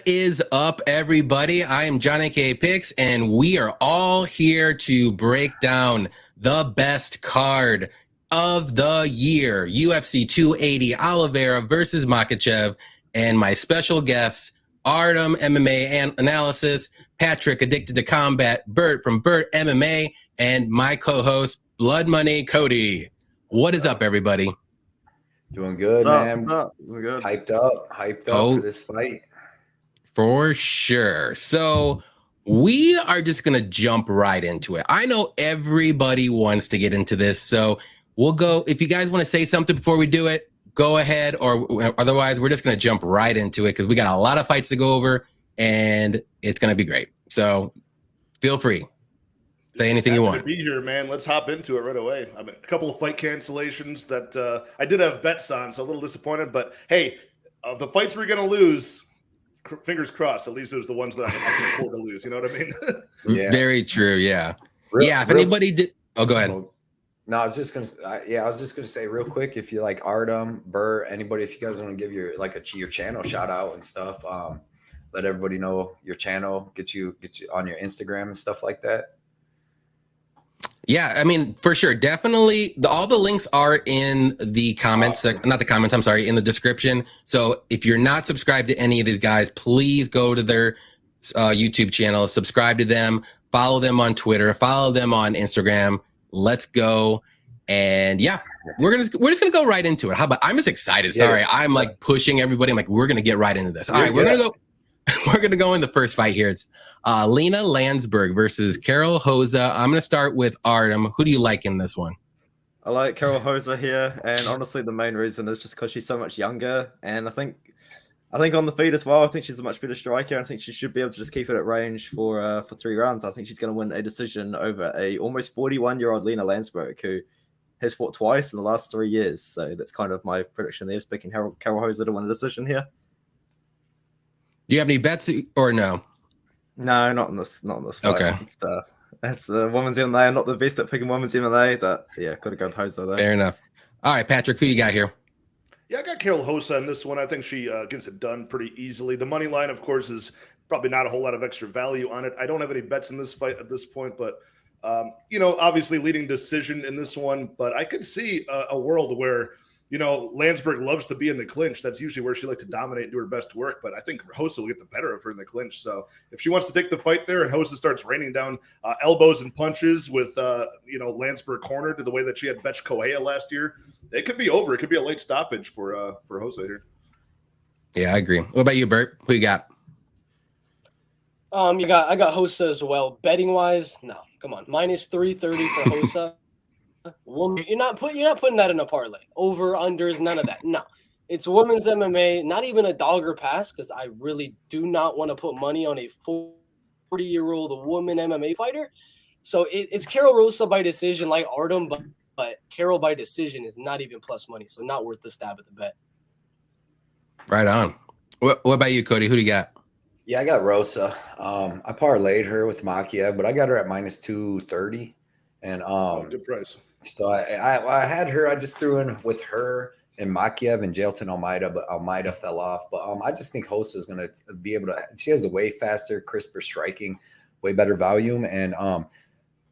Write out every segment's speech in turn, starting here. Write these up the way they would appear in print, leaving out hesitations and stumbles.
is up, everybody? I am JohnnyKpicks, and we are all here to break down the best card of the year, UFC 280, Oliveira versus MAKHACHEV, and my special guests, Artem MMA and Analysis, Patrick Addicted to Combat, Bert from Bert MMA, and my co-host, Blood Money Cody. What is up, everybody? Doing good, man. We're good. Hyped up for this fight. For sure. So we are just going to jump right into it. I know everybody wants to get into this, so we'll go. If you guys want to say something before we do it, go ahead, or otherwise we're just going to jump right into it because we got a lot of fights to go over and it's going to be great. So feel free. Say anything you want. To be here, man. Let's hop into it right away. I mean, a couple of fight cancellations that I did have bets on, so a little disappointed. But hey, of the fights we're going to lose, fingers crossed, at least it was the ones that I can afford to lose. You know what I mean? Yeah. Very true. Yeah. If anybody did, go ahead. No, I was just gonna say real quick, if you like Artem, Burr, anybody, if you guys want to give your your channel shout out and stuff, let everybody know your channel, get you on your Instagram and stuff like that. Yeah, I mean, for sure. Definitely. All the links are in the comments, not the comments, I'm sorry, in the description. So if you're not subscribed to any of these guys, please go to their YouTube channel, subscribe to them, follow them on Twitter, follow them on Instagram. Let's go. And yeah, we're just gonna go right into it. How about, I'm just excited. Sorry, I'm like pushing everybody. I'm like, we're gonna get right into this. All right, we're gonna go. We're going to go in the first fight here. It's Lena Landsberg versus Carol Hoza. I'm going to start with Artem. Who do you like in this one? I like Carol Hoza here, and honestly, the main reason is just because she's so much younger, and I think on the feet as well, I think she's a much better striker, and I think she should be able to just keep it at range for 3 rounds. I think she's going to win a decision over a almost 41-year-old Lena Landsberg, who has fought twice in the last 3 years. So that's kind of my prediction there, picking Carol Hoza to win a decision here. Do you have any bets or no? No, not in this fight. Okay. It's women's MMA. I'm not the best at picking women's MMA, but yeah, got to go with Hoza there. Fair enough. All right, Patrick, who you got here? Yeah, I got Carol Hoza in this one. I think she gets it done pretty easily. The money line, of course, is probably not a whole lot of extra value on it. I don't have any bets in this fight at this point, but obviously leading decision in this one. But I could see a world where, Landsberg loves to be in the clinch. That's usually where she likes to dominate and do her best work. But I think Hoza will get the better of her in the clinch. So if she wants to take the fight there and Hoza starts raining down elbows and punches with, Landsberg cornered to the way that she had Betch Correia last year, it could be over. It could be a late stoppage for Hoza here. Yeah, I agree. What about you, Bert? Who you got? I got Hoza as well. Betting wise, no, come on, minus 330 for Hoza. You're not putting that in a parlay. Over, unders, none of that. No, it's women's MMA. Not even a dog or pass, because I really do not want to put money on a 40-year-old woman MMA fighter. So it's Carol Hoza by decision, like Artem, but Carol by decision is not even plus money, so not worth the stab at the bet. Right on. What about you, Cody? Who do you got? Yeah, I got Rosa. I parlayed her with Makhachev, but I got her at minus 230, and good price. So I had her. I just threw in with her and Makhachev and Jailton Almeida, but Almeida fell off. But I just think Hosa is going to be able to. She has a way faster, crisper striking, way better volume, and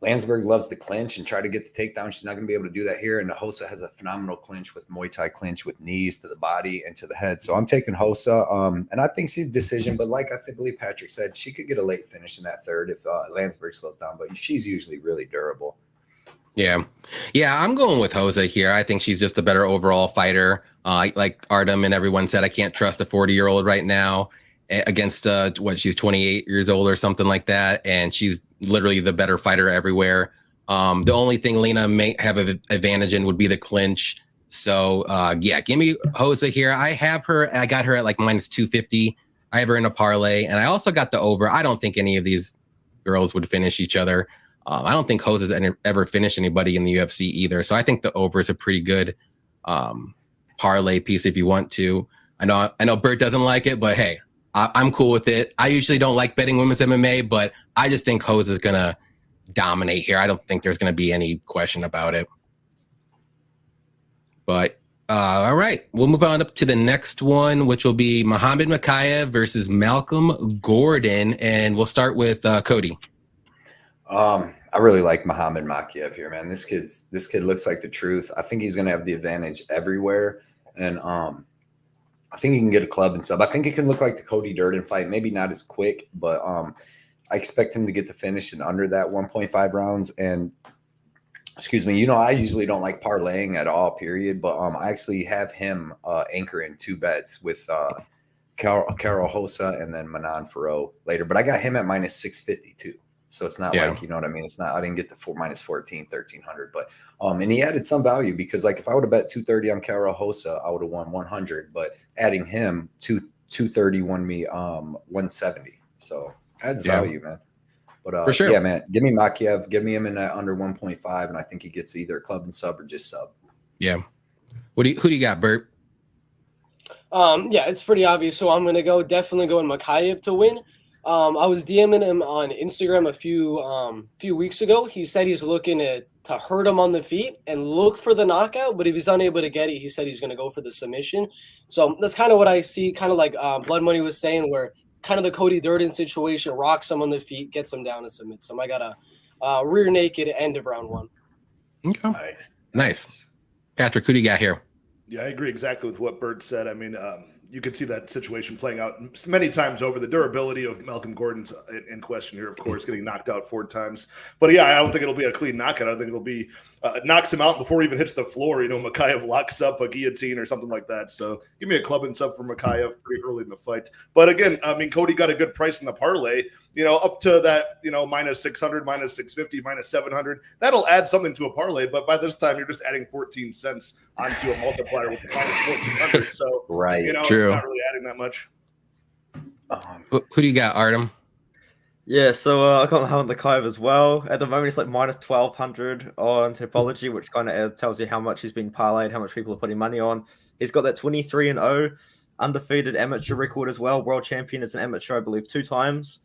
Landsberg loves the clinch and try to get the takedown. She's not going to be able to do that here. And Hosa has a phenomenal clinch with Muay Thai clinch with knees to the body and to the head. So I'm taking Hosa, and I think she's decision. But like I believe Patrick said, she could get a late finish in that third if Landsberg slows down. But she's usually really durable. Yeah, I'm going with Hoza here. I think she's just a better overall fighter. Like Artem and everyone said, I can't trust a 40-year-old right now against she's 28 years old or something like that, and she's literally the better fighter everywhere. The only thing Lena may have an advantage in would be the clinch. So give me Hoza here. I got her at like minus 250. I have her in a parlay, and I also got the over. I don't think any of these girls would finish each other. I don't think Hoza's ever finished anybody in the UFC either. So I think the over is a pretty good parlay piece if you want to. I know Bert doesn't like it, but hey, I'm cool with it. I usually don't like betting women's MMA, but I just think Hoza's going to dominate here. I don't think there's going to be any question about it. But All right, we'll move on up to the next one, which will be Muhammad Makhachev versus Malcolm Gordon, and we'll start with Cody. I really like Muhammad Makhachev here, man. This kid looks like the truth. I think he's going to have the advantage everywhere, and I think he can get a club and sub. I think it can look like the Cody Durden fight, maybe not as quick, but I expect him to get the finish in under that 1.5 rounds. And excuse me, I usually don't like parlaying at all, period. But I actually have him anchoring 2 bets with Carol Hossa and then Manon Farrow later. But I got him at minus 650 too. So it's not like, you know what I mean? It's not, I didn't get the minus 14, 1300, but, and he added some value because like if I would have bet 230 on Carol Hossa, I would have won 100, but adding him 230 won me 170. So adds value, man. But for sure. Yeah, man, give me Makhachev, give me him in that under 1.5. And I think he gets either club and sub or just sub. Yeah. Who do you got, Bert? Yeah, it's pretty obvious. So I'm going to definitely going Makhachev to win. I was DMing him on Instagram a few weeks ago. He said he's looking to hurt him on the feet and look for the knockout, but if he's unable to get it, he said he's going to go for the submission. So that's kind of what I see, kind of like Blood Money was saying, where kind of the Cody Durden situation, rocks him on the feet, gets him down and submits him. I got a rear naked end of round 1. Okay. Nice. Patrick, who do you got here? Yeah, I agree exactly with what Bert said. I mean, you could see that situation playing out many times over. The durability of Malcolm Gordon's in question here, of course, getting knocked out 4 times. But yeah, I don't think it'll be a clean knockout. I think it'll be knocks him out before he even hits the floor. Makhachev locks up a guillotine or something like that. So give me a club and sub for Makhachev pretty early in the fight. But again, I mean, Cody got a good price in the parlay, up to that, minus 600, minus 650, minus 700. That'll add something to a parlay. But by this time, you're just adding 14 cents onto a multiplier with minus 1400. So, right. True. It's not really adding that much. Who do you got, Artem? Yeah, so I got Makhachev as well. At the moment, it's like minus 1200 on Topology, which kind of tells you how much he's been parlayed, how much people are putting money on. He's got that 23-0 undefeated amateur record as well. World champion as an amateur, I believe, 2 times.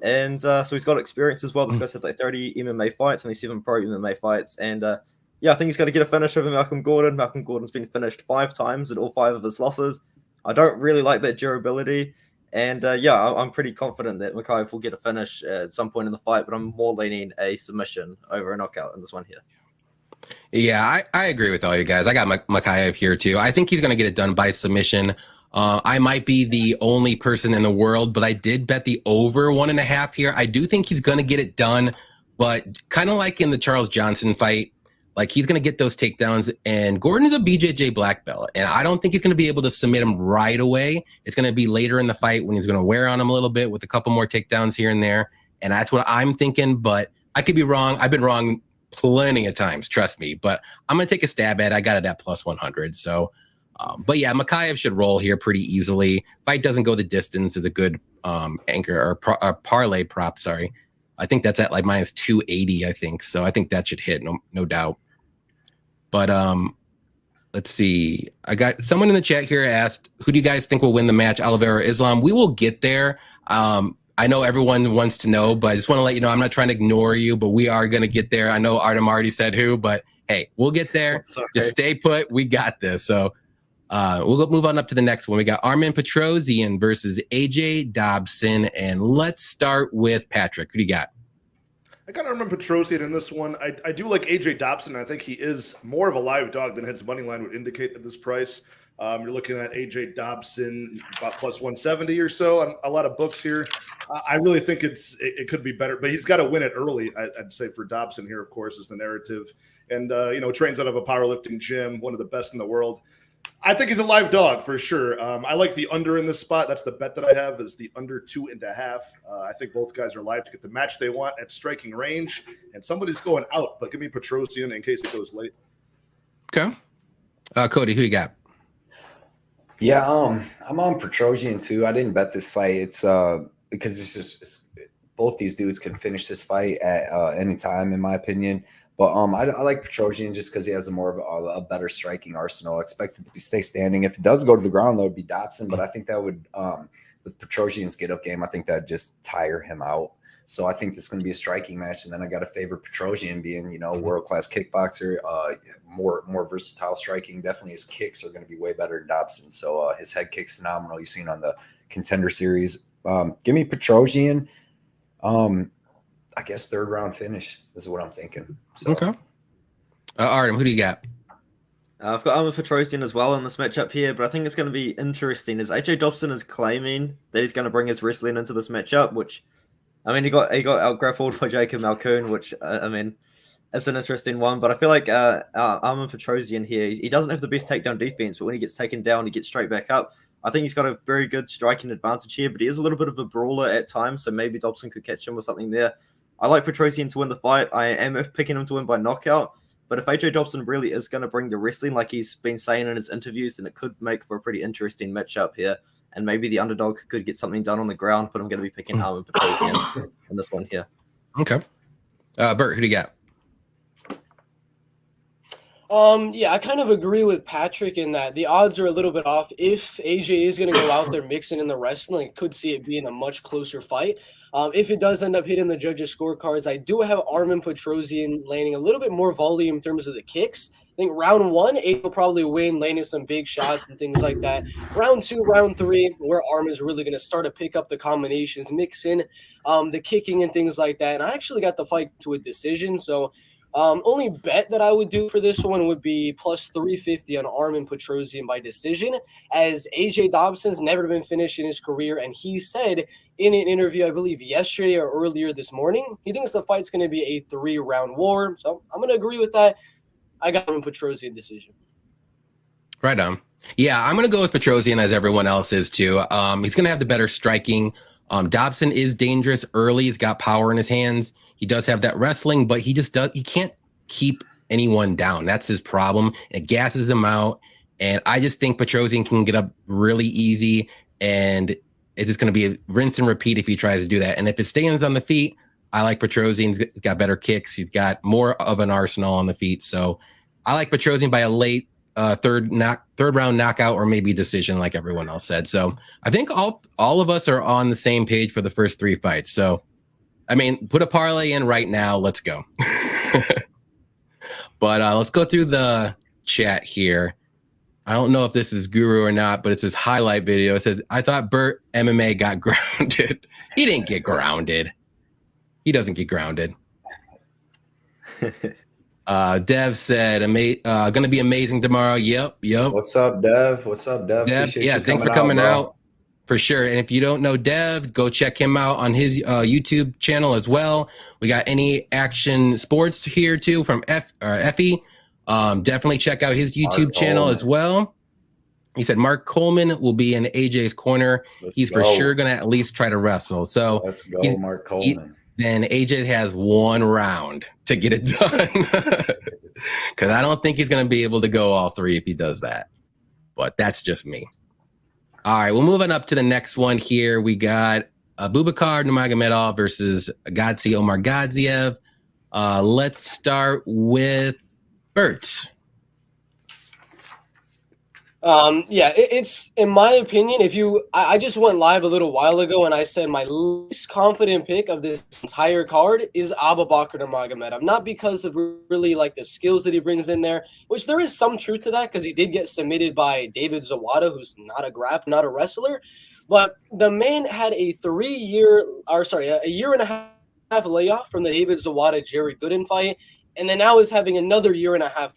And so he's got experience as well. This guy's had like 30 MMA fights, only 7 pro MMA fights. And yeah, I think he's going to get a finish over Malcolm Gordon. Malcolm Gordon's been finished 5 times in all 5 of his losses. I don't really like that durability. And yeah, I'm pretty confident that Makhachev will get a finish at some point in the fight, but I'm more leaning a submission over a knockout in this one here. Yeah, I agree with all you guys. I got Makhachev here too. I think he's going to get it done by submission. I might be the only person in the world, but I did bet the over 1.5 here. I do think he's going to get it done, but kind of like in the Charles Johnson fight, like he's going to get those takedowns, and Gordon is a BJJ black belt, and I don't think he's going to be able to submit him right away. It's going to be later in the fight when he's going to wear on him a little bit with a couple more takedowns here and there, and that's what I'm thinking, but I could be wrong. I've been wrong plenty of times, trust me, but I'm going to take a stab at it. I got it at plus 100, so but yeah, Makhachev should roll here pretty easily. Fight doesn't go the distance is a good anchor or parlay prop, sorry. I think that's at like minus 280, I think, so I think that should hit, no doubt. But let's see. I got someone in the chat here asked, who do you guys think will win the match, Oliveira or Islam? We will get there. I know everyone wants to know, but I just want to let you know I'm not trying to ignore you, but we are going to get there. I know Artem already said who, but hey, we'll get there. Just stay put. We got this. So we'll move on up to the next one. We got Armen Petrosyan versus AJ Dobson. And let's start with Patrick. Who do you got? I got Armen Petrosyan in this one. I do like AJ Dobson. I think he is more of a live dog than his money line would indicate at this price. You're looking at AJ Dobson about plus 170 or so on a lot of books here. I really think it could be better, but he's got to win it early. I'd say for Dobson here, of course, is the narrative. And, trains out of a powerlifting gym, one of the best in the world. I think he's a live dog for sure. I like the under in this spot. That's the bet that I have is the under 2.5. I think both guys are live to get the match they want at striking range, and somebody's going out. But give me Petrosyan in case it goes late. Okay, Cody, who you got? Yeah, I'm on Petrosyan too. I didn't bet this fight. It's because it's both these dudes can finish this fight at any time, in my opinion. But I like Petrosyan just because he has more of a better striking arsenal. I expect it to stay standing. If it does go to the ground, that would be Dobson. But I think that would, with Petrosyan's get-up game, I think that would just tire him out. So I think this is going to be a striking match. And then I got to favor Petrosian being, world-class kickboxer, more versatile striking. Definitely his kicks are going to be way better than Dobson. So his head kick's phenomenal. You've seen on the Contender Series. Give me Petrosian. I guess 3rd round finish is what I'm thinking. So. Okay. Artem, who do you got? I've got Armin Petrosian as well in this matchup here, but I think it's going to be interesting as AJ Dobson is claiming that he's going to bring his wrestling into this matchup, which, I mean, he got out grappled by Jacob Malkoon, which, I mean, it's an interesting one, but I feel like Armin Petrosian here, he doesn't have the best takedown defense, but when he gets taken down, he gets straight back up. I think he's got a very good striking advantage here, but he is a little bit of a brawler at times, so maybe Dobson could catch him with something there. I like Petrosian to win the fight. I am picking him to win by knockout. But if AJ Dobson really is going to bring the wrestling like he's been saying in his interviews, then it could make for a pretty interesting matchup here. And maybe the underdog could get something done on the ground, but I'm going to be picking Armin Petrosian in this one here. Okay. Bert, who do you got? Yeah, I kind of agree with Patrick in that the odds are a little bit off. If AJ is going to go out there mixing in the wrestling, could see it being a much closer fight. If it does end up hitting the judges' scorecards, I do have Armin Petrosian landing a little bit more volume in terms of the kicks. I think round 1, AJ will probably win, landing some big shots and things like that. Round 2, round 3, where Armin's really going to start to pick up the combinations, mix in the kicking and things like that. And I actually got the fight to a decision, so only bet that I would do for this one would be plus 350 on Armin Petrosian by decision, as AJ Dobson's never been finished in his career, and he said in an interview, I believe yesterday or earlier this morning, he thinks the fight's going to be a 3-round war. So I'm going to agree with that. I got Armin Petrosian decision. Right on. Yeah, I'm going to go with Petrosian as everyone else is too. He's going to have the better striking. Dobson is dangerous early. He's got power in his hands. He does have that wrestling, but he can't keep anyone down. That's his problem. It gasses him out. And I just think Petrosian can get up really easy, and it's just going to be a rinse and repeat if he tries to do that. And if it stands on the feet, I like Petrosian. He's got better kicks. He's got more of an arsenal on the feet. So I like Petrosian by a late third round knockout or maybe decision, like everyone else said. So I think all of us are on the same page for the first 3 fights. So, I mean, put a parlay in right now. Let's go. But let's go through the chat here. I don't know if this is Guru or not, but it's his highlight video. It says, I thought Bert MMA got grounded. He didn't get grounded. He doesn't get grounded. Dev said, going to be amazing tomorrow. Yep. What's up, Dev? Dev, yeah, thanks for coming out. For sure. And if you don't know Dev, go check him out on his YouTube channel as well. We got Any Action Sports here too from Effie. Definitely check out his YouTube channel as well. He said Mark Coleman will be in AJ's corner. He's for sure going to at least try to wrestle. So let's go, Mark Coleman. Then AJ has 1 round to get it done. Because I don't think he's going to be able to go all 3 if he does that. But that's just me. All right, we're moving up to the next one here. We got Abubakar Nurmagomedov versus Gadzhi Omar Gadziev. Let's start with Bert. It's in my opinion, I just went live a little while ago and I said my least confident pick of this entire card is Abubakar Nurmagomedov. Not because of really like the skills that he brings in there, which there is some truth to that because he did get submitted by David Zawada, who's not a wrestler, but the man had a year and a half layoff from the David Zawada Jerry Gooden fight, and then now is having another year and a half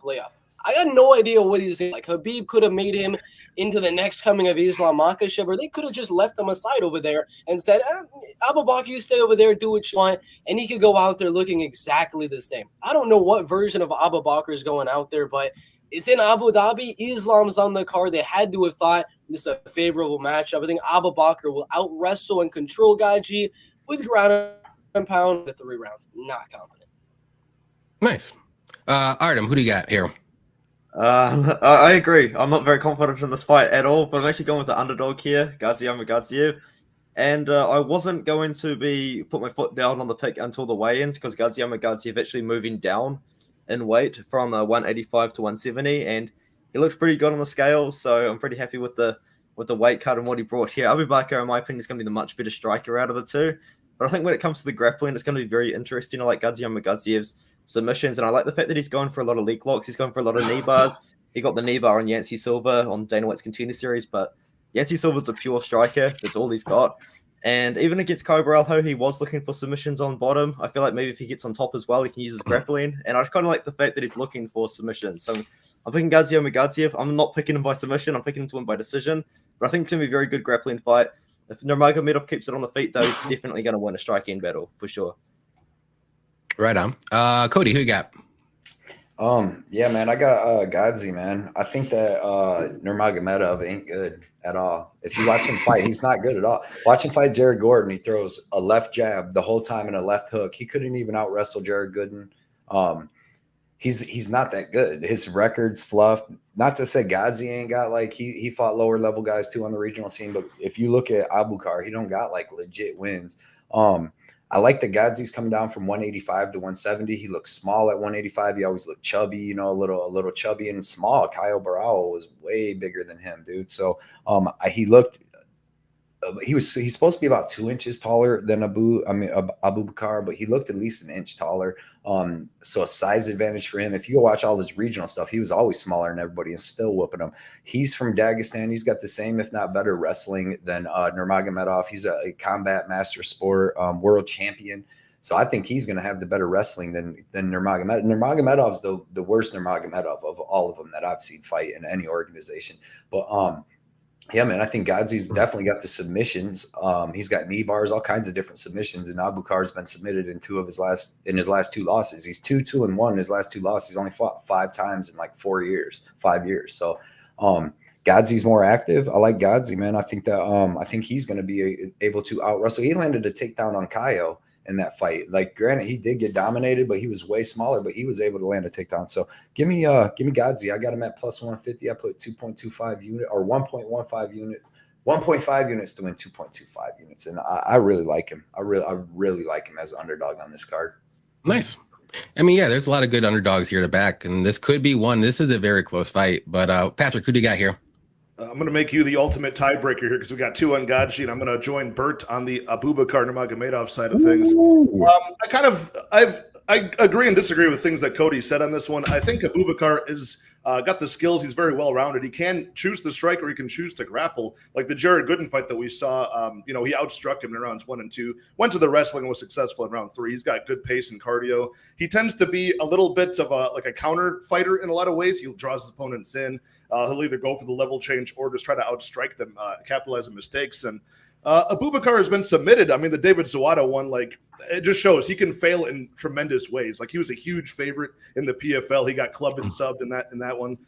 layoff. I got no idea what he's like. Khabib could have made him into the next coming of Islam Makhachev, or they could have just left him aside over there and said, Abubakar, you stay over there, do what you want, and he could go out there looking exactly the same. I don't know what version of Abubakar is going out there, but it's in Abu Dhabi. Islam's on the card. They had to have thought this is a favorable matchup. I think Abubakar will out-wrestle and control Gadzhi with ground and pound at 3 rounds. Not confident. Nice. Artem, who do you got here? I agree. I'm not very confident in this fight at all, but I'm actually going with the underdog here, Gadzhi Omar Gadziev. And I wasn't going to put my foot down on the pick until the weigh-ins because Gadzhi Omar Gadziev actually moving down in weight from 185 to 170, and he looked pretty good on the scales. So I'm pretty happy with the weight cut and what he brought here. Abubakar, in my opinion, is going to be the much better striker out of the two. But I think when it comes to the grappling, it's going to be very interesting. I like Makhachev's submissions, and I like the fact that he's going for a lot of leg locks. He's going for a lot of knee bars. He got the knee bar on Yancey Silva on Dana White's Contender Series, but Yancey Silva's a pure striker. That's all he's got. And even against Cobra, he was looking for submissions on bottom. I feel like maybe if he gets on top as well, he can use his grappling. And I just kind of like the fact that he's looking for submissions. So I'm picking Makhachev. I'm not picking him by submission. I'm picking him to win by decision. But I think it's going to be a very good grappling fight. If Nurmagomedov keeps it on the feet, though, he's definitely going to win a striking battle for sure. Right on. Cody, who you got? Yeah, man, I got Godzi, man. I think that Nurmagomedov ain't good at all. If you watch him fight, he's not good at all. Watch him fight Jared Gordon. He throws a left jab the whole time and a left hook. He couldn't even out wrestle Jared Gooden. He's not that good. His record's fluffed. Not to say Godzi ain't got like he fought lower level guys too on the regional scene, but if you look at Abukar, he don't got like legit wins. I like the Godzi's coming down from 185 to 170. He looks small at 185. He always looked chubby, you know, a little chubby and small. Kyle Barao was way bigger than him, dude. So he's supposed to be about 2 inches taller than Abubakar, but he looked at least an inch taller. So a size advantage for him. If you go watch all his regional stuff, he was always smaller than everybody and still whooping him. He's from Dagestan. He's got the same, if not better, wrestling than Nurmagomedov. He's a combat master sport world champion. So I think he's going to have the better wrestling than Nurmagomedov. Nurmagomedov's the worst Nurmagomedov of all of them that I've seen fight in any organization. But yeah, man, I think Godzi's definitely got the submissions. He's got knee bars, all kinds of different submissions, and Abukar's been submitted in his last 2 losses. He's 2-2-1 in his last 2 losses. He's only fought 5 times in like 5 years. So Godzi's more active. I like Godzi, man. I think he's going to be able to out wrestle. He landed a takedown on Kaio in that fight. Like, granted, he did get dominated, but he was way smaller, but he was able to land a takedown. So give me Godzi. I got him at plus 150. I put 2.25 unit or 1.15 unit, 1.5 units to win 2.25 units. And I really like him. I really like him as an underdog on this card. Nice. I mean, yeah, there's a lot of good underdogs here to back, and this could be one. This is a very close fight. But Patrick, who do you got here? I'm going to make you the ultimate tiebreaker here because we got 2 on Godshi, and I'm going to join Bert on the Abubakar Nurmagomedov side of things. I agree and disagree with things that Cody said on this one. I think Abubakar is got the skills. He's very well rounded. He can choose to strike or he can choose to grapple. Like the Jared Gooden fight that we saw, he outstruck him in rounds 1 and 2. Went to the wrestling and was successful in round 3. He's got good pace and cardio. He tends to be a little bit of a counter fighter in a lot of ways. He draws his opponents in. He'll either go for the level change or just try to outstrike them, capitalize on mistakes. And Abubakar has been submitted. I mean, the David Zawada one, like, it just shows he can fail in tremendous ways. Like, he was a huge favorite in the PFL. He got clubbed and subbed in that one.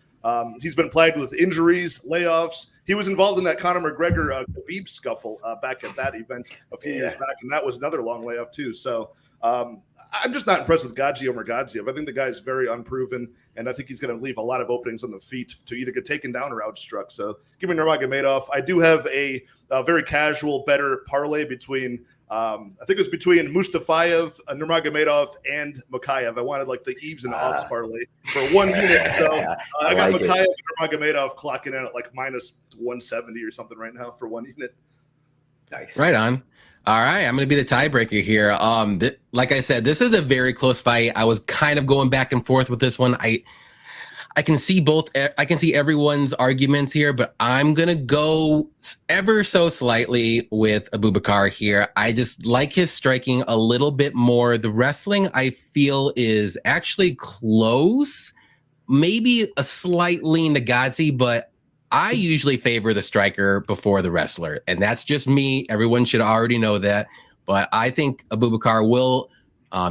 He's been plagued with injuries, layoffs. He was involved in that Conor McGregor Khabib scuffle back at that event a few years back, and that was another long layoff too. So I'm just not impressed with Godzio Mergadziev. I think the guy's very unproven, and I think he's going to leave a lot of openings on the feet to either get taken down or outstruck. So give me Nurmagomedov. I do have a very casual, better parlay between I think it was between Mustafayev, Nurmagomedov, and Makhachev. I wanted like the Eves and odds parlay for 1 unit. So I got like Makhachev and Nurmagomedov clocking in at like minus 170 or something right now for 1 unit. Nice. Right on. All right, I'm going to be the tiebreaker here. Like I said, this is a very close fight. I was kind of going back and forth with this one. I can see both. I can see everyone's arguments here, but I'm going to go ever so slightly with Abubakar here. I just like his striking a little bit more. The wrestling, I feel, is actually close. Maybe a slight lean to Godzi, but I usually favor the striker before the wrestler, and that's just me. Everyone should already know that, but I think Abubakar will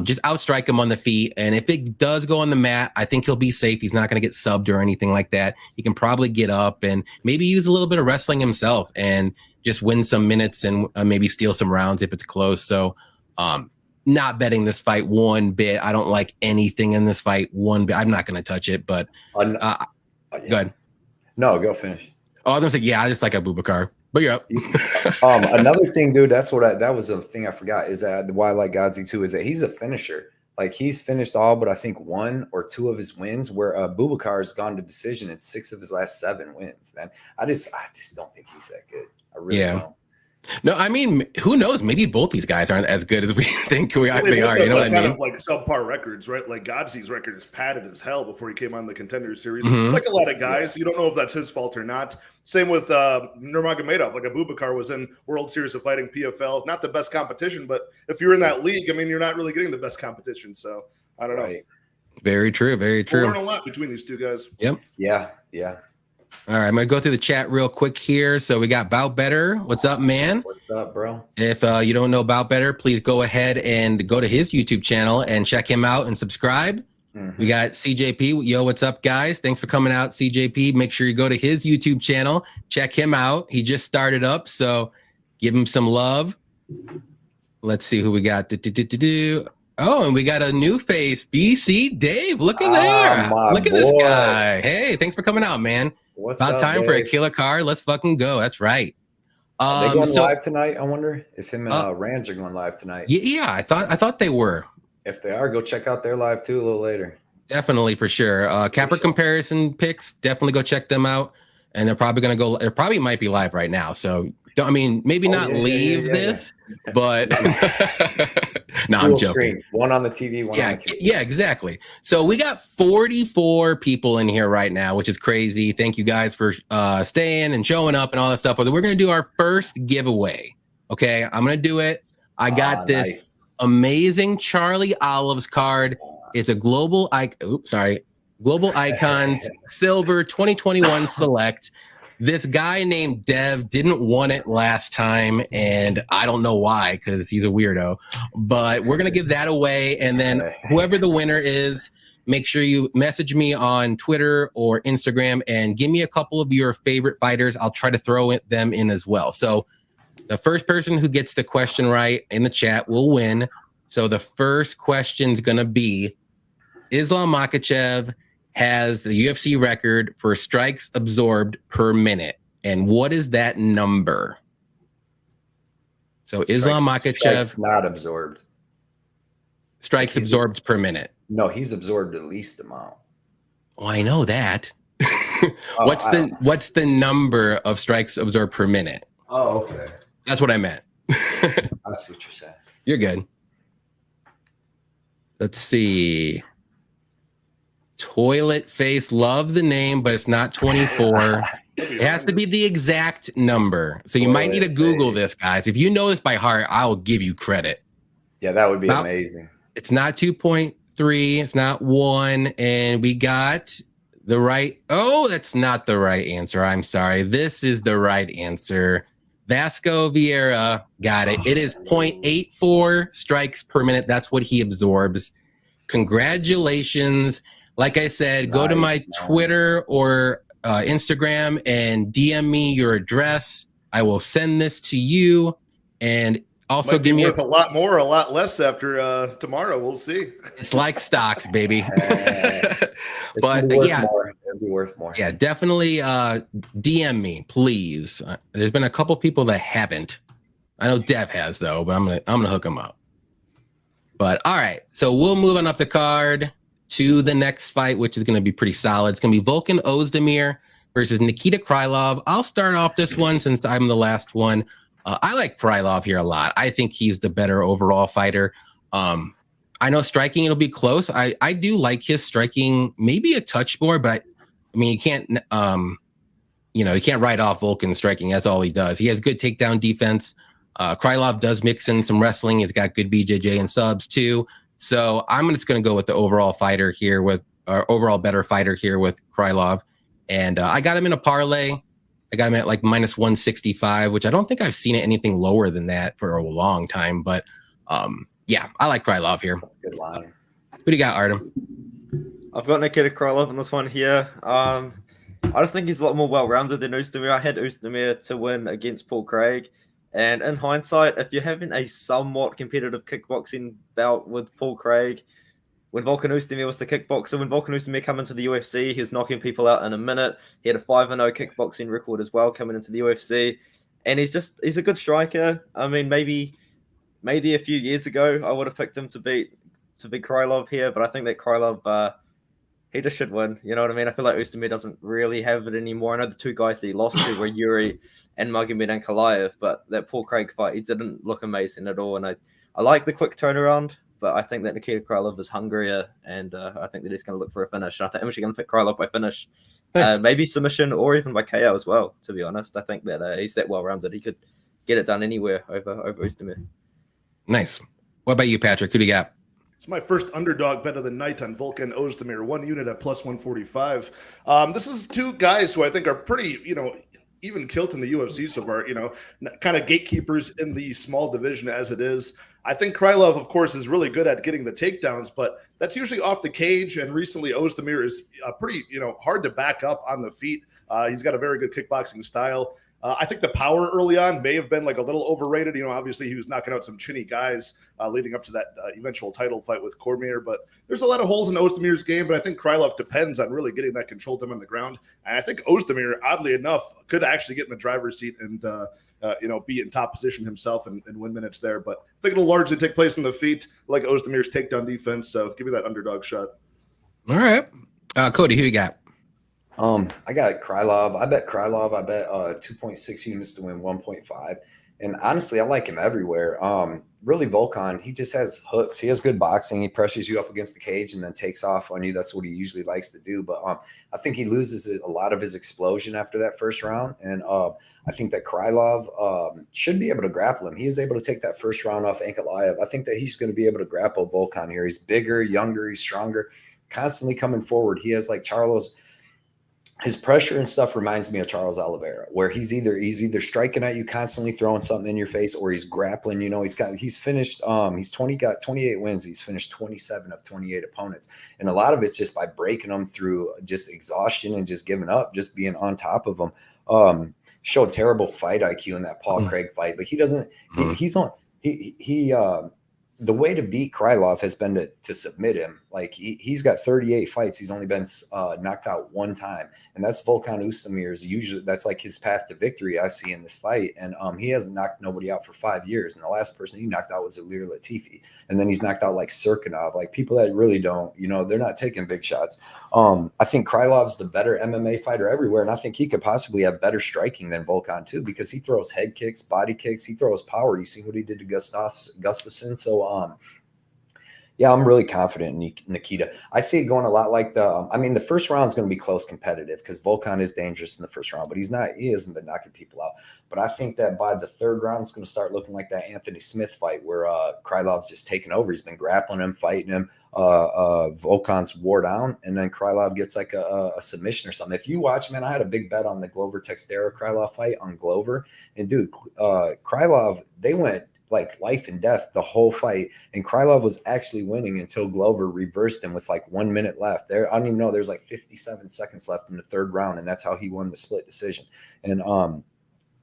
just outstrike him on the feet, and if it does go on the mat, I think he'll be safe. He's not going to get subbed or anything like that. He can probably get up and maybe use a little bit of wrestling himself and just win some minutes and maybe steal some rounds if it's close. So not betting this fight one bit. I don't like anything in this fight one bit. I'm not going to touch it, but go ahead. No, go finish. Oh, I was gonna say, yeah, I just like Abubakar, but you're up. Another thing, dude, that was a thing I forgot is that why I like Godzi too is that he's a finisher. Like, he's finished all but I think 1 or 2 of his wins, where Abubakar has gone to decision in 6 of his last 7 wins. Man, I just don't think he's that good. I really don't. No, I mean, who knows? Maybe both these guys aren't as good as we think they are. You know what I mean? Of like subpar records, right? Like Godsey's record is padded as hell before he came on the Contender Series. Mhm. Like a lot of guys, you don't know if that's his fault or not. Same with Nurmagomedov. Like Abubakar was in World Series of Fighting PFL. Not the best competition, but if you're in that league, I mean, you're not really getting the best competition. So I don't know. Right. Very true. Very true. We'll learn a lot between these two guys. Yep. Yeah. All right, I'm gonna go through the chat real quick here. So we got Bout Better. What's up, man? What's up, bro? If you don't know Bout Better, please go ahead and go to his YouTube channel and check him out and subscribe. Mhm. We got CJP. Yo, what's up, guys? Thanks for coming out, CJP. Make sure you go to his YouTube channel. Check him out. He just started up, so give him some love. Let's see who we got. Oh, and we got a new face, BC Dave. Look at there. my Look at this boy. guy. Hey, thanks for coming out, man. What's About up, time for a Dave? killer card. Let's fucking go. That's right. Are they going live tonight? I wonder if him and Rands are going live tonight. Yeah, I thought they were. If they are, go check out their live too a little later. Definitely, for sure. Capper comparison picks, definitely go check them out. And they're probably going to go, it probably might be live right now. So, I mean, maybe not leave this, but no, I'm joking. Screen. One on the TV, one on the computer. Yeah, exactly. So we got 44 people in here right now, which is crazy. Thank you guys for staying and showing up and all that stuff. We're going to do our first giveaway. Okay, I'm going to do it. I got this amazing Charlie Olives card. It's a global icons silver 2021 select. This guy named Dev didn't want it last time, and I don't know why, because he's a weirdo. But we're gonna give that away, and then whoever the winner is, make sure you message me on Twitter or Instagram and give me a couple of your favorite fighters. I'll try to throw them in as well. So the first person who gets the question right in the chat will win. So the first question is gonna be: Islam Makhachev has the UFC record for strikes absorbed per minute. And what is that number? So Islam Makhachev. Strikes not absorbed. Strikes absorbed per minute. No, he's absorbed the least amount. Oh, I know that. What's the number of strikes absorbed per minute? Oh, okay. That's what I meant. I see what you're saying. You're good. Let's see. Toilet Face, love the name, but it's not 24. It has to be the exact number. So you might need to Google this, guys. If you know this by heart, I will give you credit. Yeah, that would be amazing. It's not 2.3. It's not 1. And we got the right. Oh, that's not the right answer. I'm sorry. This is the right answer. Vasco Vieira got it. It is 0.84 strikes per minute. That's what he absorbs. Congratulations. Like I said, go to my Twitter or Instagram and DM me your address. I will send this to you, and also give me worth a lot more, a lot less after tomorrow. We'll see. It's like stocks, baby. But yeah, it'll be worth more. Yeah, definitely DM me, please. There's been a couple people that haven't. I know Dev has though, but I'm gonna hook them up. But all right, so we'll move on up the card to the next fight, which is going to be pretty solid. It's going to be Volkan Ozdemir versus Nikita Krylov. I'll start off this one since I'm the last one. I like Krylov here a lot. I think he's the better overall fighter. I know striking, it'll be close. I do like his striking, maybe a touch more, but I mean, you can't, you can't write off Volkan's striking. That's all he does. He has good takedown defense. Krylov does mix in some wrestling. He's got good BJJ and subs too. So I'm just going to go with the overall fighter here overall better fighter here with Krylov. And I got him in a parlay. I got him at like minus 165, which I don't think I've seen anything lower than that for a long time. But yeah, I like Krylov here. That's a good line. Who do you got, Artem? I've got Nikita Krylov in this one here. I just think he's a lot more well-rounded than Ozdemir. I had Ozdemir to win against Paul Craig. And in hindsight, if you're having a somewhat competitive kickboxing bout with Paul Craig, when Volkan Ozdemir was the kickboxer, when Volkan Ozdemir came into the UFC, he was knocking people out in a minute. He had a 5-0 kickboxing record as well coming into the UFC. And he's a good striker. I mean, maybe a few years ago, I would have picked him to beat Krylov here, but I think that Krylov, he just should win. You know what I mean? I feel like Ozdemir doesn't really have it anymore. I know the two guys that he lost to were Yuri and Magomedov, but that Paul Craig fight, he didn't look amazing at all. And I like the quick turnaround, but I think that Nikita Krylov is hungrier, and I think that he's going to look for a finish. And I think I'm actually going to pick Krylov by finish. Nice. Maybe submission or even by KO as well, to be honest. I think that he's that well-rounded. He could get it done anywhere over Ozdemir. Nice. What about you, Patrick? Who do you got? It's my first underdog bet of the night on Volkan Ozdemir, 1 unit at plus 145. This is two guys who I think are pretty, even killed in the UFC so far, kind of gatekeepers in the small division as it is. I think Krylov, of course, is really good at getting the takedowns, but that's usually off the cage. And recently, Ozdemir is pretty, hard to back up on the feet. He's got a very good kickboxing style. I think the power early on may have been like a little overrated. Obviously he was knocking out some chinny guys leading up to that eventual title fight with Cormier. But there's a lot of holes in Ozdemir's game. But I think Krylov depends on really getting that control time on the ground. And I think Ozdemir, oddly enough, could actually get in the driver's seat and be in top position himself and win minutes there. But I think it'll largely take place on the feet, like Ozdemir's takedown defense. So give me that underdog shot. All right. Cody, who you got? I got Krylov. I bet Krylov. I bet 2.6 units to win 1.5. And honestly, I like him everywhere. Really, Volkan, he just has hooks. He has good boxing. He pressures you up against the cage and then takes off on you. That's what he usually likes to do. But I think he loses a lot of his explosion after that first round. And I think that Krylov should be able to grapple him. He is able to take that first round off Ankalaev. I think that he's going to be able to grapple Volkan here. He's bigger, younger, he's stronger, constantly coming forward. He has like Charles. His pressure and stuff reminds me of Charles Oliveira, where he's either striking at you, constantly throwing something in your face, or he's grappling. He's finished. Got 28 wins. He's finished 27 of 28 opponents, and a lot of it's just by breaking them through just exhaustion and just giving up, just being on top of them. Showed terrible fight IQ in that Paul Craig fight, but he doesn't. The way to beat Krylov has been to submit him. Like he's got 38 fights. He's only been knocked out one time. And that's Volkan Ozdemir's. Usually that's like his path to victory I see in this fight. And he hasn't knocked nobody out for 5 years. And the last person he knocked out was Ilir Latifi. And then he's knocked out like Serkinov, like people that really don't, they're not taking big shots. I think Krylov's the better MMA fighter everywhere. And I think he could possibly have better striking than Volkan too, because he throws head kicks, body kicks, he throws power. You see what he did to Gustafsson. So, yeah, I'm really confident in Nikita. I see it going a lot like the first round is going to be close competitive because Volkan is dangerous in the first round, but he hasn't been knocking people out. But I think that by the third round, it's going to start looking like that Anthony Smith fight where Krylov's just taken over. He's been grappling him, fighting him. Volkan's wore down, and then Krylov gets like a submission or something. If you watch, man, I had a big bet on the Glover Texeira Krylov fight on Glover, and dude, Krylov, they went like life and death the whole fight, and Krylov was actually winning until Glover reversed him with like 1 minute left. I don't even know, there's like 57 seconds left in the third round, and that's how he won the split decision. And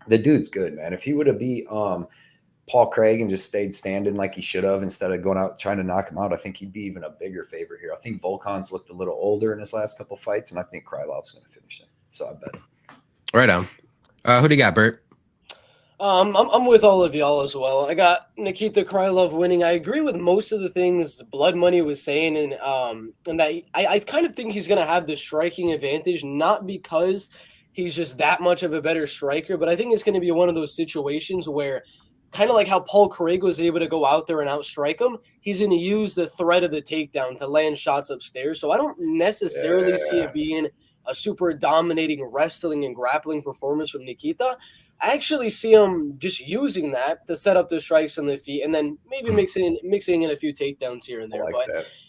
the dude's good, man. If he would have beat Paul Craig and just stayed standing like he should have instead of going out trying to knock him out, I think he'd be even a bigger favorite here. I think Volkan's looked a little older in his last couple fights, and I think Krylov's going to finish him. So I bet. Right on. Who do you got, Bert? I'm with all of y'all as well. I got Nikita Krylov winning. I agree with most of the things Blood Money was saying, and that I kind of think he's going to have the striking advantage, not because he's just that much of a better striker, but I think it's going to be one of those situations where, kind of like how Paul Craig was able to go out there and outstrike him, he's going to use the threat of the takedown to land shots upstairs. So I don't necessarily see it being a super dominating wrestling and grappling performance from Nikita. I actually see him just using that to set up the strikes on the feet and then maybe mixing in a few takedowns here and there.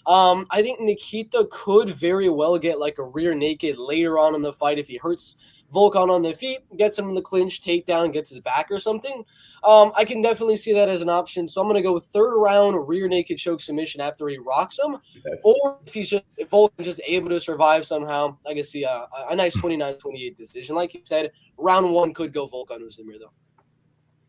I think Nikita could very well get like a rear naked later on in the fight if he hurts Volkan on the feet, gets him in the clinch, takedown, gets his back or something. I can definitely see that as an option. So I'm going to go with third round rear naked choke submission after he rocks him. Or if Volkan's just able to survive somehow, I can see a nice 29-28 decision. Like you said, round one could go Volkan Ozdemir though.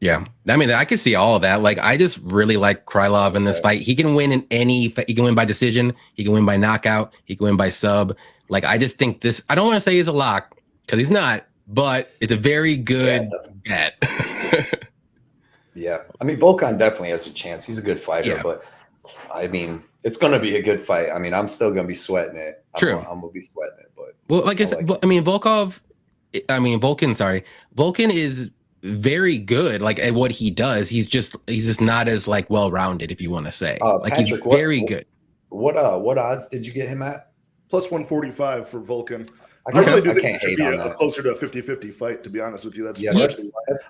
Yeah, I mean, I could see all of that. Like, I just really like Krylov in this fight. He can win in any. He can win by decision. He can win by knockout. He can win by sub. Like, I just think this. I don't want to say he's a lock because he's not, but it's a very good bet. Yeah, I mean, Volkan definitely has a chance. He's a good fighter, but I mean, It's going to be a good fight. I mean, I'm still going to be sweating it. True. I'm going to be sweating it. But well, like I said, I mean, Volkan. Sorry, Volkan is very good. Like at what he does, he's just not as like well rounded, if you want to say. Like Patrick, he's very good. What odds did you get him at? Plus 145 for Volkan. I really do think can't it should hate be on that. closer to a 50-50 fight, to be honest with you. That's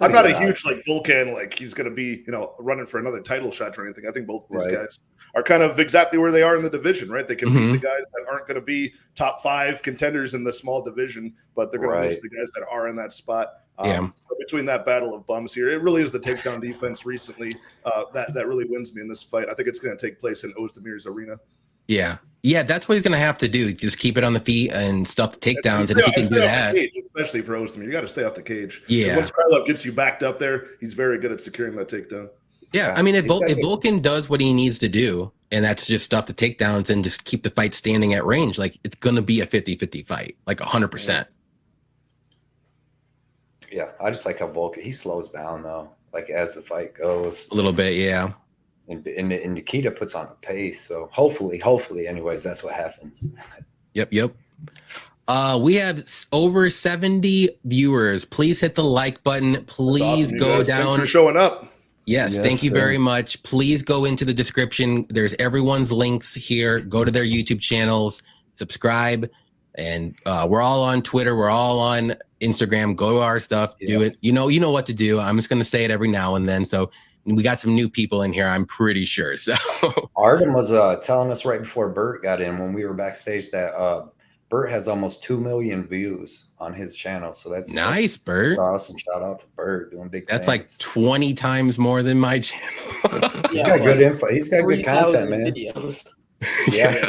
I'm I'm not a huge like Volkan, like he's going to be, running for another title shot or anything. I think both these guys are kind of exactly where they are in the division, right? They can beat the guys that aren't going to be top 5 contenders in the small division, but they're going to lose the guys that are in that spot. So between that battle of bums here, it really is the takedown defense recently that really wins me in this fight. I think it's going to take place in Ozdemir's arena. Yeah, that's what he's going to have to do. Just keep it on the feet and stuff the takedowns. And if he can do that, cage, especially for Ozdemir, you got to stay off the cage. Yeah. Once Krylov gets you backed up there, he's very good at securing that takedown. Yeah, I mean, if Volkan does what he needs to do, and that's just stuff the takedowns and just keep the fight standing at range, like it's going to be a 50-50 fight, like 100%. Yeah, I just like how Volkan, he slows down though, like as the fight goes. A little bit, yeah. And Nikita puts on a pace, so hopefully, anyways, that's what happens. Yep. We have over 70 viewers. Please hit the like button. Please go down. Thanks for showing up. Yes, thank you very much. Please go into the description. There's everyone's links here. Go to their YouTube channels, subscribe, and we're all on Twitter. We're all on Instagram. Go to our stuff. Do it. You know what to do. I'm just gonna say it every now and then. So we got some new people in here, I'm pretty sure. So Artem was telling us right before Bert got in when we were backstage that Bert has almost 2 million views on his channel. So that's nice, Bert. Awesome. Shout out to Bert doing big things. That's like 20 times more than my channel. He's got good info. He's got good content, man. Videos. Yeah,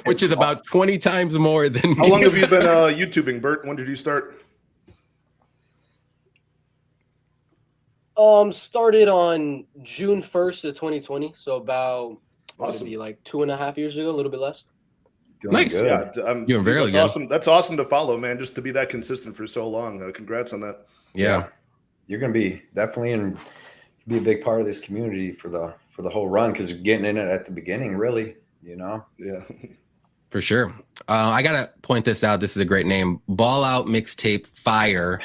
which is about 20 times more than How long have you been YouTubing, Bert? When did you start? Started on June 1st of 2020, so about Awesome. Maybe like 2.5 years ago, a little bit less. Doing Nice. good. Yeah, You're very that's good. awesome. That's awesome to follow, man. Just to be that consistent for so long. Congrats on that. Yeah. You're gonna be definitely be a big part of this community for the whole run because you're getting in it at the beginning, really. Yeah. For sure. I gotta point this out. This is a great name. Ball Out Mixtape Fire.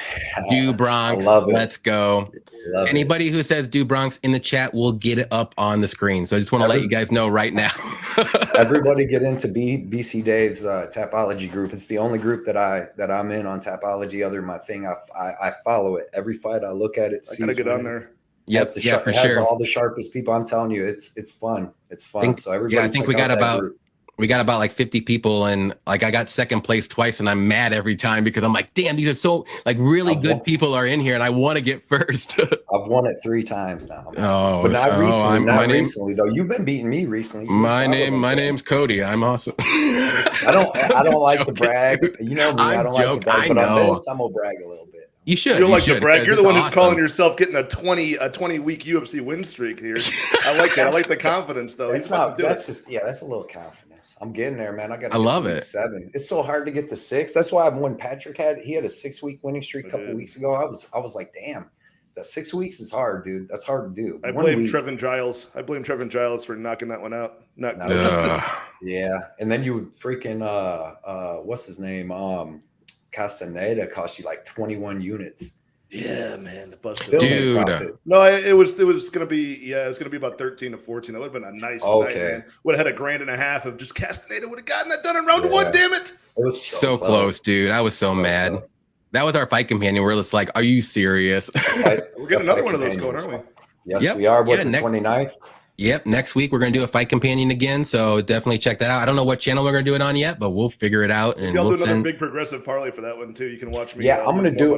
Do Bronx. love it. Let's go. Love Anybody who says Do Bronx in the chat will get it up on the screen. So I just want to let you guys know right now. Everybody get into BC Dave's Tapology group. It's the only group that I'm in on Tapology. Other than my thing, I follow it. Every fight I look at it. I gotta get on there. Yep, for it has sure. all the sharpest people. I'm telling you, it's fun. It's fun. So everybody, I think we got about like 50 people, and like I got second place twice, and I'm mad every time because I'm like, damn, these are so like really good people are in here, and I want to get first. I've won it 3 times now. Oh, but not recently. Not recently though. You've been beating me recently. My name's Cody. I'm awesome. I don't like to brag. You know me. I don't like to brag. But on this, I'm gonna brag a little bit. You should. You don't like should, to brag. You're the one who's awesome. calling yourself getting a 20 week UFC win streak here. I like that. I like the confidence though. That's that's a little confidence. I'm getting there, man. I love it. 7. It's so hard to get to 6. That's why when Patrick had a 6-week winning streak a couple weeks ago, I was like, damn, that 6 weeks is hard, dude. That's hard to do. I blame Trevin Giles. For knocking that one out. Yeah, and then you freaking what's his name? Castaneda cost you like 21 units. Yeah, man, dude. No, it was gonna be about 13 to 14. That would have been a nice night, man. Would have had $1,500 of just Castaneda would have gotten that done in round 1. Damn it! It was so close, dude. I was so mad. Close. That was our fight companion. We're just like, are you serious? We're getting another one of those going, aren't we? Yes, we are. With the 29th. Yep. Next week we're gonna do a fight companion again, so definitely check that out. I don't know what channel we're gonna do it on yet, but we'll figure it out. And we'll do another big progressive parlay for that one too. You can watch me. Yeah, I'm gonna do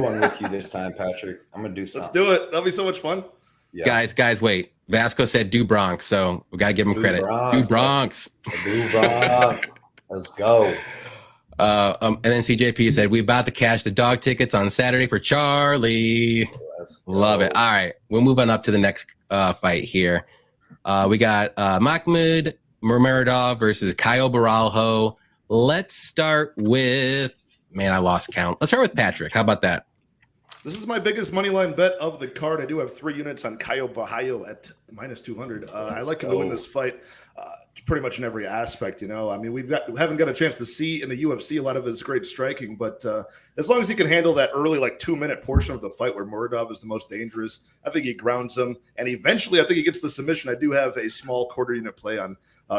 one with you this time, Patrick. I'm gonna do something. Let's do it. That'll be so much fun. Yeah. Guys, wait. Vasco said Do Bronx, so we gotta give him credit. Do Bronx. Do Bronx. Let's go. And then CJP said we about to cash the dog tickets on Saturday for Charlie. Love it. All right, we'll move on up to the next fight here. We got Mahmoud Murmuradov versus Caio Baralho. Let's start with, man, I lost count. Let's start with Patrick. How about that? This is my biggest money line bet of the card. I do have 3 units on Caio Baralho at -200. I like him to win this fight. pretty much in every aspect. I mean, we haven't got a chance to see in the UFC a lot of his great striking, but as long as he can handle that early, like 2-minute portion of the fight where Muradov is the most dangerous, I think he grounds him, and eventually I think he gets the submission. I do have a small quarter unit play on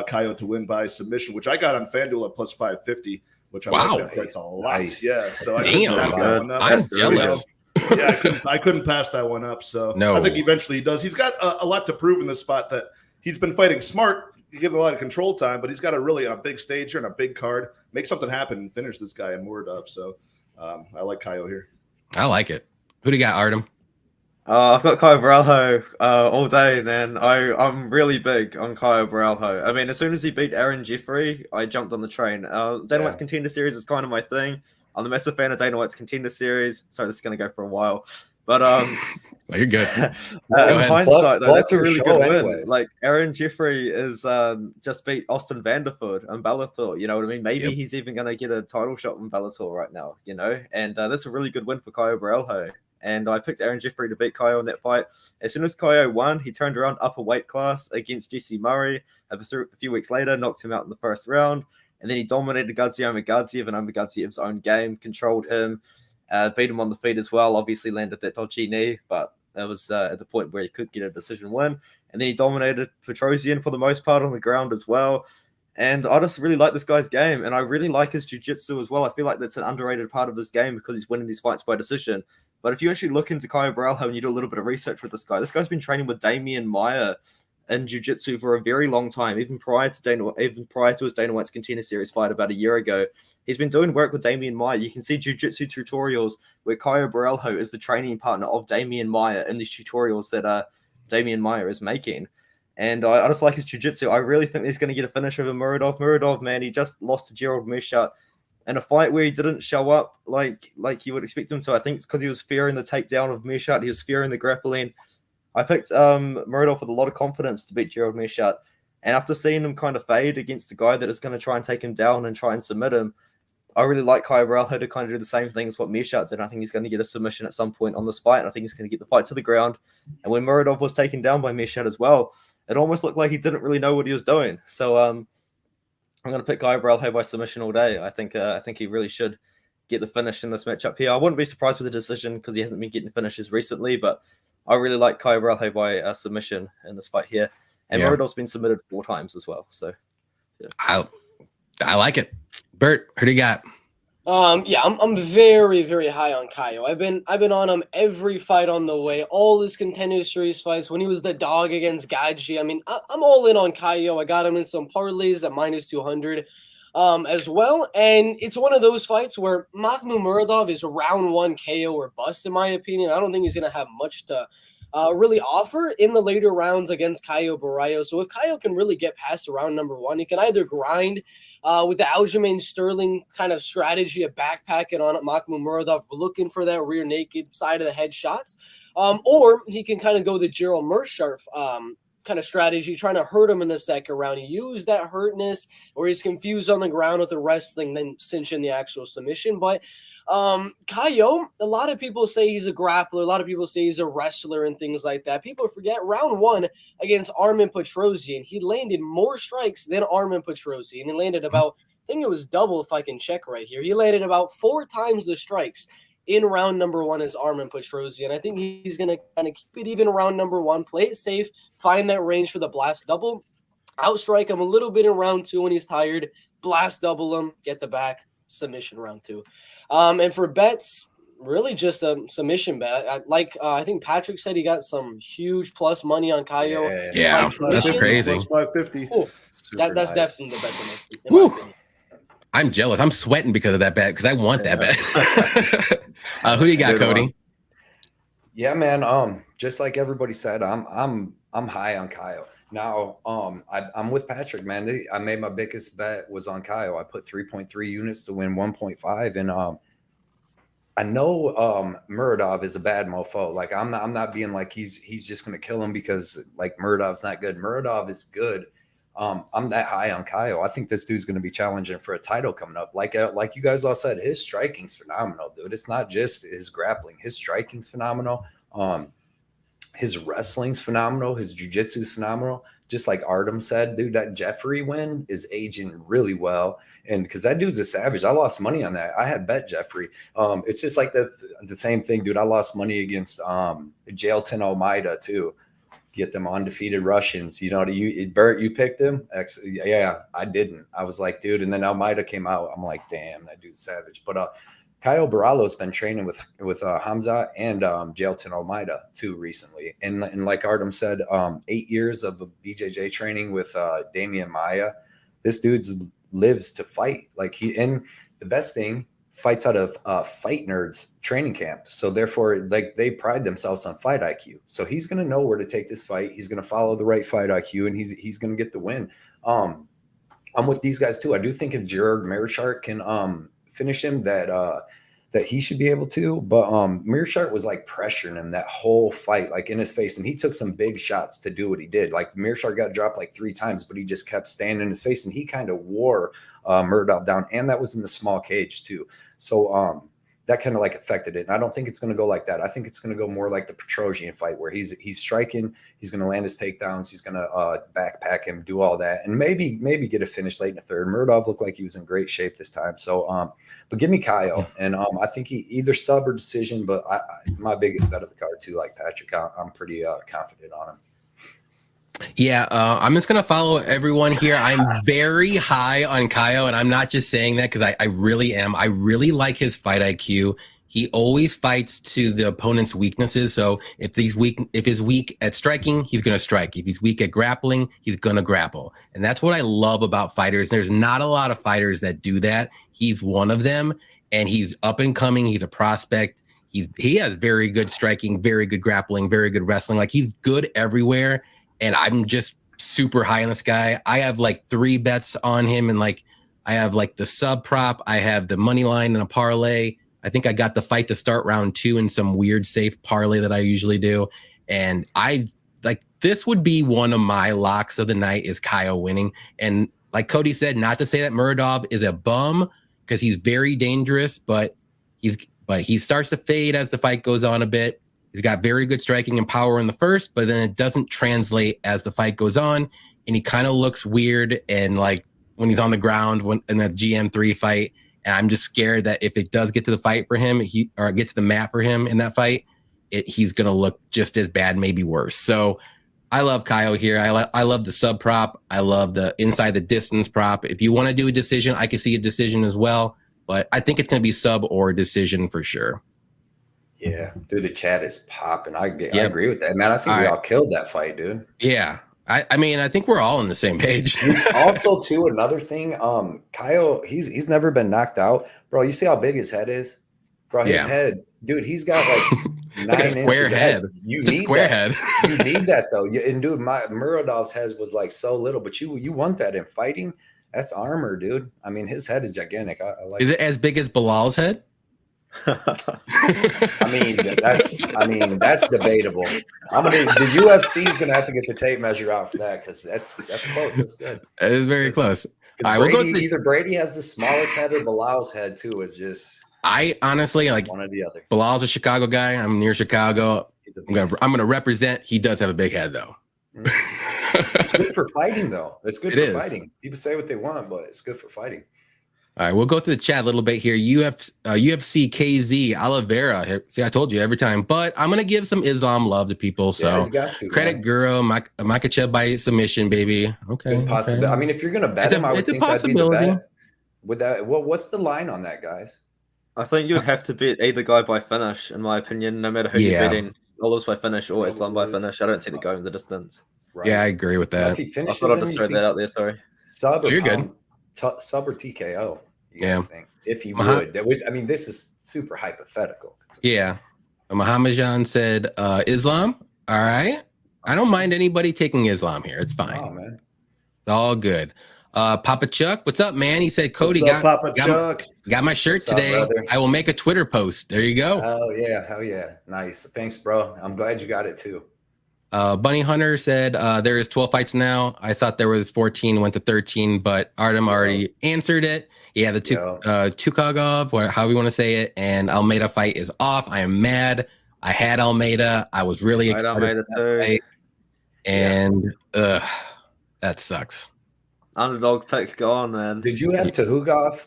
Caio to win by submission, which I got on FanDuel at plus 550, which I like that price a lot. Nice. Yeah, so I'm jealous. Yeah, I couldn't pass that one up. So no. I think eventually he does. He's got a lot to prove in this spot. That he's been fighting smart. You give him a lot of control time, but he's got to really, on a big stage here and a big card, make something happen and finish this guy in Muradov. So I like Caio here. I like it. Who do you got, Artem? I've got Caio Borralho all day, man. I'm really big on Caio Borralho. I mean, as soon as he beat Aaron Jeffrey, I jumped on the train. Dana White's Contender Series is kind of my thing. I'm a massive fan of Dana White's Contender Series. Sorry, this is going to go for a while. But well, you're good. In hindsight, though, that's a really good win. Anyway. Like, Aaron Jeffrey is just beat Austin Vanderford and Bellator. You know what I mean? Maybe he's even going to get a title shot from Bellator right now, And that's a really good win for Caio Borralho. And I picked Aaron Jeffrey to beat Caio in that fight. As soon as Caio won, he turned around upper weight class against Jesse Murray. A few weeks later, knocked him out in the first round. And then he dominated Gadzhi Omagadzhiev and Omagadzhiev's own game, controlled him, beat him on the feet as well. Obviously landed that dodgy knee, but that was at the point where he could get a decision win. And then he dominated Petrosian for the most part on the ground as well. And I just really like this guy's game, and I really like his jiu-jitsu as well. I feel like that's an underrated part of his game because he's winning these fights by decision. But if you actually look into Caio Borralho and you do a little bit of research with this guy's been training with Damian Maia in jiu-jitsu for a very long time, even prior to his Dana White's Contender Series fight about a year ago. He's been doing work with Damian Maia. You can see jiu-jitsu tutorials where Caio Borralho is the training partner of Damian Maia in these tutorials that Damian Maia is making. And I just like his jiu-jitsu. I really think he's going to get a finish over Muradov. Muradov, man, he just lost to Gerald Meerschaert in a fight where he didn't show up like you would expect him to. I think it's because he was fearing the takedown of Meerschaert. He was fearing the grappling. I picked Muradov with a lot of confidence to beat Gerald Meerschaert. And after seeing him kind of fade against a guy that is going to try and take him down and try and submit him, I really like Caio Borralho to kind of do the same thing as what Meerschaert did. I think he's going to get a submission at some point on this fight. And I think he's going to get the fight to the ground. And when Muradov was taken down by Meerschaert as well, it almost looked like he didn't really know what he was doing. So I'm going to pick Caio Borralho by submission all day. I think he really should get the finish in this matchup here. I wouldn't be surprised with the decision because he hasn't been getting finishes recently, but I really like Caio Borralho by submission in this fight here. And Muradov's been submitted 4 times as well. So yeah. I like it. Bert, who do you got? I'm very, very high on Caio. I've been on him every fight on the way, all his Contender Series fights. When he was the dog against Gadzhi, I mean, I'm all in on Caio. I got him in some parlays at minus 200 as well. And it's one of those fights where Makhmuradov is round 1 KO or bust, in my opinion. I don't think he's going to have much to really offer in the later rounds against Caio Borralho. So if Caio can really get past round number 1, he can either grind with the Aljamain Sterling kind of strategy of backpacking on Makhmuradov, looking for that rear naked side of the head shots, or he can kind of go the Gerald Meerschaert kind of strategy, trying to hurt him in the second round. He used that hurtness, or he's confused on the ground with the wrestling, then cinch in the actual submission. But Caio, a lot of people say he's a grappler. A lot of people say he's a wrestler and things like that. People forget round 1 against Armen Petrosian, he landed more strikes than Armen Petrosian. He landed about, I think it was double if I can check right here. He landed about 4 times the strikes in round number 1 as Armen Petrosian. I think he's going to kind of keep it even round number 1, play it safe, find that range for the blast double, outstrike him a little bit in round 2 when he's tired, blast double him, get the back, submission round 2. And for bets, really just a submission bet. I think Patrick said he got some huge plus money on Caio. Yeah, that's crazy. Plus 550. Cool. That's nice. Definitely the bet in my opinion. I'm jealous. I'm sweating because of that bet because I want that bet. Who do you got, Cody? Yeah, man. Just like everybody said, I'm high on Caio. Now, I'm with Patrick, man. I made my biggest bet was on Caio. I put 3.3 units to win 1.5, and I know Muradov is a bad mofo. Like I'm not being like he's just gonna kill him because like Muradov's not good. Muradov is good. I'm that high on Caio. I think this dude's going to be challenging for a title coming up. Like you guys all said, his striking's phenomenal, dude. It's not just his grappling. His striking's phenomenal. His wrestling's phenomenal. His jiu-jitsu's phenomenal. Just like Artem said, dude, that Jeffrey win is aging really well. And because that dude's a savage. I lost money on that. I had bet Jeffrey. It's just like the same thing, dude. I lost money against Jailton Almeida too. Get them undefeated Russians. You know, Bert, you picked him? Yeah, I didn't. I was like, dude, and then Almeida came out. I'm like, damn, that dude's savage. But Caio Borrallo's been training with Hamza and Jailton Almeida too recently. And like Artem said, 8 years of BJJ training with Damian Maia. This dude lives to fight. Like and the best thing, fights out of Fight Nerds training camp. So therefore, like they pride themselves on fight IQ. So he's going to know where to take this fight. He's going to follow the right fight IQ, and he's going to get the win. I'm with these guys too. I do think if Gerard Meerschaert can finish him, that he should be able to. But Meerschaert was like pressuring him that whole fight, like in his face, and he took some big shots to do what he did. Like Meerschaert got dropped like 3 times, but he just kept staying in his face, and he kind of wore Murdoch down, and that was in the small cage too. So that kind of like affected it. And I don't think it's going to go like that. I think it's going to go more like the Petrosian fight, where he's striking, he's going to land his takedowns, he's going to backpack him, do all that, and maybe get a finish late in the third. Murdoch looked like he was in great shape this time. So, but give me Caio, and I think he either sub or decision. But my biggest bet of the card too, like Patrick, I'm pretty confident on him. Yeah, I'm just going to follow everyone here. I'm very high on Caio, and I'm not just saying that because I really am. I really like his fight IQ. He always fights to the opponent's weaknesses. So if he's weak at striking, he's going to strike. If he's weak at grappling, he's going to grapple. And that's what I love about fighters. There's not a lot of fighters that do that. He's one of them, and he's up and coming. He's a prospect. He has very good striking, very good grappling, very good wrestling. Like he's good everywhere. And I'm just super high on this guy. I have like 3 bets on him, and like I have like the sub prop, I have the money line and a parlay. I think I got the fight to start round 2 in some weird safe parlay that I usually do. And I like this would be one of my locks of the night is Caio winning. And like Cody said, not to say that Muradov is a bum because he's very dangerous, but he starts to fade as the fight goes on a bit. He's got very good striking and power in the first, but then it doesn't translate as the fight goes on. And he kind of looks weird. And like when he's on the ground in that GM3 fight, and I'm just scared that if it does get to the fight for him, or get to the mat for him in that fight, he's going to look just as bad, maybe worse. So I love Caio here. I love the sub prop. I love the inside the distance prop. If you want to do a decision, I can see a decision as well, but I think it's going to be sub or decision for sure. Yeah, dude, the chat is popping. I agree with that, man. I think we all killed that fight, dude. Yeah. I mean, I think we're all on the same page. Also, too, another thing, Caio, he's never been knocked out. Bro, you see how big his head is? Bro, his head, dude, he's got like 9 like a square inches head. You it's need a square that. head. You need that though. And dude, Muradov's head was like so little, but you want that in fighting. That's armor, dude. I mean, his head is gigantic. I like Is it as big as Bilal's head? I mean, that's debatable. The UFC is gonna have to get the tape measure out for that because that's close. That's good. It is very close. All right, either Brady has the smallest head or Bilal's head too. Is just I honestly like one or the other. Bilal's a Chicago guy. I'm near Chicago. I'm gonna represent. He does have a big head though. It's good for fighting though. It's good for fighting. People say what they want, but it's good for fighting. All right, we'll go through the chat a little bit here. UFC KZ Oliveira. See, I told you every time, but I'm gonna give some Islam love to people. So credit Guru Makhachev by submission, baby. Okay. Possibility. I mean, if you're gonna bet him, I would think that'd be the bet. Would that? What's the line on that, guys? I think you'd have to bet either guy by finish, in my opinion. No matter who you're betting, Olives by finish or Islam by finish. I don't see the going the distance. Right. Yeah, I agree with that. If he I thought I'd just throw that out there. Sorry. Sub or you're good. Sub or TKO. You guys think? If he would, I mean, this is super hypothetical. Yeah. Muhammadjan said Islam. All right. I don't mind anybody taking Islam here. It's fine. Oh, man. It's all good. Papa Chuck, what's up, man? He said, Cody got my shirt today. Brother? I will make a Twitter post. There you go. Oh, yeah. Hell yeah. Nice. Thanks, bro. I'm glad you got it, too. Bunny Hunter said there is 12 fights now. I thought there was 14, went to 13, but Artem already answered it. Yeah, the Tukagov, or how we want to say it, and Almeida fight is off. I am mad. I had Almeida. I was really I had excited Almeida for that too. fight, and that sucks. Underdog pick gone, man. Did you have Tuhugov?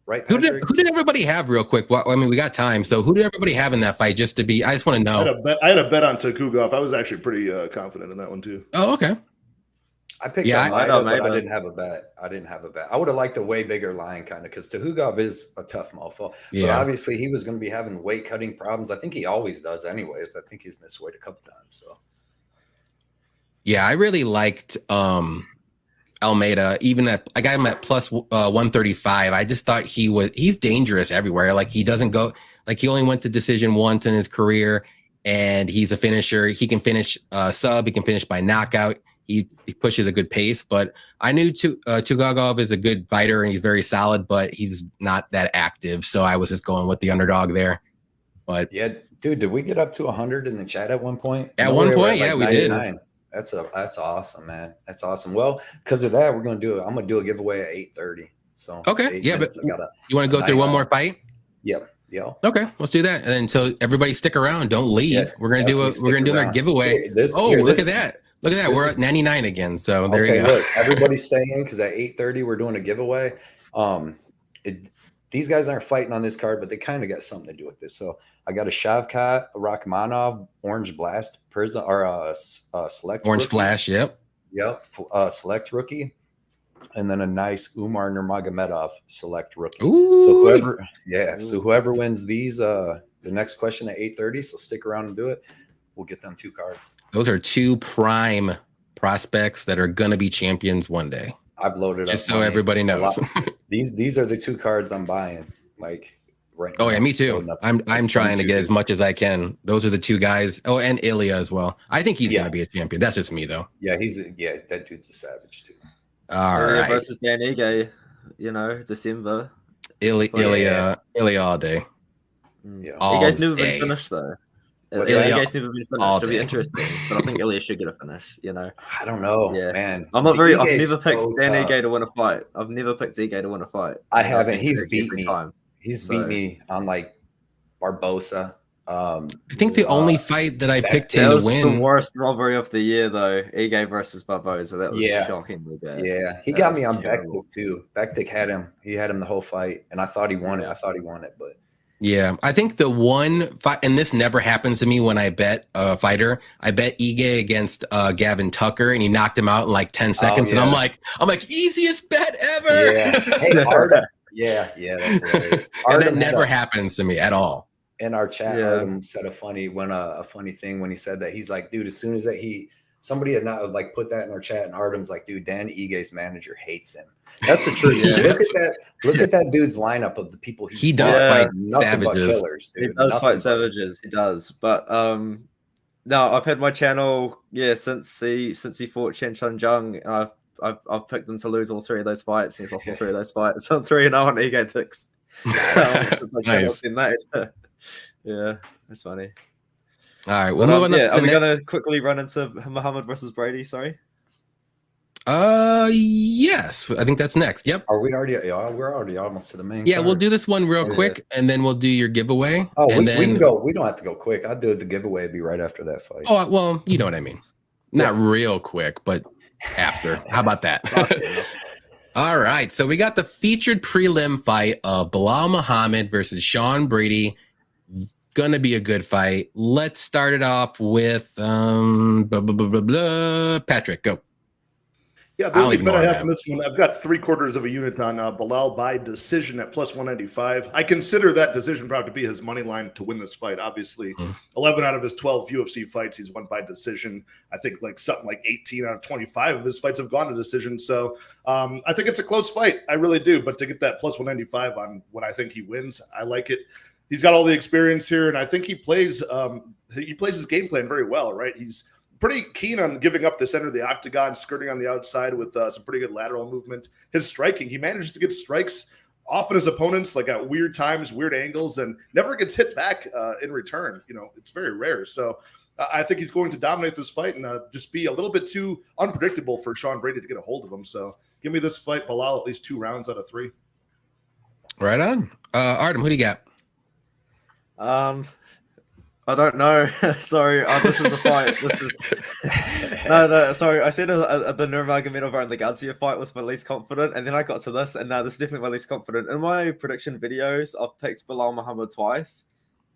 Right, Who Patrick? did everybody have real quick? Well, I mean, we got time, so who did everybody have in that fight? Just to be, I just want to I know. had a bet on Tukugov. I was actually pretty confident in that one too. Oh, okay. I picked Almeida, but I didn't have a bet. I would have liked a way bigger line, kind of, because Tuhugov is a tough mofo. Yeah. But obviously, he was going to be having weight cutting problems. I think he always does, anyways. I think he's missed weight a couple times. So, Yeah, I really liked Almeida. Even at I got him at plus 135. I just thought he's dangerous everywhere. Like he doesn't go, like he only went to decision once in his career, and he's a finisher. He can finish sub. He can finish by knockout. He pushes a good pace, but I knew Tugagov is a good fighter and he's very solid, but he's not that active. So I was just going with the underdog there. But yeah, dude, did we get up to 100 in the chat at one point? At one point, yeah, we did. That's awesome, man. That's awesome. Well, because of that, I'm gonna do a giveaway at 8:30. So okay, yeah, but you want to go through one more fight? Yep. Yeah. Okay, let's do that. And so everybody stick around. Don't leave. Yeah, we're gonna do our giveaway. Look at that. Look at that. We're at 99 again. So there you go. Look, everybody stay in because at 8:30 we're doing a giveaway. These guys aren't fighting on this card, but they kind of got something to do with this. So I got a Shavkat, a Rachmanov, Orange Blast, Prism, or Select Orange rookie. Flash. Yep. Select rookie, and then a nice Umar Nurmagomedov Select rookie. Ooh. So whoever wins these, the next question at 8:30. So stick around and do it. We'll get them 2 cards. Those are 2 prime prospects that are going to be champions one day. I've loaded just up so everybody knows. These are the 2 cards I'm buying. Like right now. Oh yeah, me too. I'm trying to get as much as I can. Those are the 2 guys. Oh, and Ilya as well. I think he's going to be a champion. That's just me though. Yeah, that dude's a savage too. All right. Versus Dan Ige, December. Ilya all day. Yeah. Ige's never been finished though. Ige's never been finished. It'll be interesting, but I think Ilya should get a finish. I don't know, man. I've never picked Dan Ige to win a fight. I've never picked Ige to win a fight. I haven't. He's beat me. He's beat me on like Barbosa. I think the only fight that I picked him to win. The worst robbery of the year, though. Ige versus Barbosa. That was shockingly bad. Yeah, he got me on Bektik too. Bektik had him. He had him the whole fight, and I thought he won it. But yeah, I think the one fight, and this never happens to me when I bet a fighter. I bet Ige against Gavin Tucker, and he knocked him out in like 10 seconds, and I'm like, easiest bet ever. Yeah, hey, Artem. Yeah, that's hilarious. And that never happens to me at all. In our chat, Artem said a funny thing when he said that. He's like, dude, as soon as that somebody had not like put that in our chat, and Artem's like, dude, Dan Ige's manager hates him. That's the truth. Look at that dude's lineup of the people he does fight savages. Killers, dude. He does fight savages. He does. But no, I've had my channel since he fought Chen Shunjung, and I've picked him to lose all 3 of those fights. He's lost all 3 of those fights. So I'm 3-0 on Ige Picks. Since my channel's been made. Yeah, that's funny. All right, we'll move on. Are we gonna quickly run into Muhammad versus Brady? Sorry. Yes, I think that's next. Yep. Are we already? Yeah, we're already almost to the main. Yeah, we'll do this one real quick, and then we'll do your giveaway. Oh, and we can go. We don't have to go quick. I'll do the giveaway. It'd be right after that fight. Oh well, you know what I mean. Not real quick, but after. How about that? All right, so we got the featured prelim fight of Bilal Muhammad versus Sean Brady. Gonna be a good fight. Let's start it off with Patrick, go. Yeah, the only bet I have in this one, I've got 3/4 of a unit on Bilal by decision at plus 195. I consider that decision probably to be his money line to win this fight. Obviously, 11 out of his 12 UFC fights, he's won by decision. I think something like 18 out of 25 of his fights have gone to decision. So I think it's a close fight. I really do. But to get that plus 195 on what I think he wins, I like it. He's got all the experience here, and I think he plays his game plan very well, right? He's pretty keen on giving up the center of the octagon, skirting on the outside with some pretty good lateral movement. His striking, he manages to get strikes off his opponents, like at weird times, weird angles, and never gets hit back in return. It's very rare. So I think he's going to dominate this fight and just be a little bit too unpredictable for Sean Brady to get a hold of him. So give me this fight, Bilal, at least 2 rounds out of 3. Right on. Artem, who do you got? I don't know. Sorry, this is a fight. This is no. Sorry, I said the Nurmagomedov and the Gadzhiev fight was my least confident, and then I got to this, and now this is definitely my least confident. In my prediction videos, I've picked Bilal Muhammad twice,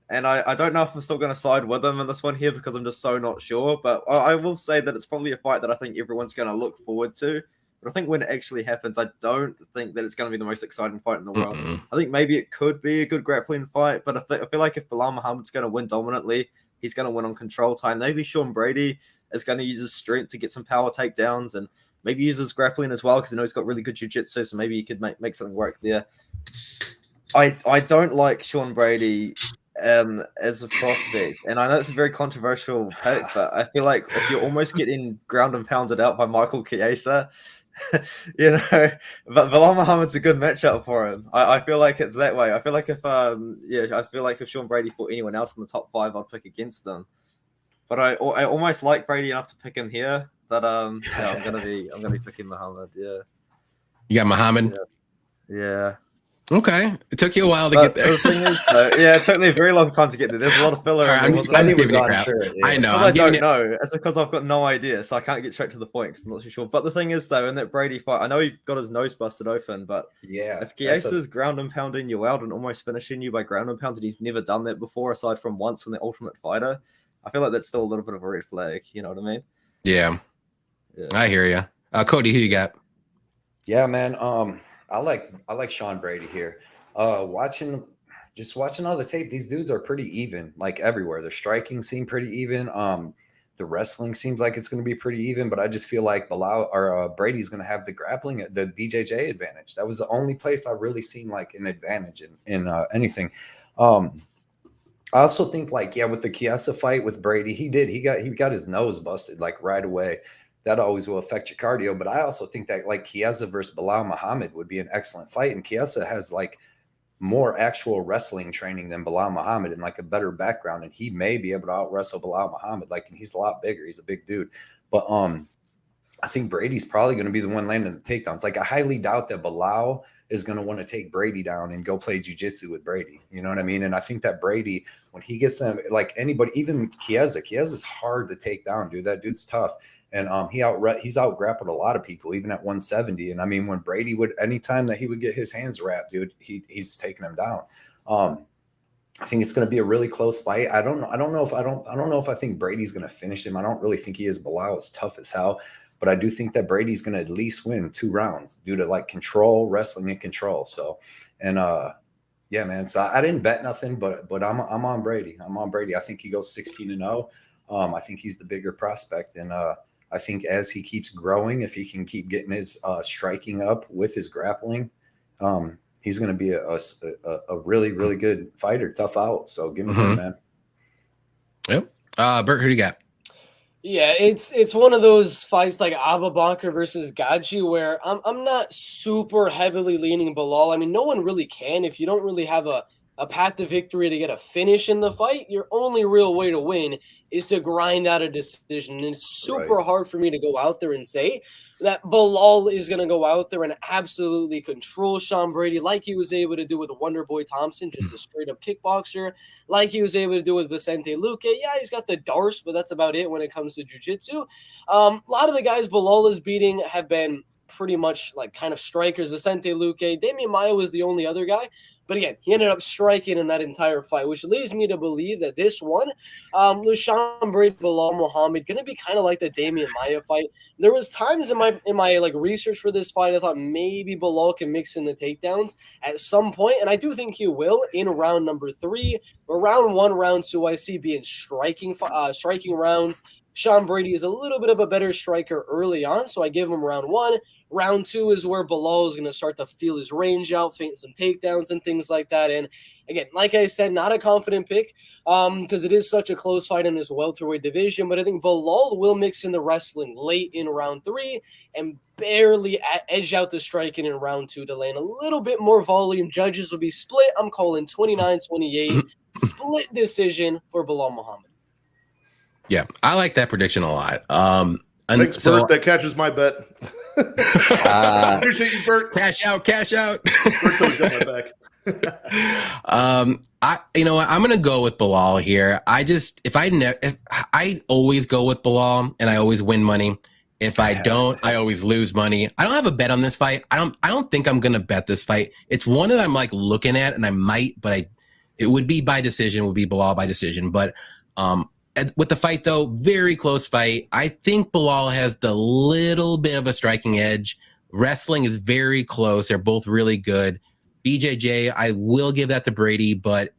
and I don't know if I'm still going to side with him in this one here because I'm just so not sure. But I will say that it's probably a fight that I think everyone's going to look forward to. But I think when it actually happens, I don't think that it's going to be the most exciting fight in the world. I think maybe it could be a good grappling fight, but I feel like if Bilal Muhammad's going to win dominantly, he's going to win on control time. Maybe Sean Brady is going to use his strength to get some power takedowns and maybe use his grappling as well because I know he's got really good jiu-jitsu, so maybe he could make something work there. I don't like Sean Brady as a prospect, and I know it's a very controversial pick, but I feel like if you're almost getting ground and pounded out by Michael Chiesa, you know, but Bilal Muhammad's a good matchup for him. I feel like it's that way. I feel like if Sean Brady fought anyone else in the top 5, I'd pick against them. But I almost like Brady enough to pick him here. But I'm gonna be picking Muhammad. Yeah. You got Muhammad. Yeah. Okay, it took you a while to get there. The thing is, it took me a very long time to get there. There's a lot of filler. Right, I'm just giving you crap. I know. I don't know. It's because I've got no idea, so I can't get straight to the point because I'm not too sure. But the thing is, though, in that Brady fight, I know he got his nose busted open, but if Chiesa's ground and pounding you out and almost finishing you by ground and pound, and he's never done that before, aside from once in the Ultimate Fighter, I feel like that's still a little bit of a red flag. You know what I mean? Yeah. I hear you. Cody, who you got? Yeah, man. I like Sean Brady here. Watching all the tape, these dudes are pretty even, like everywhere. Their striking seemed pretty even. The wrestling seems like it's going to be pretty even, but I just feel like Brady's going to have the grappling, the BJJ advantage. That was the only place I really seen like an advantage in anything. I also think with the Chiesa fight with Brady, he got his nose busted like right away. That always will affect your cardio, but I also think that like Chiesa versus Bilal Muhammad would be an excellent fight, and Chiesa has like more actual wrestling training than Bilal Muhammad and like a better background, and he may be able to out wrestle Bilal Muhammad. Like, and he's a lot bigger. He's a big dude, but I think Brady's probably going to be the one landing the takedowns. Like, I highly doubt that Bilal is going to want to take Brady down and go play jiu-jitsu with Brady. You know what I mean? And I think that Brady, when he gets them, like anybody, even Chiesa's hard to take down, dude. That dude's tough. And he's out grappled a lot of people, even at 170. And I mean, when Brady anytime that he would get his hands wrapped, dude, he's taking him down. I think it's going to be a really close fight. I don't know if I think Brady's going to finish him. I don't really think he is. Bilal is tough as hell, but I do think that Brady's going to at least win 2 rounds due to like wrestling and control. So, and yeah, man. So I didn't bet nothing, but I'm on Brady. I'm on Brady. I think he goes 16-0. I think he's the bigger prospect, and I think as he keeps growing, if he can keep getting his striking up with his grappling, he's going to be a really, really good fighter, tough out. So give me him, man. Yep. Bert, who do you got? Yeah, it's one of those fights like Abubakar versus Gaji where I'm not super heavily leaning Bilal. I mean, no one really can if you don't really have a path to victory to get a finish in the fight. Your only real way to win is to grind out a decision. And it's super hard for me to go out there and say that Bilal is going to go out there and absolutely control Sean Brady like he was able to do with Wonderboy Thompson, just a straight-up kickboxer, like he was able to do with Vicente Luque. Yeah, he's got the darts, but that's about it when it comes to jiu-jitsu. A lot of the guys Bilal is beating have been pretty much like kind of strikers. Vicente Luque, Damian Maia was the only other guy. But again, he ended up striking in that entire fight, which leads me to believe that this one, with Sean Brady, Bilal Muhammad, going to be kind of like the Damian Maia fight. There was times in my like research for this fight, I thought maybe Bilal can mix in the takedowns at some point, and I do think he will in round number 3. But round 1, round 2, I see being striking rounds. Sean Brady is a little bit of a better striker early on, so I give him round 1. Round 2 is where Bilal is going to start to feel his range out, feint some takedowns and things like that. And again, like I said, not a confident pick because it is such a close fight in this welterweight division. But I think Bilal will mix in the wrestling late in round 3 and barely edge out the striking in round 2 to land a little bit more volume. Judges will be split. I'm calling 29-28 split decision for Bilal Muhammad. Yeah, I like that prediction a lot. Thanks, Bert. That catches my bet. Appreciate you, Bert. Cash out. Bert's always got my back. You know what? I'm gonna go with Bilal here. If I always go with Bilal and I always win money. If I don't, I always lose money. I don't have a bet on this fight. I don't think I'm gonna bet this fight. It's one that I'm like looking at, and I might, but it would be by decision. Would be Bilal by decision. But with the fight though, very close fight. I think Bilal has the little bit of a striking edge. Wrestling is very close. They're both really good. BJJ, I will give that to Brady, but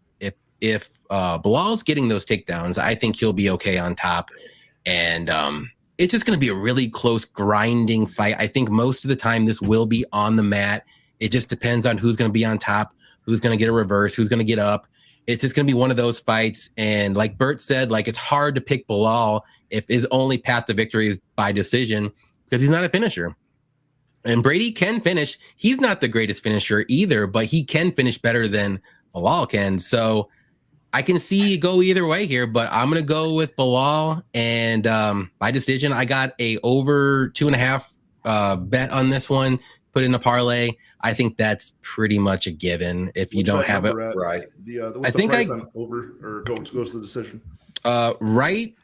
if Bilal's getting those takedowns, I think he'll be okay on top. And it's just going to be a really close, grinding fight. I think most of the time this will be on the mat. It just depends on who's going to be on top, who's going to get a reverse, who's going to get up. It's just going to be one of those fights. And like Bert said, like it's hard to pick Bilal if his only path to victory is by decision because he's not a finisher. And Brady can finish. He's not the greatest finisher either, but he can finish better than Bilal can. So I can see it go either way here, but I'm going to go with Bilal. And by decision, I got a over 2.5 bet on this one, put in a parlay. I think that's pretty much a given if you don't have it. Right. I think I over or goes to the decision. Right.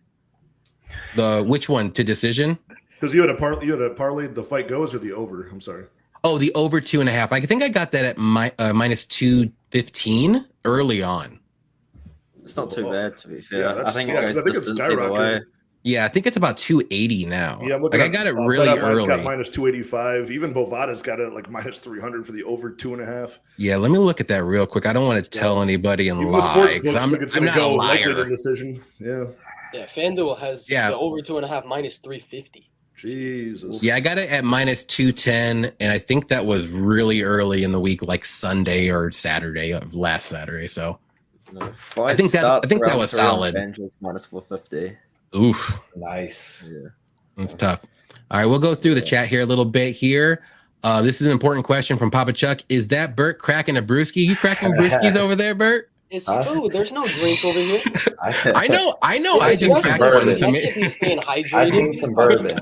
Which one to decision? Because you had a parlay. The fight goes or the over. I'm sorry. Oh, the over 2.5. I think I got that at minus 215 early on. It's not too bad, to be fair. Yeah, I think it goes distance either way. Yeah, I think it's about 280 now. Yeah, like I got it really early. Got minus 285. Even Bovada's got it like minus 300 for the over 2.5. Yeah, let me look at that real quick. I don't want to tell anybody and lie. I'm not a liar. Decision. Yeah. Yeah, FanDuel has the over 2.5 minus 350. Jesus. Yeah, I got it at minus 210, and I think that was really early in the week, like Sunday or Saturday of last Saturday. So I think that was solid. Minus 450. Oof. Nice. Yeah. That's tough. All right, we'll go through the chat here a little bit here. This is an important question from Papa Chuck. Is that Bert cracking a brewski? You cracking brewskis over there, Bert? It's food. There's no drink over here. I know. I just cracked one. I seen some bourbon.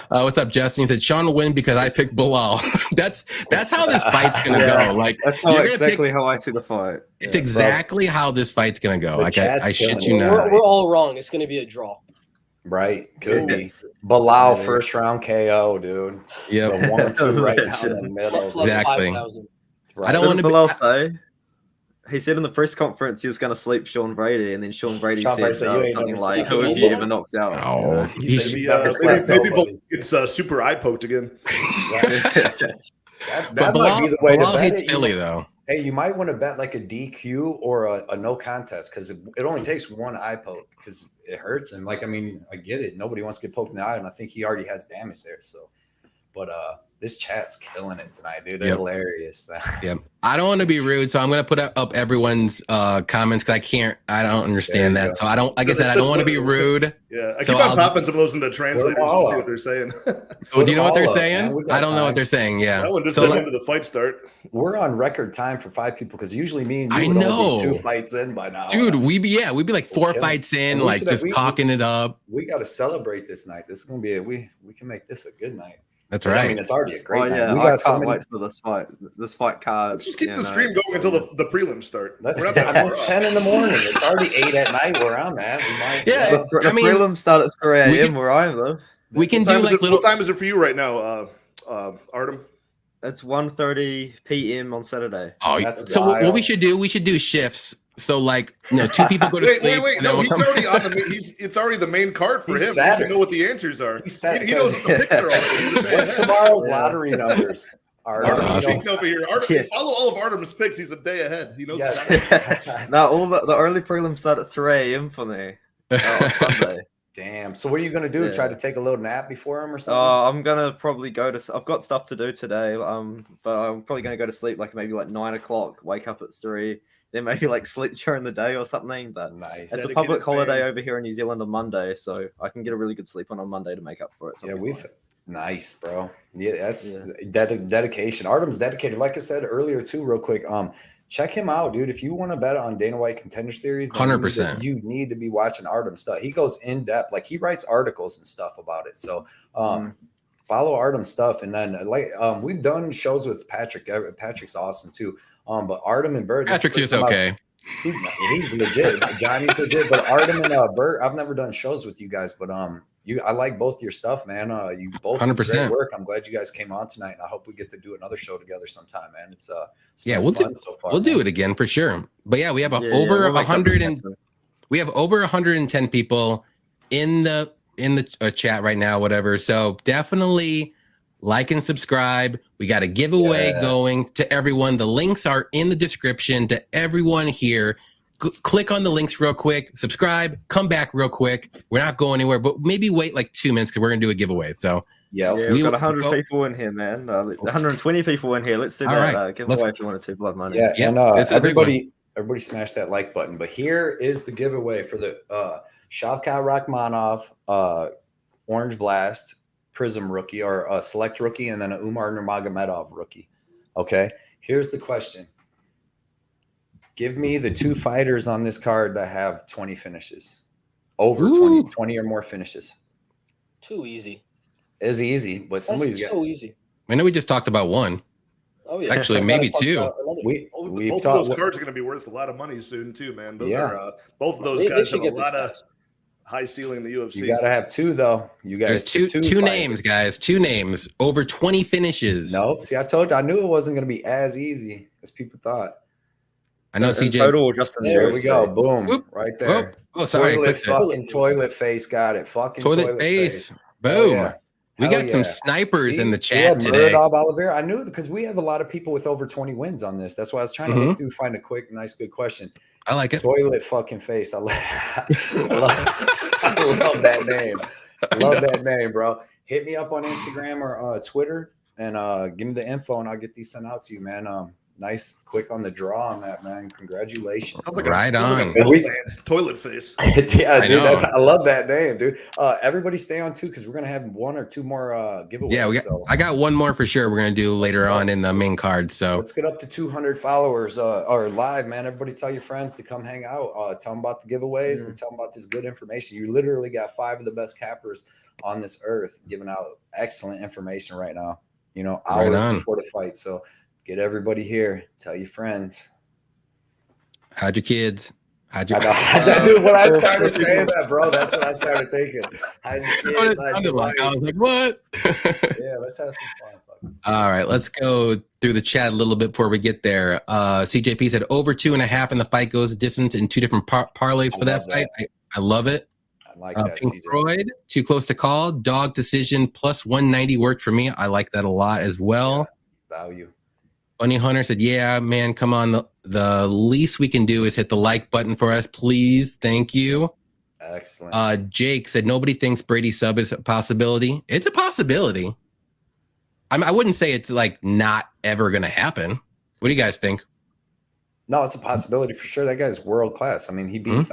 What's up, Justin? He said Sean will win because I picked Bilal. That's how this fight's gonna go. Like that's exactly how I see the fight. It's exactly how this fight's gonna go. Like I shit you not. We're all wrong. It's gonna be a draw. Right. Could be. Bilal first round KO, dude. Yeah. The 1-2 right down the middle. Exactly. 5,000. I don't want to. Bilal say. He said in the press conference he was going to sleep Sean Brady, and then Sean Brady said something like, "Who have you ever knocked out?" Oh, maybe it's super eye poked again. that might be the way to bet hates it. Philly though. Hey, you might want to bet like a DQ or a no contest because it only takes one eye poke because it hurts him. Like, I mean, I get it. Nobody wants to get poked in the eye, and I think he already has damage there. So, but this chat's killing it tonight, dude. They're hilarious. Yep. I don't want to be rude, so I'm going to put up everyone's comments because I don't understand that. So I don't, like I said, I don't want to be rude. Yeah. I keep on popping some of those into translators to see what they're saying. Oh, do you know what they're saying? I don't know what they're saying. Yeah. That one just said into the fight start. We're on record time for 5 people because usually me and you I would know. all be 2 fights in by now. Dude, we'd be like 4 fights in, like just talking it up. We got to celebrate this night. This is going to be we can make this a good night. That's right. I mean, it's already a great night. Yeah, We I got can't wait for this fight. This fight card. Let's just keep the stream going until the prelims start. It's 10 in the morning. It's already 8 at night where I'm at. The prelims start at 3 a.m. where I am, though. We can do like little. What time is it for you right now, Artem? It's 1:30 p.m. on Saturday. Oh, so what we should do shifts. So like, 2 people go to sleep. Wait. No, he's already on the. It's already the main card for him. He should know what the answers are. He knows what the picks are already. What's tomorrow's lottery numbers? Artem's cheating over here. Follow all of Artem's picks. He's a day ahead. He knows. Now all the early prelims start at 3 a.m. for me on Sunday. Damn. So what are you gonna do? Try to take a little nap before him or something? I'm gonna probably go to. I've got stuff to do today. But I'm probably gonna go to sleep like maybe like 9 o'clock. Wake up at 3. Then maybe like sleep during the day or something. But nice. It's a public holiday over here in New Zealand on Monday, so I can get a really good sleep on Monday to make up for it. So nice, bro. Yeah, that's dedication. Artem's dedicated. Like I said earlier too, real quick. Check him out, dude. If you want to bet on Dana White Contender Series, 100%, you need to be watching Artem stuff. He goes in depth, like he writes articles and stuff about it. So, follow Artem's stuff, and then we've done shows with Patrick. Patrick's awesome too. But Artem and Bert, Patrick's just okay. He's legit. Johnny's legit, but Artem and Bert, I've never done shows with you guys, but I like both your stuff, man. You both do 100%. great work. I'm glad you guys came on tonight, and I hope we get to do another show together sometime, man. It's we'll fun so far. We'll do it again for sure. But yeah, we have over 100 and we have over 110 people in the chat right now, whatever. So definitely like and subscribe. We got a giveaway going to everyone. The links are in the description to everyone here. Click on the links real quick, subscribe, come back real quick. We're not going anywhere, but maybe wait like 2 minutes because we're going to do a giveaway. So we've got 100 people in here, man. 120 people in here. Let's do that giveaway if you want to blood money. Yeah, and everybody smash that like button. But here is the giveaway for the Shavkat Rakhmonov Orange Blast Prism rookie, or a select rookie, and then an Umar Nurmagomedov rookie. Okay, here's the question. Give me the 2 fighters on this card that have 20 finishes. Over 20 or more finishes. Too easy. It's easy, but somebody's got so easy. I know we just talked about one. Oh yeah, actually maybe 2. Both of those cards are going to be worth a lot of money soon too, man. Those are both of those guys have a lot of high ceiling in the UFC. You got to have 2 though. You guys two names, guys. 2 names. Over 20 finishes. Nope. See, I told you, I knew it wasn't going to be as easy as people thought. I know CJ. Total, Justin, there we go. Boom. Whoop. Right there. Oh, sorry. Toilet face. Got it. Fucking toilet face. Boom. Yeah. We got some snipers in the chat today. OLIVEIRA. I knew, because we have a lot of people with over 20 wins on this. That's why I was trying to look through, find a quick, nice, good question. I like it. Toilet fucking face. I love that name. Love that name, bro. Hit me up on Instagram or Twitter and give me the info, and I'll get these sent out to you, man. Nice, quick on the draw on that, man. Congratulations. Right on. Toilet face. Yeah, dude. I love that name, dude. Everybody stay on too, because we're gonna have 1 or 2 more giveaways. Yeah, I got one more for sure. We're gonna do later on in the main card. So let's get up to 200 followers or live, man. Everybody tell your friends to come hang out. Tell them about the giveaways and tell them about this good information. You literally got 5 of the best cappers on this earth giving out excellent information right now. You know, hours before the fight. So get everybody here. Tell your friends. Hide your kids. Hide your when I started saying that, bro, that's what I started thinking. Hide your kids. I was like, what? Yeah, let's have some fun. All right, let's go through the chat a little bit before we get there. CJP said over 2.5 and the fight goes distance in 2 different parlays for that fight. I love it. I like that. Pink Floyd, too close to call. Dog decision plus 190 worked for me. I like that a lot as well. Yeah, value. Bunny Hunter said, yeah, man, come on. The least we can do is hit the like button for us, please. Thank you. Excellent. Jake said, nobody thinks Brady sub is a possibility. It's a possibility. I wouldn't say it's like not ever going to happen. What do you guys think? No, it's a possibility for sure. That guy's world class. I mean, he beat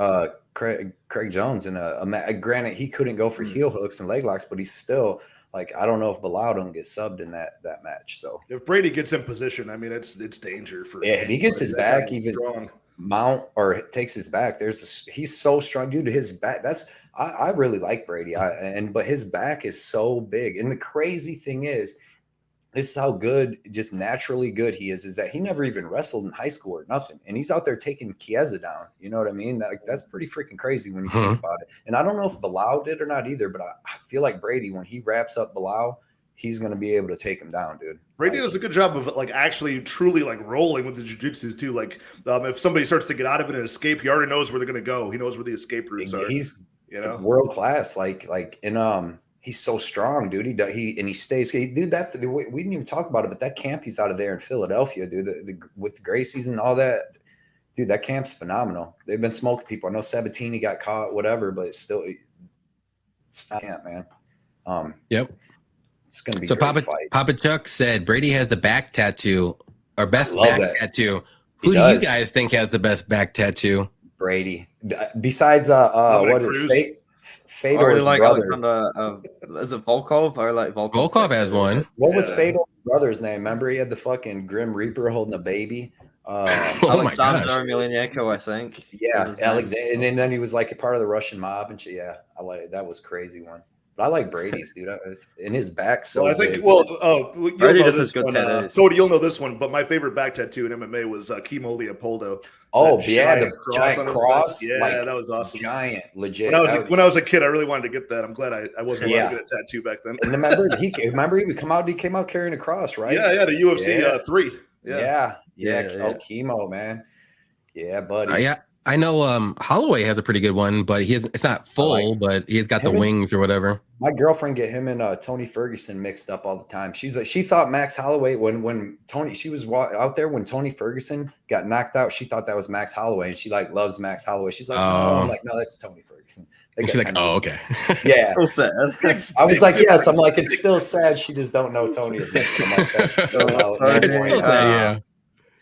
Craig Jones in a granted, he couldn't go for heel hooks and leg locks, but he's still – like, I don't know if Bilal don't get subbed in that match. So if Brady gets in position, I mean, it's danger for. Yeah, if he gets his back even strong. Mount or takes his back, he's so strong, dude. His back. I really like Brady. But his back is so big. And the crazy thing is, this is how good, just naturally good he is that he never even wrestled in high school or nothing. And he's out there taking Chiesa down. You know what I mean? That's pretty freaking crazy when you think about it. And I don't know if Bilal did or not either, but I feel like Brady, when he wraps up Bilal, he's going to be able to take him down, dude. Brady does a good job of like actually truly like rolling with the jiu-jitsu too. Like if somebody starts to get out of it and escape, he already knows where they're going to go. He knows where the escape routes are. He's world class. He's so strong, dude. He stays. He did that. We didn't even talk about it, but that camp he's out of there in Philadelphia, dude. With the Gracies and all that, dude. That camp's phenomenal. They've been smoking people. I know Sabatini got caught, whatever, but it's still it's a camp, man. Yep. It's gonna be so. Papa Chuck said Brady has the back tattoo or best back tattoo. Who do you guys think has the best back tattoo? Brady. Besides, what is fake? Fedor's like brother. Is it Volkov or like Volkov? Volkov has one. What was Fedor's brother's name? Remember, he had the fucking Grim Reaper holding a baby. Alexander Emelianenko, I think. Yeah, Alexander, and then he was like a part of the Russian mob and shit. Yeah, I like that was crazy one. But I like Brady's, dude. In his back, so Well, I think. big. Well, you'll Brady know just this has good one. tattoos. Cody, you'll know this one. But my favorite back tattoo in MMA was Kimo Leopoldo. Oh That yeah, the giant giant on his cross. back. Yeah, like, that was awesome. Giant, legit. When I was a kid, I really wanted to get that. I'm glad I wasn't allowed to get a tattoo back then. And remember he would come out. He came out carrying a cross, right? Yeah, the UFC 3. Yeah. Yeah. Oh, Chemo, man. Yeah, buddy. Yeah, I know. Holloway has a pretty good one, but it's not full, but he's got the wings or whatever. My girlfriend get him and Tony Ferguson mixed up all the time. She's like, she thought Max Holloway when Tony, she was out there when Tony Ferguson got knocked out. She thought that was Max Holloway, and she like loves Max Holloway. She's like, no, I'm like, no, that's Tony Ferguson. And she's like, oh, okay. Yeah. Still sad. I was like, yes. I'm like, it's still sad. She just don't know Tony as much. I'm like, that's still It's still sad,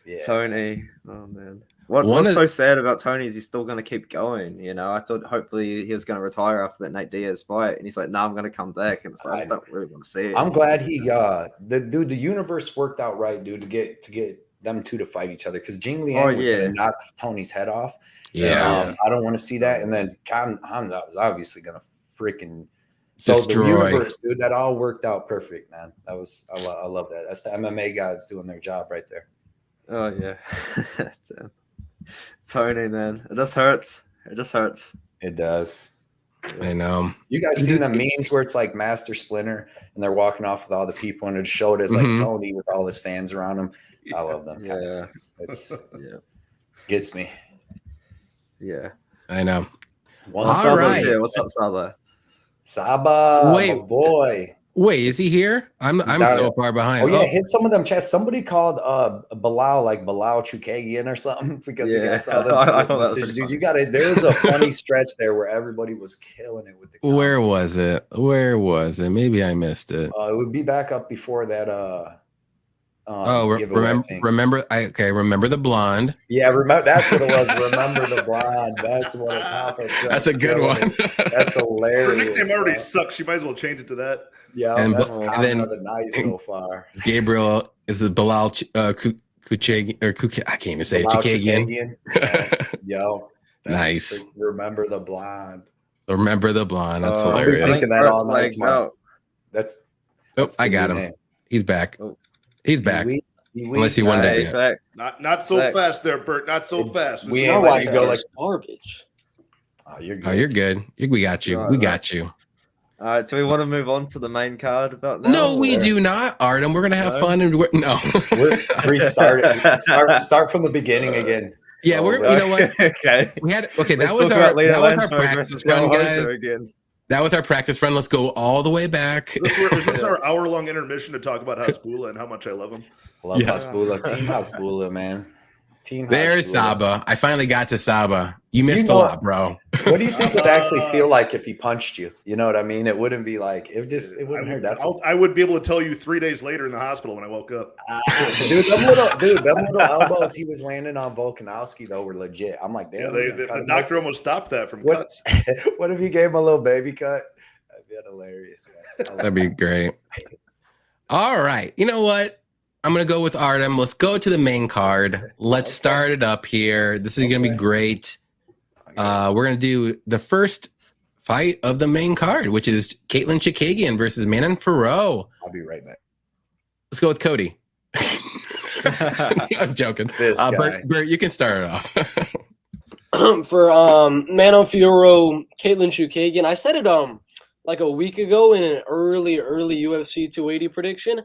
yeah. Tony. Oh man. What's so sad about Tony is he's still going to keep going. You know, I thought hopefully he was going to retire after that Nate Diaz fight, and he's like, "No, I'm going to come back." And so I just don't really want to see it. I'm glad he the universe worked out right, dude, to get them two to fight each other, because Jing Liang was going to knock Tony's head off. Yeah, I don't want to see that. And then Hamza was obviously going to freaking destroy. The universe, dude. That all worked out perfect, man. I love that. That's the MMA guys doing their job right there. Oh yeah. Tony, man, it just hurts. It just hurts. It does. I know. You guys seen the memes where it's like Master Splinter and they're walking off with all the people, and it showed as like Tony with all his fans around him. I love them kind of things. It's gets me. Yeah, I know. All right. Yeah, what's up, Saba? Saba, wait, my boy. Wait, is he here? I'm so far behind. Oh yeah, hit some of them chats. Somebody called Bilal like Bilal Chukagian or something because he got all the decisions. Dude, you got it. There was a funny stretch there where everybody was killing it with the comments. Where was it? Maybe I missed it. It would be back up before that remember the blonde. Yeah, remember, that's what it was. Remember the blonde. That's what it happened. That's a good one. That's hilarious. Her nickname already sucks. She might as well change it to that. Yeah, and then the night so far. Gabriel is it Bilal Kuchag or I can't even say Chukagian. Yo, nice. Remember the blonde. Remember the blonde. That's hilarious. Thinking that all night tomorrow. That's I got him. Name. He's back. He's back. Unless he wanted to. Not so fast there, Bert. Not so fast. We ain't let you go like garbage. Oh, you're good. Oh, you're good. We got you. We got you. All right, do we want to move on to the main card about now? No, we do not, Artem. We're gonna have fun and we're restart. Start from the beginning again. Yeah, you know what? Okay. That was our practice run, guys. That was our practice run. Let's go all the way back. Is this our hour-long intermission to talk about Hasbulla and how much I love him? Love Hasbulla. Team Hasbulla, man. There's Saba. I finally got to Saba. You missed a lot, bro. What do you think it would actually feel like if he punched you? You know what I mean? It wouldn't be like it wouldn't hurt. I would be able to tell you 3 days later in the hospital when I woke up. Them little elbows he was landing on Volkanovski though were legit. I'm like, damn. The doctor almost stopped that from cuts. What if you gave him a little baby cut? That'd be hilarious. That'd be great. All right. You know what? I'm going to go with Artem. Let's go to the main card. Let's start it up here. This is going to be great. We're going to do the first fight of the main card, which is Caitlin Chikagian versus Manon Fiorot. I'll be right back. Let's go with Cody. I'm joking. Bert, you can start it off. For Manon Fiorot, Caitlin Chikagian, I said it like a week ago in an early UFC 280 prediction.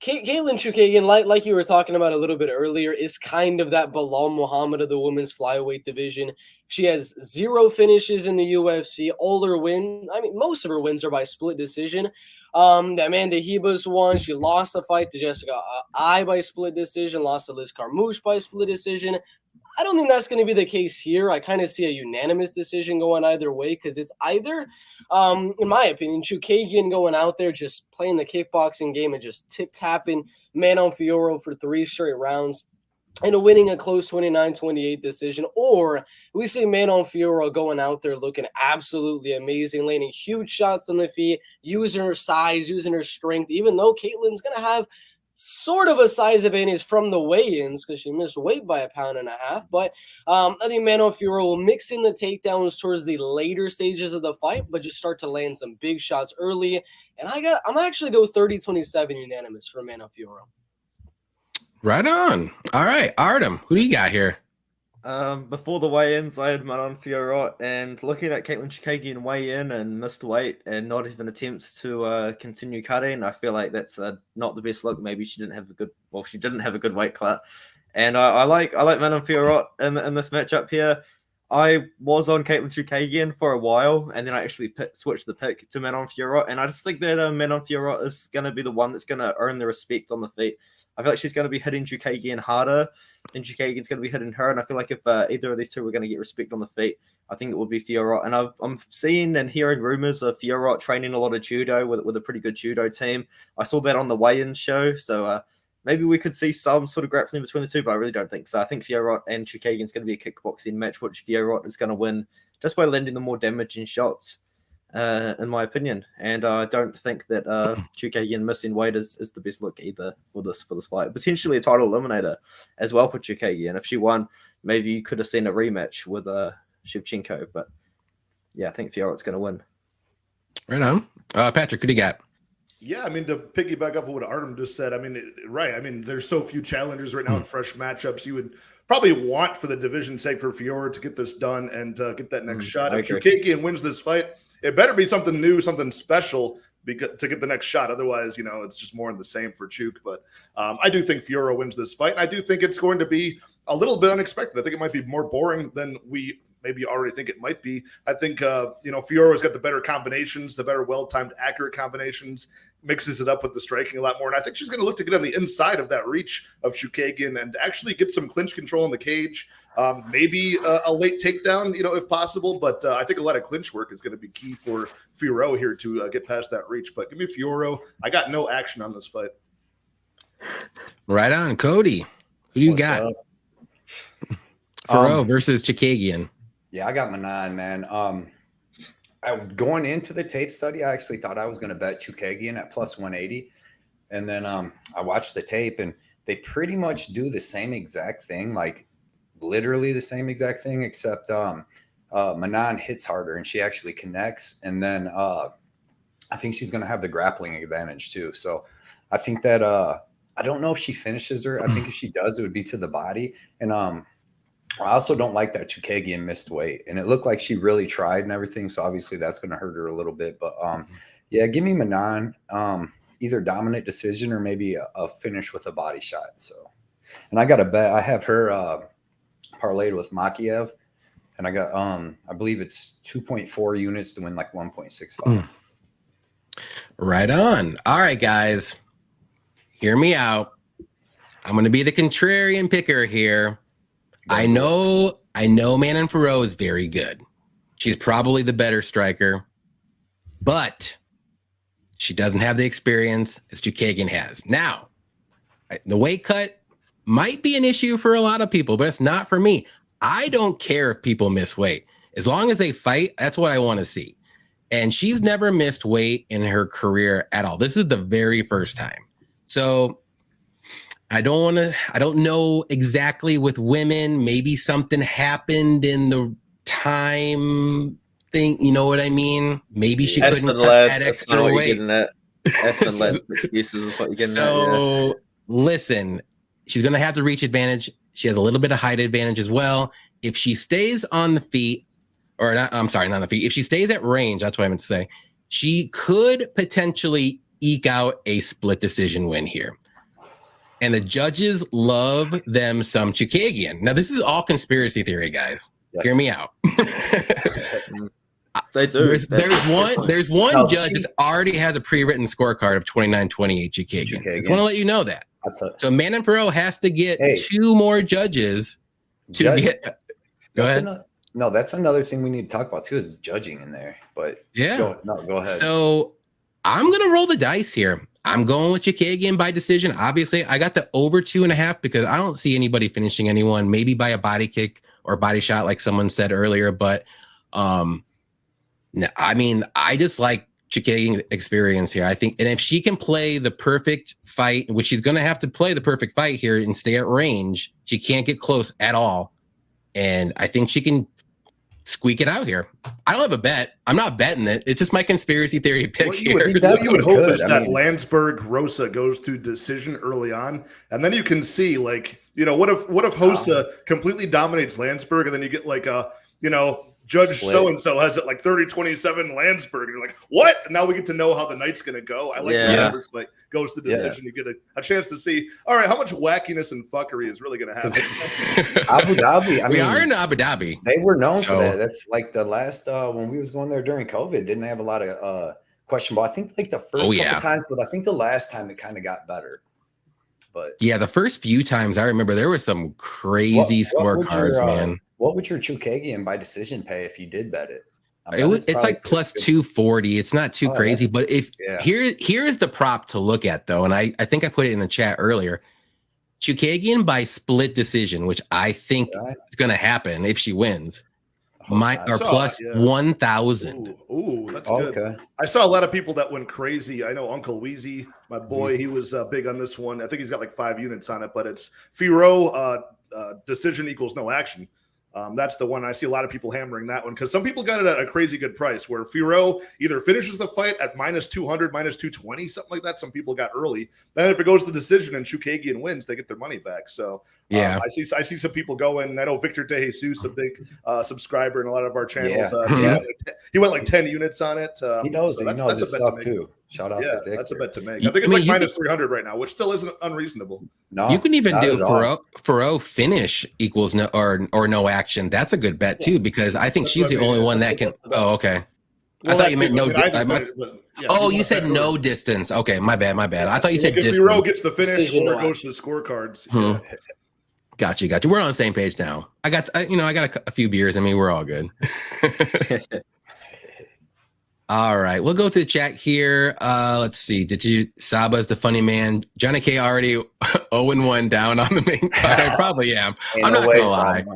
Caitlin Chikagian, like you were talking about a little bit earlier, is kind of that Bilal Muhammad of the women's flyweight division. She has 0 finishes in the UFC. All her wins, most of her wins are by split decision. Amanda Hebus won. She lost the fight to Jessica Ai by split decision, lost to Liz Carmouche by split decision. I don't think that's going to be the case here. I kind of see a unanimous decision going either way because it's either, in my opinion, Chookagian going out there just playing the kickboxing game and just tip-tapping Manon Fiorot for 3 straight rounds and winning a close 29-28 decision, or we see Manon Fiorot going out there looking absolutely amazing, landing huge shots on the feet, using her size, using her strength, even though Caitlin's going to have sort of a size advantage from the weigh-ins because she missed weight by 1.5 pounds. But I think Manon Fiorot will mix in the takedowns towards the later stages of the fight, but just start to land some big shots early. And I'm actually go 30-27 unanimous for Manon Fiorot. Right on. All right, Artem, who do you got here? Before the weigh-ins, I had Manon Fiorot, and looking at Caitlin Chukagian weigh in and missed weight and not even attempts to continue cutting, I feel like that's not the best look. Maybe she didn't have a good weight cut, and I like Manon Fiorot in this matchup here. I was on Caitlin Chukagian for a while, and then I actually switched the pick to Manon Fiorot, and I just think that Manon Fiorot is going to be the one that's going to earn the respect on the feet. I feel like she's going to be hitting Chukagian harder, and Chukagian's going to be hitting her. And I feel like if either of these two were going to get respect on the feet, I think it would be Fiorot. And I'm seeing and hearing rumors of Fiorot training a lot of judo with a pretty good judo team. I saw that on the weigh-in show, so maybe we could see some sort of grappling between the two, but I really don't think so. I think Fiorot and Chukagian's going to be a kickboxing match, which Fiorot is going to win just by landing the more damaging shots. In my opinion, and I don't think that Chukagian missing weight is the best look either for this fight. Potentially a title eliminator as well for Chukagian. If she won, maybe you could have seen a rematch with Shevchenko. But yeah, I think Fiorot's going to win. Right on, Patrick. Who do you got? Yeah, I mean, to piggyback off of what Artem just said, I mean, right. I mean, there's so few challengers right now in fresh matchups. You would probably want, for the division's sake, for Fiorot to get this done and get that next shot. If Chukagian wins this fight, it better be something new, something special to get the next shot. Otherwise, it's just more in the same for Chuk. But I do think Fiorot wins this fight. And I do think it's going to be a little bit unexpected. I think it might be more boring than we maybe already think it might be. I think, Fiorot's got the better combinations, the better well-timed, accurate combinations, mixes it up with the striking a lot more. And I think she's going to look to get on the inside of that reach of Chukagian and actually get some clinch control in the cage. Maybe a late takedown, if possible. But I think a lot of clinch work is going to be key for Fiorot here to get past that reach. But give me Fiorot. I got no action on this fight. Right on, Cody. Who do you got? Fiorot versus Chukagian. Yeah, I got Manon, man. Going into the tape study, I actually thought I was going to bet Chukagian at plus 180. And then I watched the tape, and they pretty much do the same exact thing, like literally the same exact thing, except Manon hits harder, and she actually connects. And then I think she's going to have the grappling advantage, too. So I think that I don't know if she finishes her. I think if she does, it would be to the body. And I also don't like that Chukagian missed weight, and it looked like she really tried and everything. So obviously that's going to hurt her a little bit. But yeah, give me Manon, either dominant decision or maybe a finish with a body shot. So, and I got a bet. I have her parlayed with MAKHACHEV, and I got I believe it's 2.4 units to win like 1.65. Right on. All right, guys, hear me out. I'm going to be the contrarian picker here. I know Manon Fiorot is very good. She's probably the better striker, but she doesn't have the experience as Chukagian has. Now, the weight cut might be an issue for a lot of people, but it's not for me. I don't care if people miss weight. As long as they fight, that's what I want to see. And she's never missed weight in her career at all. This is the very first time. So I don't know exactly with women. Maybe something happened in the time thing. You know what I mean? Maybe she couldn't cut that extra weight. Excuses is what you're getting at. Yeah. Listen, she's going to have the reach advantage. She has a little bit of height advantage as well. If she stays on the feet, or not, I'm sorry, not on the feet. If she stays at range, that's what I meant to say. She could potentially eke out a split decision win here. And the judges love them some Chukagian. Now, this is all conspiracy theory, guys. Yes. Hear me out. They do. There's one judge that already has a pre-written scorecard of 29-28 Chukagian. I just want to let you know that. So Manon Fiorot has to get two more judges to get. Go ahead. No, that's another thing we need to talk about too, is judging in there. But yeah, go ahead. So I'm gonna roll the dice here. I'm going with Chukagian by decision. Obviously, I got the over 2.5 because I don't see anybody finishing anyone, maybe by a body kick or body shot, like someone said earlier. But no, I mean, I just like Chikagian experience here. I think, and if she can play the perfect fight, which she's going to have to play the perfect fight here and stay at range, she can't get close at all. And I think she can squeak it out here. I don't have a bet. I'm not betting it. It's just my conspiracy theory pick What here. you would hope good. is that Landsberg Rosa goes to decision early on, and then you can see, like, what if Hossa completely dominates Landsberg, and then you get like a, Judge Split. so-and-so has it like 30-27 Landsberg, and you're like, what? And now we get to know how the night's going to go. I like when it like goes to decision. You get a chance to see, all right, how much wackiness and fuckery is really going to happen. Abu Dhabi. We are in Abu Dhabi. They were known for that. That's like the last when we was going there during COVID. Didn't they have a lot of questionable? I think like the first couple times, but I think the last time it kind of got better. But yeah, the first few times I remember there were some crazy scorecards, man. What would your Chookagian by decision pay if you did bet it? It's like plus 240. It's not too crazy, but if here's the prop to look at though, and I think I put it in the chat earlier. Chookagian by split decision, which I think is going to happen if she wins. Plus 1,000. Ooh, that's good. Okay. I saw a lot of people that went crazy. I know Uncle Wheezy, my boy, he was big on this one. I think he's got like 5 units on it, but it's Firo decision equals no action. That's the one I see a lot of people hammering that one because some people got it at a crazy good price where Firo either finishes the fight at minus 200, minus 220, something like that. Some people got early. Then if it goes to the decision and Chookagian wins, they get their money back. So I see some people going. I know Victor De Jesus, a big subscriber in a lot of our channels. He went like 10 units on it. He knows his stuff too. Shout out to Victor. That's a bet to make. I think it's like minus 300 right now, which still isn't unreasonable. No, you can even do Faro finish equals no or no action. That's a good bet too because I think she's the only one that can. Oh, okay. I thought you meant no. You said no distance. Okay, my bad. I thought you said distance. If Firo gets the finish or goes to the scorecards. Got you. We're on the same page now. I got a few beers. I mean, we're all good. All right, we'll go through the chat here. Let's see. Saba's the funny man. Johnny K already 0-1 down on the main card. I probably am. I'm not gonna lie.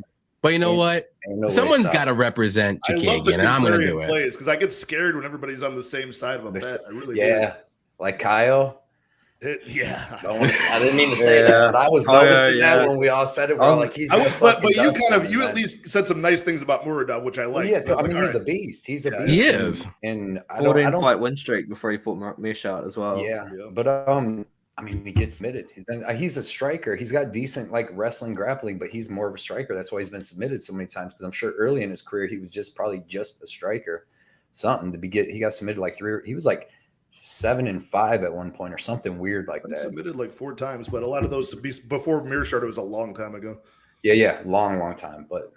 But you know what? Someone's got to represent Chookagian, and I'm going to do it. Because I get scared when everybody's on the same side of a bet. I really do. Like Kyle. I didn't mean to say that, but I was noticing that when we all said it. We're like, he's. But you at least said some nice things about Muradov, which I like. He's a beast. He's a beast. He is. And 14 fight win streak before he fought Mirshat as well. Yeah, but he gets submitted. He's a striker. He's got decent like wrestling, grappling, but he's more of a striker. That's why he's been submitted so many times. Because I'm sure early in his career he was probably just a striker. He got submitted like 3. He was like 7-5 at one point or something weird like that. Submitted like 4 times, but a lot of those before Mirshat, it was a long time ago. Long time, but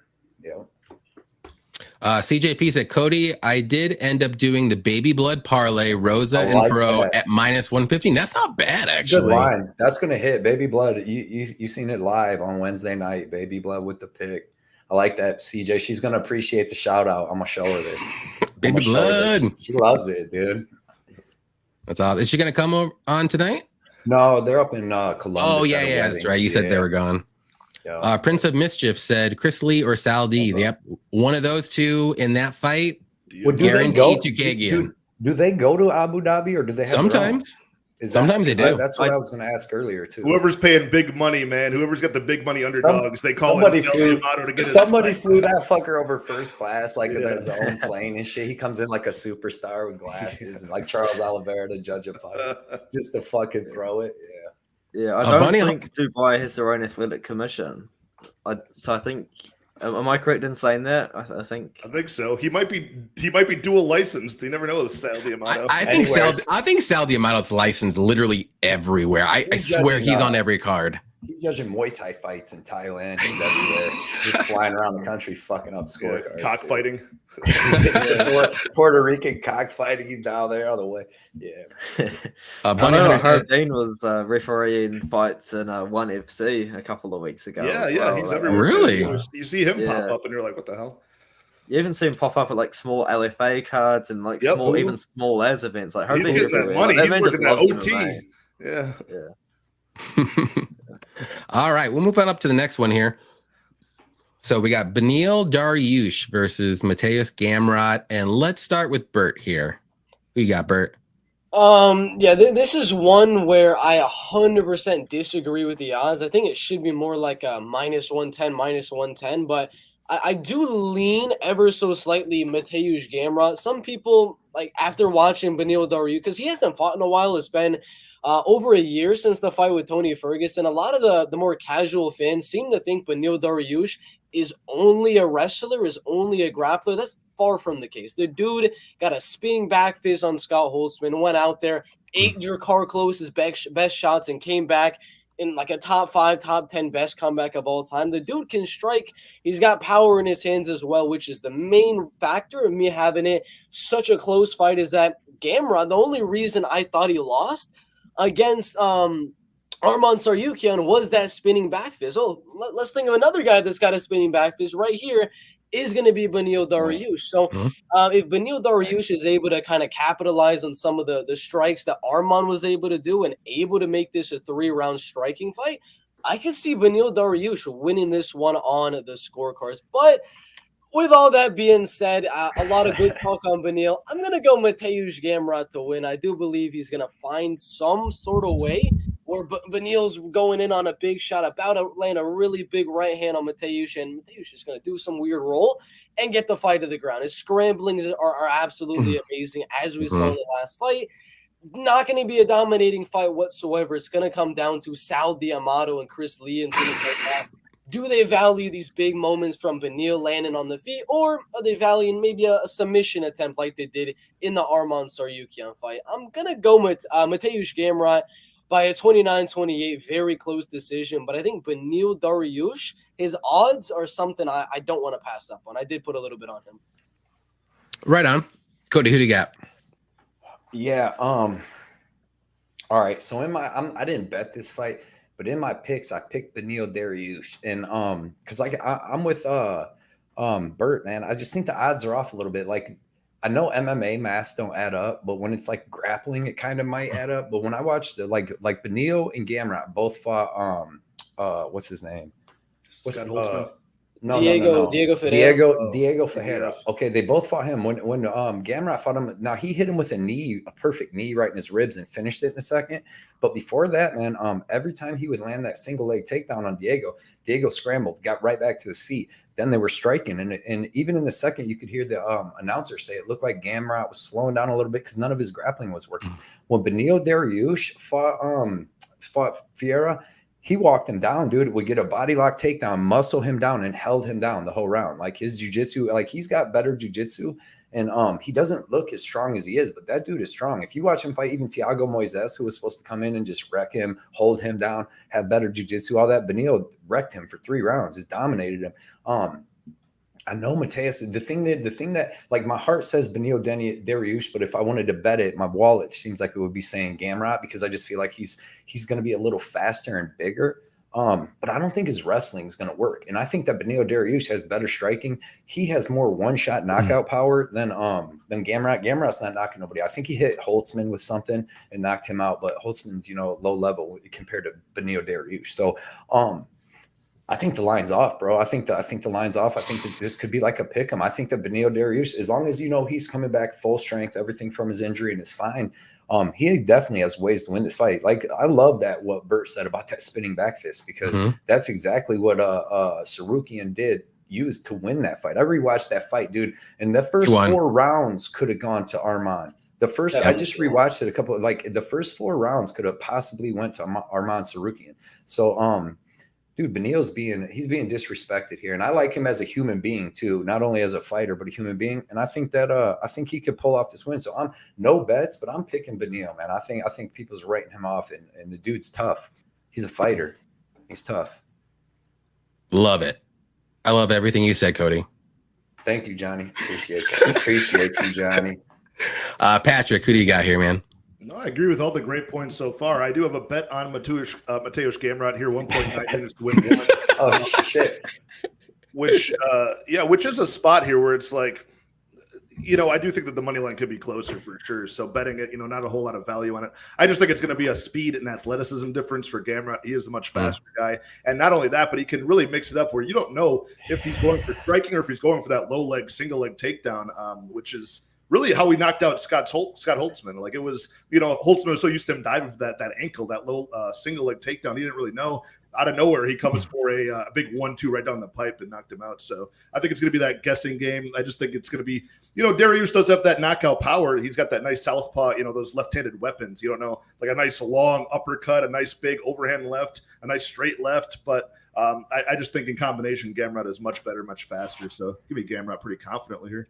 CJP said, Cody, I did end up doing the baby blood parlay, Rosa and Fro at minus 115. That's not bad, actually. Good line. That's going to hit. Baby blood. You seen it live on Wednesday night. Baby blood with the pick. I like that, CJ. She's going to appreciate the shout out. I'm going to show her this. Baby blood. She loves it, dude. That's all. Is she going to come on tonight? No, they're up in Columbus. Oh, yeah. That's right. You said they were gone. Yeah. Prince of Mischief said Chris Lee or Sal D. Yep, one of those two in that fight. Guaranteed Chookagian. Do they go to Abu Dhabi or do they have sometimes? Sometimes they do. That's what I was going to ask earlier too. Whoever's paying big money, man. Whoever's got the big money underdogs, they call it. Somebody flew that fucker over first class, like there's his own plane and shit. He comes in like a superstar with glasses and like Charles Oliveira to judge a fight, just to fucking throw it. Yeah, I don't think Dubai has their own athletic commission. So I think, am I correct in saying that? I think so. He might be dual licensed. You never know with Sal D'Amato. I think Sal D'Amato's licensed literally everywhere. I swear he's on every card. He's judging Muay Thai fights in Thailand. He's everywhere. He's flying around the country, fucking up scorecards. Cockfighting. Puerto Rican cockfighting. He's down there all the way. Yeah. Hardin was refereeing fights in ONE FC a couple of weeks ago. Yeah, he's everywhere. Really? You see him pop up, and you're like, what the hell? You even see him pop up at like small LFA cards and like even small as events. Like he's getting that money. He's working that OT. Yeah. All right, we'll move on up to the next one here. So we got Beneil Dariush versus Mateus Gamrot, and let's start with Bert here. Who you got, Bert? Yeah, this is one where I 100% disagree with the odds. I think it should be more like a -110, -110, but I do lean ever so slightly Mateusz Gamrot. Some people, like after watching Beneil Dariush, because he hasn't fought in a while, it's been over a year since the fight with Tony Ferguson. A lot of the more casual fans seem to think Beneil Dariush is only a wrestler, is only a grappler. That's far from the case. The dude got a spinning back fist on Scott Holtzman, went out there, ate Drakkar Klose's best shots, and came back in like a top 5, top 10 best comeback of all time. The dude can strike. He's got power in his hands as well, which is the main factor of me having it such a close fight. Is that Gamrot, the only reason I thought he lost against Arman Tsarukyan was that spinning back fist. Oh, let's think of another guy that's got a spinning back fist right here is going to be Beneil Dariush. So if Beneil Dariush is able to kind of capitalize on some of the strikes that Arman was able to do and able to make this a 3-round striking fight, I could see Beneil Dariush winning this one on the scorecards. But with all that being said, a lot of good talk on Beneil. I'm going to go Mateusz Gamrot to win. I do believe he's going to find some sort of way where Beneil's going in on a big shot, about to land a really big right hand on Mateusz, and Mateusz is going to do some weird roll and get the fight to the ground. His scramblings are absolutely amazing, as we saw in the last fight. Not going to be a dominating fight whatsoever. It's going to come down to Sal D'Amato and Chris Lee and things like that. Do they value these big moments from Beneil landing on the feet, or are they valuing maybe a submission attempt like they did in the Arman Tsarukyan fight? I'm going to go with Mateusz Gamrot by a 29-28, very close decision. But I think Beneil Dariush, his odds are something I don't want to pass up on. I did put a little bit on him. Right on. Cody, who do you got? Yeah. All right. So I didn't bet this fight, but in my picks, I picked Beneil Dariush, and because I'm with Bert, man. I just think the odds are off a little bit. Like, I know MMA math don't add up, but when it's like grappling, it kind of might add up. But when I watched the like Beneil and Gamrot both fought what's his name? Diego Ferreira. Okay, they both fought him. When Gamrot fought him, now he hit him with a perfect knee right in his ribs and finished it in a second. But before that, man, every time he would land that single leg takedown on Diego scrambled, got right back to his feet. Then they were striking, and even in the second, you could hear the announcer say it looked like Gamrot was slowing down a little bit because none of his grappling was working. When Beneil Dariush fought Ferreira, he walked him down, dude. Would get a body lock takedown, muscle him down, and held him down the whole round. Like, his jiu-jitsu, like, he's got better jiu-jitsu, and he doesn't look as strong as he is, but that dude is strong. If you watch him fight even Thiago Moises, who was supposed to come in and just wreck him, hold him down, have better jiu-jitsu, all that, Beneil wrecked him for 3 rounds, just dominated him. I know Mateus, the thing that like, my heart says Beneil Dariush, but if I wanted to bet it, my wallet seems like it would be saying Gamrot, because I just feel like he's going to be a little faster and bigger. But I don't think his wrestling is going to work. And I think that Beneil Dariush has better striking. He has more one-shot knockout power than Gamrot. Gamrot's not knocking nobody. I think he hit Holtzman with something and knocked him out, but Holtzman's, low level compared to Beneil Dariush. So, I think the line's off, bro. I think the line's off. I think that this could be like a pick 'em. I think that Beneil Dariush, as long as he's coming back full strength, everything from his injury, and it's fine. He definitely has ways to win this fight. Like, I love that what Bert said about that spinning back fist, because that's exactly what Tsarukyan used to win that fight. I rewatched that fight, dude, and the first 4 rounds could have gone to Arman. I just rewatched it a couple. Like, the first 4 rounds could have possibly went to Arman Tsarukyan. So, dude, Beneil's being disrespected here, and I like him as a human being too, not only as a fighter but a human being. And I think that I think he could pull off this win. So I'm no bets, but I'm picking Beneil, man. I think people's writing him off, and the dude's tough. He's a fighter. He's tough. Love it. I love everything you said, Cody. Thank you, Johnny. Appreciate you, Johnny. Patrick, who do you got here, man? No, I agree with all the great points so far. I do have a bet on Mateusz Gamrot here, 1.9 minutes to win 1. Oh, shit. Which is a spot here where it's like, I do think that the money line could be closer for sure. So betting it, not a whole lot of value on it. I just think it's going to be a speed and athleticism difference for Gamrot. He is a much faster guy. And not only that, but he can really mix it up where you don't know if he's going for striking or if he's going for that low leg, single leg takedown, which is really how he knocked out Scott Holtzman. Like it was, Holtzman was so used to him diving for that ankle, that little single leg takedown. He didn't really know. Out of nowhere, he comes for a big 1-2 right down the pipe and knocked him out. So I think it's going to be that guessing game. I just think it's going to be, Dariush does have that knockout power. He's got that nice southpaw, those left-handed weapons. You don't know, like a nice long uppercut, a nice big overhand left, a nice straight left. But I just think in combination, Gamrot is much better, much faster. So give me Gamrot pretty confidently here.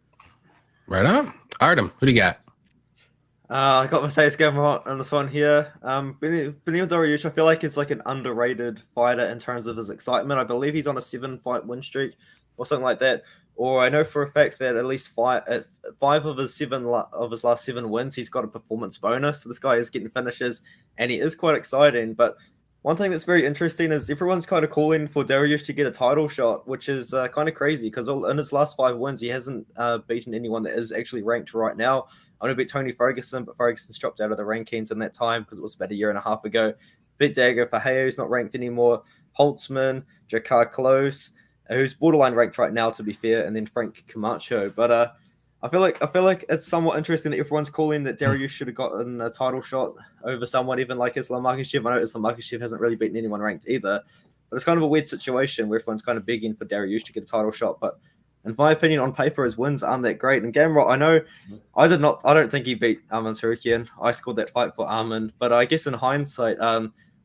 Right on. Artem, who do you got? I got Mateusz Gamrot on this one here. Beneil Dariush, I feel like is like an underrated fighter in terms of his excitement. I believe he's on a 7-fight win streak or something like that. Or I know for a fact that at least five of his last 7 wins, he's got a performance bonus. So this guy is getting finishes, and he is quite exciting. But one thing that's very interesting is everyone's kind of calling for Dariush to get a title shot, which is kind of crazy because in his last 5 wins, he hasn't beaten anyone that is actually ranked right now. I want to beat Tony Ferguson, but Ferguson's dropped out of the rankings in that time because it was about a year and a half ago. Beat Diego Ferreira, who's not ranked anymore. Holtzman, Jakar Close, who's borderline ranked right now, to be fair, and then Frank Camacho. But I feel like it's somewhat interesting that everyone's calling that Dariush should have gotten a title shot over someone even like Islam Makhachev. I know Islam Makhachev hasn't really beaten anyone ranked either, but it's kind of a weird situation where everyone's kind of begging for Dariush to get a title shot. But in my opinion, on paper, his wins aren't that great. And Gamrot, I don't think he beat Arman Tsarukyan. I scored that fight for Arman, but I guess in hindsight,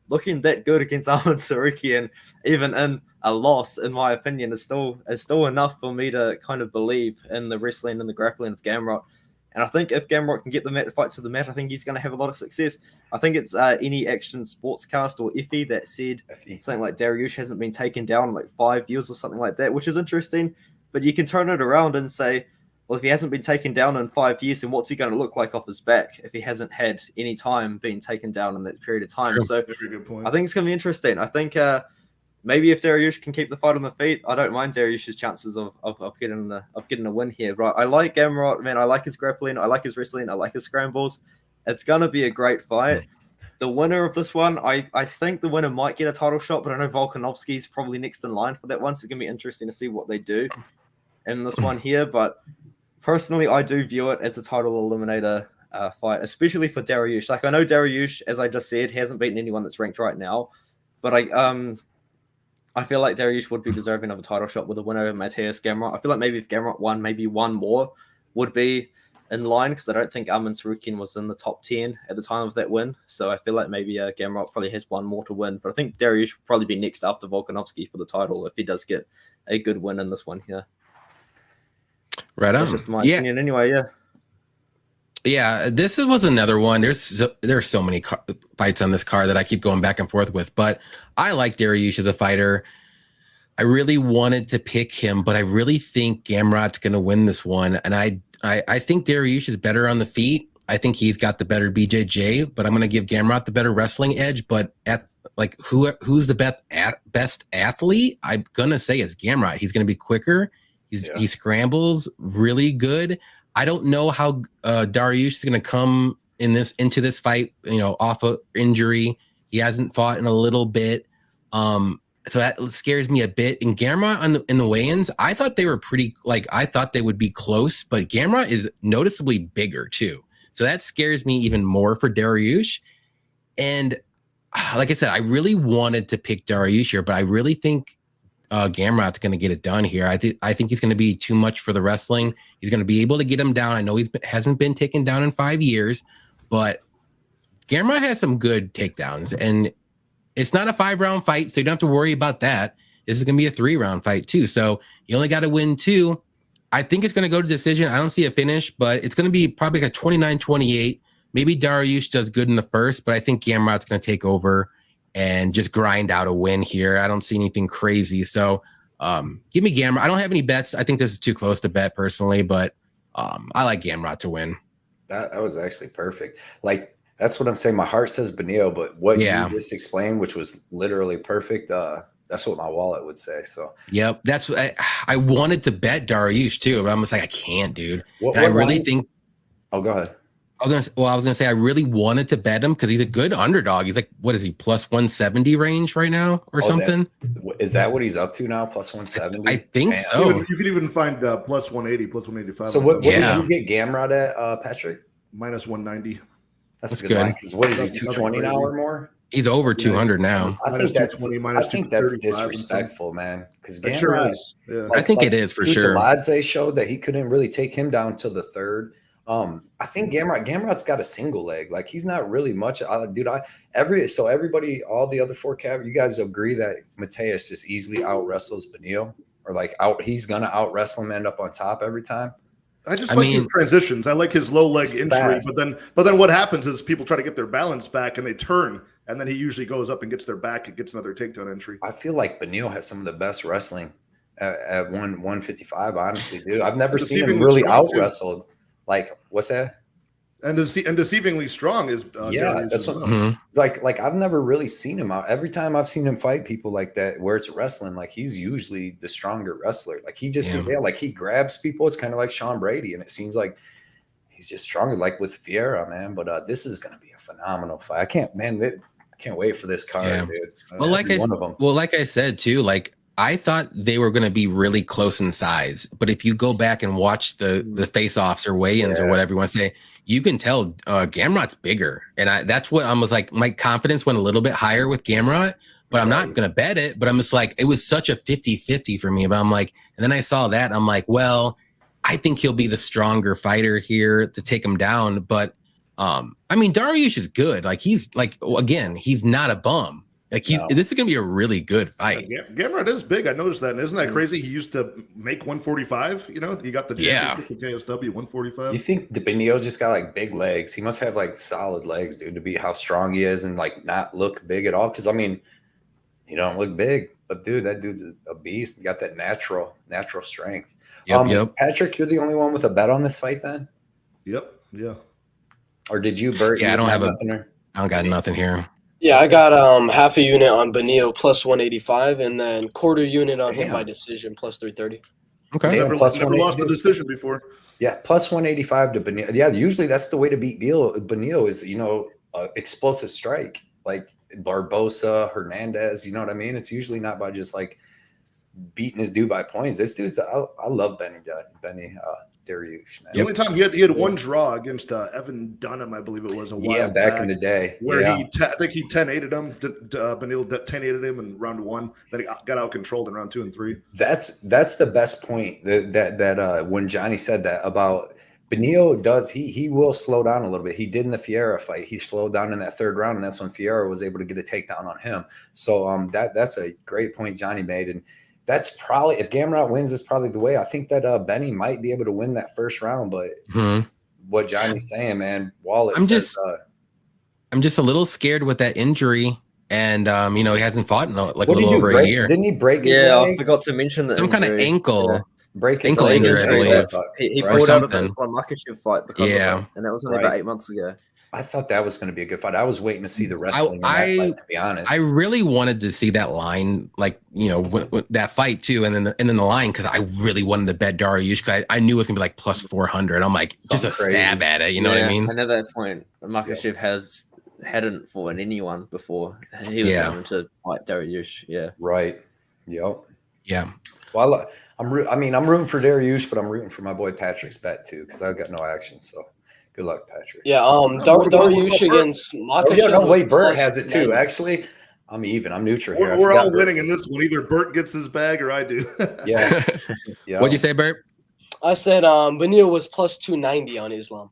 looking that good against Arman Tsarukyan, even in a loss, in my opinion, is still enough for me to kind of believe in the wrestling and the grappling of Gamrot. And I think if Gamrot can get the fights to the mat, I think he's going to have a lot of success. I think it's Any Action Sportscast or Effie that said something like Dariush hasn't been taken down in like 5 years or something like that, which is interesting. But you can turn it around and say, well, if he hasn't been taken down in 5 years, then what's he going to look like off his back if he hasn't had any time being taken down in that period of time? True. So Very good point. I think it's going to be interesting. I think maybe if Dariush can keep the fight on the feet, I don't mind Dariush's chances of getting a win here. But I like Gamrot, man. I like his grappling. I like his wrestling. I like his scrambles. It's going to be a great fight. The winner of this one, I think the winner might get a title shot, but I know Volkanovski's probably next in line for that one. So it's going to be interesting to see what they do in this one here. But personally, I do view it as a title eliminator fight, especially for Dariush. Like, I know Dariush, as I just said, hasn't beaten anyone that's ranked right now, but I feel like Dariush would be deserving of a title shot with a winner of Mateusz Gamrot. I feel like maybe if Gamrot won, maybe one more would be in line, because I don't think Arman Tsarukyan was in the top 10 at the time of that win. So I feel like maybe Gamrot probably has one more to win, but I think Dariush will probably be next after Volkanovski for the title if he does get a good win in this one here. Right on. That's just my opinion anyway, yeah. Yeah, this was another one. There's so many fights on this card that I keep going back and forth with, but I like Dariush as a fighter. I really wanted to pick him, but I really think Gamrot's going to win this one, and I think Dariush is better on the feet. I think he's got the better BJJ, but I'm going to give Gamrot the better wrestling edge. But who's the best athlete? I'm going to say is Gamrot. He's going to be quicker. He scrambles really good. I don't know how Dariush is going to come into this fight, off of injury. He hasn't fought in a little bit. So that scares me a bit. And Gamrot in the weigh-ins, I thought they were I thought they would be close, but Gamrot is noticeably bigger too. So that scares me even more for Dariush. And like I said, I really wanted to pick Dariush here, but I really think Gamrot's going to get it done here. I think he's going to be too much for the wrestling. He's going to be able to get him down. I know hasn't been taken down in 5 years, but Gamrot has some good takedowns, and it's not a 5-round fight, so you don't have to worry about that. This is going to be a 3-round fight too. So you only got to win 2. I think it's going to go to decision. I don't see a finish, but it's going to be probably like a 29-28. Maybe Dariush does good in the first, but I think Gamrot's going to take over and just grind out a win here. I don't see anything crazy. So give me Gamrot. I don't have any bets. I think this is too close to bet personally, but I like Gamrot to win. That was actually perfect. Like, that's what I'm saying. My heart says Beneil, but what you just explained, which was literally perfect, that's what my wallet would say. So yep, that's what I wanted to bet Dariush too, but I'm just like, I can't, dude. I really think. Oh, go ahead. I was gonna say I really wanted to bet him because he's a good underdog. He's like, what is he, plus 170 range right now or something? Is that what he's up to now? Plus 170? I think Damn. so. You could even find plus 180, plus 185. So what Yeah. did you get Gamrot at, Patrick? Minus 190. That's That's a good line, good. 'cause what is he, Nothing 220 now crazy. or more? He's over 200 now. I think that's 220, minus 235 disrespectful, man. Because It sure Gamrot, is. Yeah. I think it is for sure. Kucheladze showed that he couldn't really take him down till the third. I think Gamrot's got a single leg. Like he's not really much. Dude, everybody, all the other four you guys agree that Mateus just easily out wrestles Benio, or like he's gonna out wrestle him, end up on top every time. I like his transitions. I like his low leg injury, fast. but then what happens is people try to get their balance back and they turn, and then he usually goes up and gets their back and gets another takedown entry. I feel like Benio has some of the best wrestling at 155. Honestly, dude, I've never seen him really out wrestled. Like, what's that? And deceivingly strong is that's what, like I've never really seen him out. Every time I've seen him fight people like that where it's wrestling, like he's usually the stronger wrestler. Like he just like he grabs people. It's kind of like Sean Brady, and it seems like he's just stronger, like with Vieira, man. But this is gonna be a phenomenal fight. I can't wait for this card, dude. Well, like I said too, like I thought they were going to be really close in size, but if you go back and watch the face-offs or weigh-ins or whatever you want to say, you can tell Gamrot's bigger, and that's what I was like. My confidence went a little bit higher with Gamrot, but I'm not going to bet it. But I'm just like, it was such a 50-50 for me. But I'm like, and then I saw that, I'm like, well, I think he'll be the stronger fighter here to take him down. But I mean, Dariush is good. Like he's like, again, he's not a bum. Like this is gonna be a really good fight. Gamrot is big. I noticed that. And isn't that crazy? He used to make 145. You know, he got the championship with KSW 145. You think Benio's just got like big legs? He must have like solid legs, dude, to be how strong he is and like not look big at all. Because I mean, he don't look big, but dude, that dude's a beast. He got that natural strength. Patrick, you're the only one with a bet on this fight, then? Yep. Yeah. Or did you, Bert? Yeah, I don't got nothing here. Yeah, I got half a unit on Benio plus 185, and then quarter unit on him by decision plus 330. Okay. Never lost the decision before. Yeah, plus 185 to Benio. Yeah, usually that's the way to beat Benio is, explosive strike. Like Barbosa, Hernandez, you know what I mean? It's usually not by just like beating his dude by points. This dude's I love Benny Dariush, man. The only time he had one draw against Evan Dunham, I believe it was a while back in the day, where I think he 10-8'd him. Benil 10-8'd him in round 1. Then he got out controlled in round 2 and 3. That's the best point that when Johnny said that about Benio does he will slow down a little bit. He did in the Vieira fight. He slowed down in that third round, and that's when Vieira was able to get a takedown on him. So that's a great point Johnny made, and that's probably, if Gamrot wins, is probably the way. I think that Benny might be able to win that first round, but what Johnny's saying, man, Wallace. I'm just a little scared with that injury, and he hasn't fought in a little over a year. Didn't he break his leg? I forgot to mention that. Some kind of ankle. Break his ankle leg, injury, I believe. He pulled out of that MAKHACHEV fight because of it, and that was only about 8 months ago. I thought that was going to be a good fight. I was waiting to see the wrestling in that fight, to be honest. I really wanted to see that line, that fight too, and then the line, because I really wanted to bet Dariush, because I knew it was going to be like plus 400. I'm like, just a stab at it, you know what I mean? And at that point, MAKHACHEV hadn't fought anyone before. He was going to fight Dariush. Yeah. Right. Yep. Yeah. Well, I'm rooting for Dariush, but I'm rooting for my boy Patrick's bet too, because I've got no action. So good luck, Patrick. Yeah. Dariush against MAKHACHEV. Wait, Bert has it too. Actually, I'm even. I'm neutral here. We're all winning in this one. Either Bert gets his bag or I do. Yeah. What'd you say, Bert? I said Benil was plus 290 on Islam.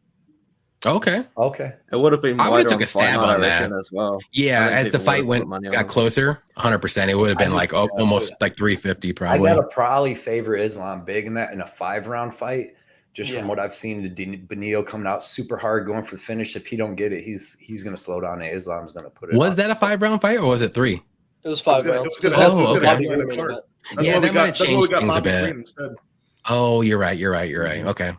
Okay. It would have been. I would have took a stab on that as well. Yeah, as the fight got closer, 100%, it would have been almost like 350 probably. I gotta probably favor Islam big in that in a 5-round fight. Just from what I've seen, Benio coming out super hard, going for the finish. If he don't get it, he's gonna slow down. And Islam's gonna put it. Was that a 5-round fight or was it 3? It was 5 rounds. Okay. Yeah, that might have changed things a bit. Oh, you're right. Okay.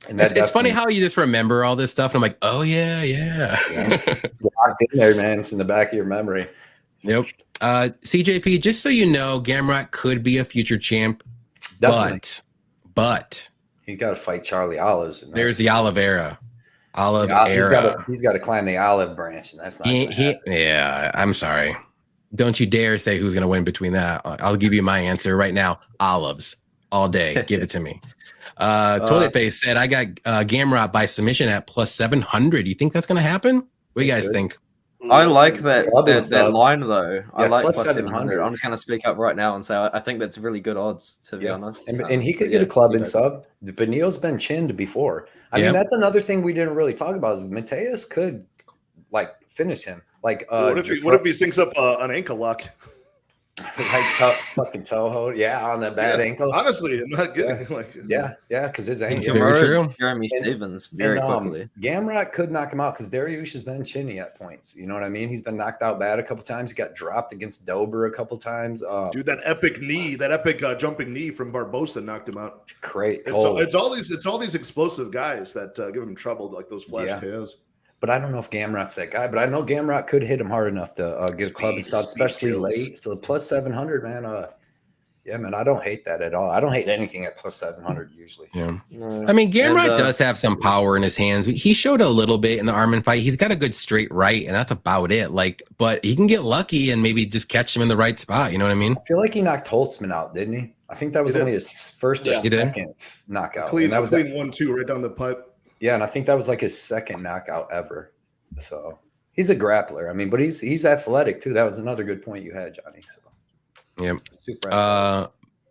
And it's funny how you just remember all this stuff. And I'm like, oh yeah. It's locked in there, man. It's in the back of your memory. Yep. CJP, just so you know, Gamrot could be a future champ, but he's got to fight Charlie Olives. There's the Oliveira. He's got to climb the olive branch, and that's not. Yeah, I'm sorry. Don't you dare say who's going to win between that. I'll give you my answer right now. Olives all day. Give it to me. Toilet Face said, I got Gamrot by submission at plus 700. You think that's going to happen? What do you guys think? I like that Club line though. I Yeah, like plus plus 700. 700. I'm just going to speak up right now and say I think that's really good odds, to be honest. And he could get a club and sub. But Neil's been chinned before. I mean, that's another thing we didn't really talk about is Mateus could like finish him. Like, what if he syncs up an ankle lock? Like fucking Toho, on the bad ankle. Honestly, I'm not getting because his ankle. Very true. Jeremy Stevens very quickly. Gamrot could knock him out because Dariush has been chinny at points. You know what I mean? He's been knocked out bad a couple times. He got dropped against Dober a couple times. Dude, that epic jumping knee from Barbosa knocked him out. Great. It's all these explosive guys that give him trouble, like those flash KOs. But I don't know if Gamrot's that guy. But I know Gamrot could hit him hard enough to get a club and sub, especially late. So plus 700, man. Yeah, man, I don't hate that at all. I don't hate anything at plus 700 usually. Yeah. I mean, Gamrot does have some power in his hands. He showed a little bit in the Armin fight. He's got a good straight right, and that's about it. Like, but he can get lucky and maybe just catch him in the right spot. You know what I mean? I feel like he knocked Holtzman out, didn't he? I think that was only his first or second knockout. Clean, and that was 1-2 right down the pipe. Yeah, and I think that was like his second knockout ever. So he's a grappler. I mean, but he's athletic too. That was another good point you had, Johnny. So yep.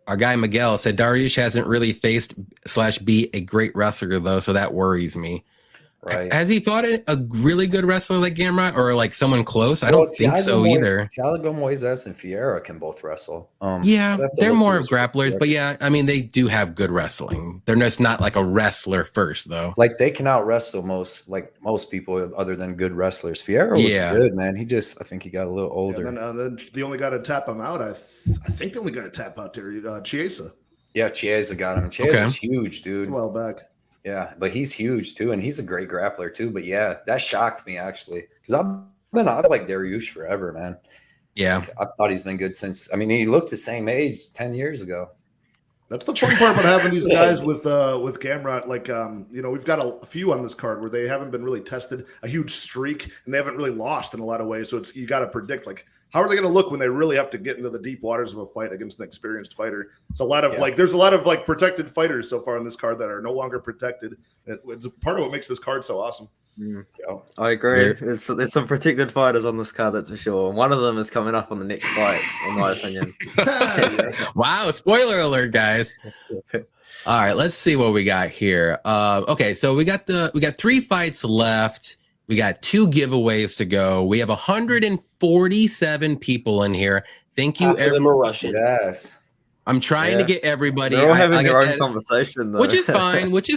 Our guy Miguel said Dariush hasn't really faced / be a great wrestler though, so that worries me. Right? Has he fought a really good wrestler like Gamrot or like someone close? I don't think so either. Thiago Moises and Fierro can both wrestle. They're more grapplers, but yeah, I mean they do have good wrestling. They're just not like a wrestler first though. Like they can out wrestle most people other than good wrestlers. Fierro was good, man. I think he got a little older. And then the only guy to tap him out, I think the only guy to tap out there, Chiesa. Yeah, Chiesa got him. Chiesa's huge, dude. Well back. Yeah, but he's huge too, and he's a great grappler too. But yeah, that shocked me actually because I've liked Dariush forever, man. Yeah, I've thought he's been good since. I mean, he looked the same age 10 years ago. That's the fun part about having these guys with Gamrot. Like, we've got a few on this card where they haven't been really tested, a huge streak, and they haven't really lost in a lot of ways. So you got to predict like how are they going to look when they really have to get into the deep waters of a fight against an experienced fighter? It's a lot of there's a lot of like protected fighters so far on this card that are no longer protected. It's part of what makes this card so awesome. I agree. There's some protected fighters on this card, that's for sure. One of them is coming up on the next fight, in my opinion. Wow, spoiler alert, guys. All right, let's see what we got here. Okay, so we got 3 fights left. We got 2 giveaways to go. We have 147 people in here. Thank you, everyone. Yes. I'm trying to get everybody. They're all having their own conversation, though. which is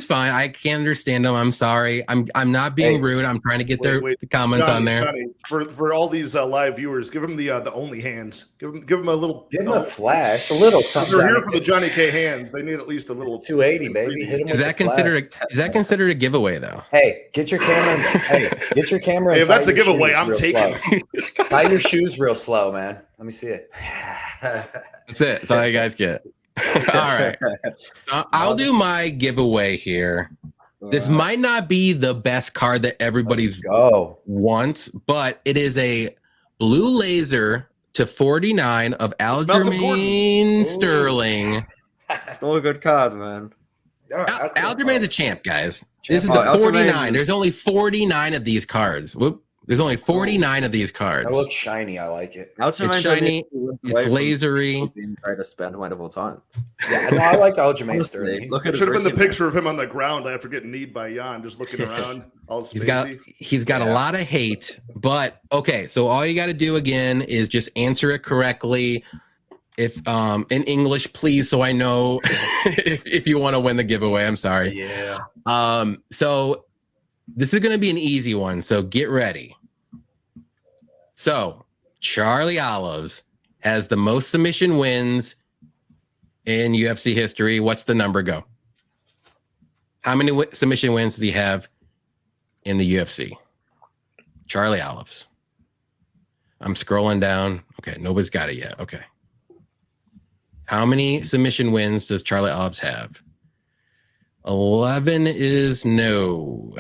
fine. I can understand them. I'm sorry. I'm not being rude. I'm trying to get the comments Johnny, on there. Johnny, for all these live viewers, give them the only hands. Give them a little. Give them a flash, a little something. They're here for the Johnny K hands. They need at least a little. 280, baby. Hit them Is that considered a giveaway though? Hey, get your camera. Get your camera. Hey, if that's a giveaway, I'm taking. Tie your shoes real slow, man. Let me see it. That's it. That's all you guys get. All right. So I'll do my giveaway here. This might not be the best card that everybody's wants, but it is a blue laser to 49 of Aljamain Sterling. Still a good card, man. Aljamain's a champ, guys. This is the 49. There's only 49 of these cards. Whoop. There's only 49 of these cards. That looks shiny. I like it. It's shiny. It's lasery. Greatest bandwidth of all time. Yeah, no, I like Aljamain Sterling. Look at should have been the picture of him on the ground after getting kneed by Jan, just looking around. All he's got a lot of hate, but okay. So all you got to do again is just answer it correctly. If in English, please, so I know if you want to win the giveaway. I'm sorry. Yeah. So this is going to be an easy one. So get ready. So Charlie Olives has the most submission wins in UFC history. What's the number? Go. How many submission wins does he have in the UFC? Charlie Olives. I'm scrolling down. Okay, nobody's got it yet. Okay. How many submission wins does Charlie Olives have? 11 is no.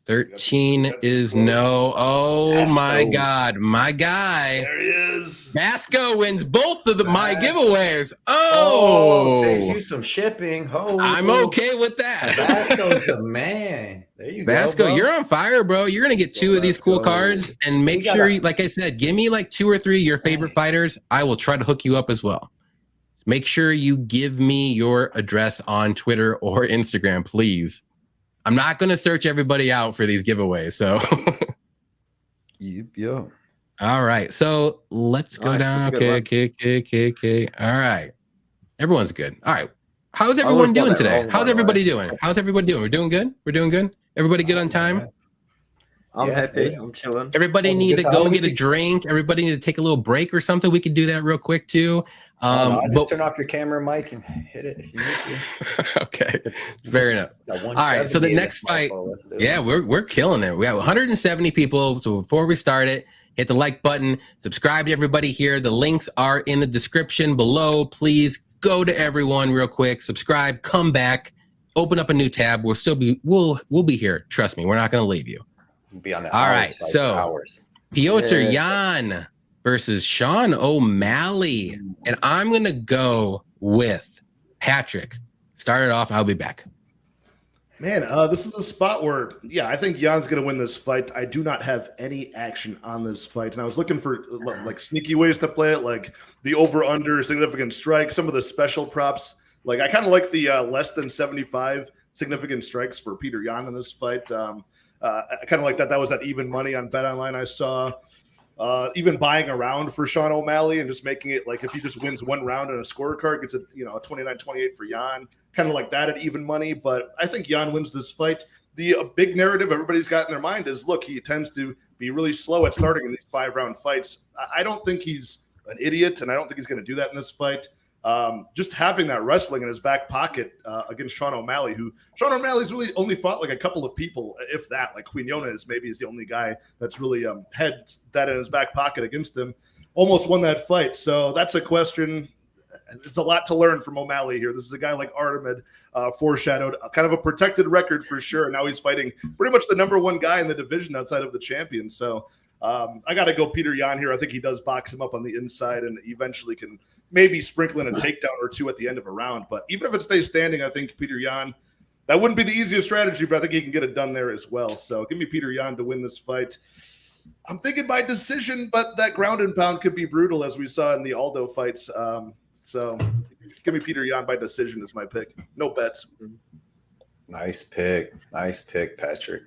13 is no. Oh my God, my guy. There he Vasco wins both of my giveaways. Saves you some shipping. I'm okay with that. Vasco's the man. There you Vasco, go, bro. you're on fire, bro. You're gonna get 2 of these cool cards, and make sure, like I said, give me like 2 or 3 of your favorite fighters. I will try to hook you up as well. Make sure you give me your address on Twitter or Instagram, please. I'm not gonna search everybody out for these giveaways, so. Yep. All right, so let's go down. Okay. All right, everyone's good. All right, how's everyone doing today? How's everybody doing? We're doing good. Everybody good on time? I'm happy. I'm chilling. Everybody need to go get a drink. Everybody need to take a little break or something. We could do that real quick too. Just turn off your camera, Mike, and hit it if you need to. Okay, fair enough. All right, so the next fight, we're killing it. We have 170 people. So before we start it, hit the like button, subscribe to everybody here. The links are in the description below. Please go to everyone real quick, subscribe, come back, open up a new tab. We'll be here. Trust me, we're not going to leave you. Be on it. All right, so Piotr Jan versus Sean O'Malley, and I'm gonna go with Patrick. Start it off. I'll be back. Man, this is a spot where, I think Jan's going to win this fight. I do not have any action on this fight, and I was looking for like sneaky ways to play it, like the over/under, significant strike, some of the special props. Like I kind of like the less than 75 significant strikes for Peter Yan in this fight. I kind of like that. That was at even money on BetOnline. I saw even buying around for Sean O'Malley and just making it like if he just wins one round in a scorecard, gets a 29-28 for Jan. Kind of like that at even money. But I think Jan wins this fight. The big narrative everybody's got in their mind is, look, he tends to be really slow at starting in these 5-round fights. I don't think he's an idiot, and I don't think he's going to do that in this fight. Just having that wrestling in his back pocket against Sean O'Malley, who Sean O'Malley's really only fought like a couple of people, if that, like Quinones maybe is the only guy that's really had that in his back pocket against him. Almost won that fight. So that's a question. It's a lot to learn from O'Malley here. This is a guy like Artemed foreshadowed, kind of a protected record for sure. Now he's fighting pretty much the number 1 guy in the division outside of the champion. So I got to go Peter Yan here. I think he does box him up on the inside and eventually can maybe sprinkle in a takedown or 2 at the end of a round. But even if it stays standing, I think Peter Yan, that wouldn't be the easiest strategy, but I think he can get it done there as well. So give me Peter Yan to win this fight. I'm thinking by decision, but that ground and pound could be brutal as we saw in the Aldo fights. So give me Peter Yan by decision is my pick. No bets. Nice pick, Patrick.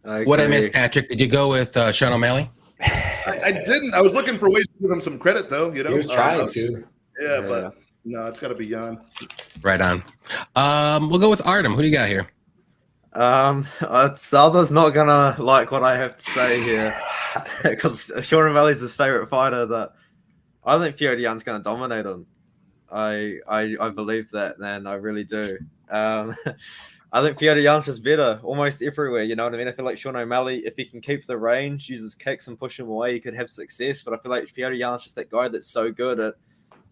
What I missed, Patrick? Did you go with Sean O'Malley? I didn't. I was looking for ways to give him some credit, though. He was trying to. Yeah, but no, it's got to be Jan. Right on. We'll go with Artem. Who do you got here? Salva's not gonna like what I have to say here because Sean O'Malley's his favorite fighter. That I think Piotr Jan's gonna dominate him. I believe that, and I really do. I think Piotr Jan's just better almost everywhere, you know what I mean? I feel like Sean O'Malley, if he can keep the range, uses kicks and push him away, he could have success. But I feel like Piotr Jan's just that guy that's so good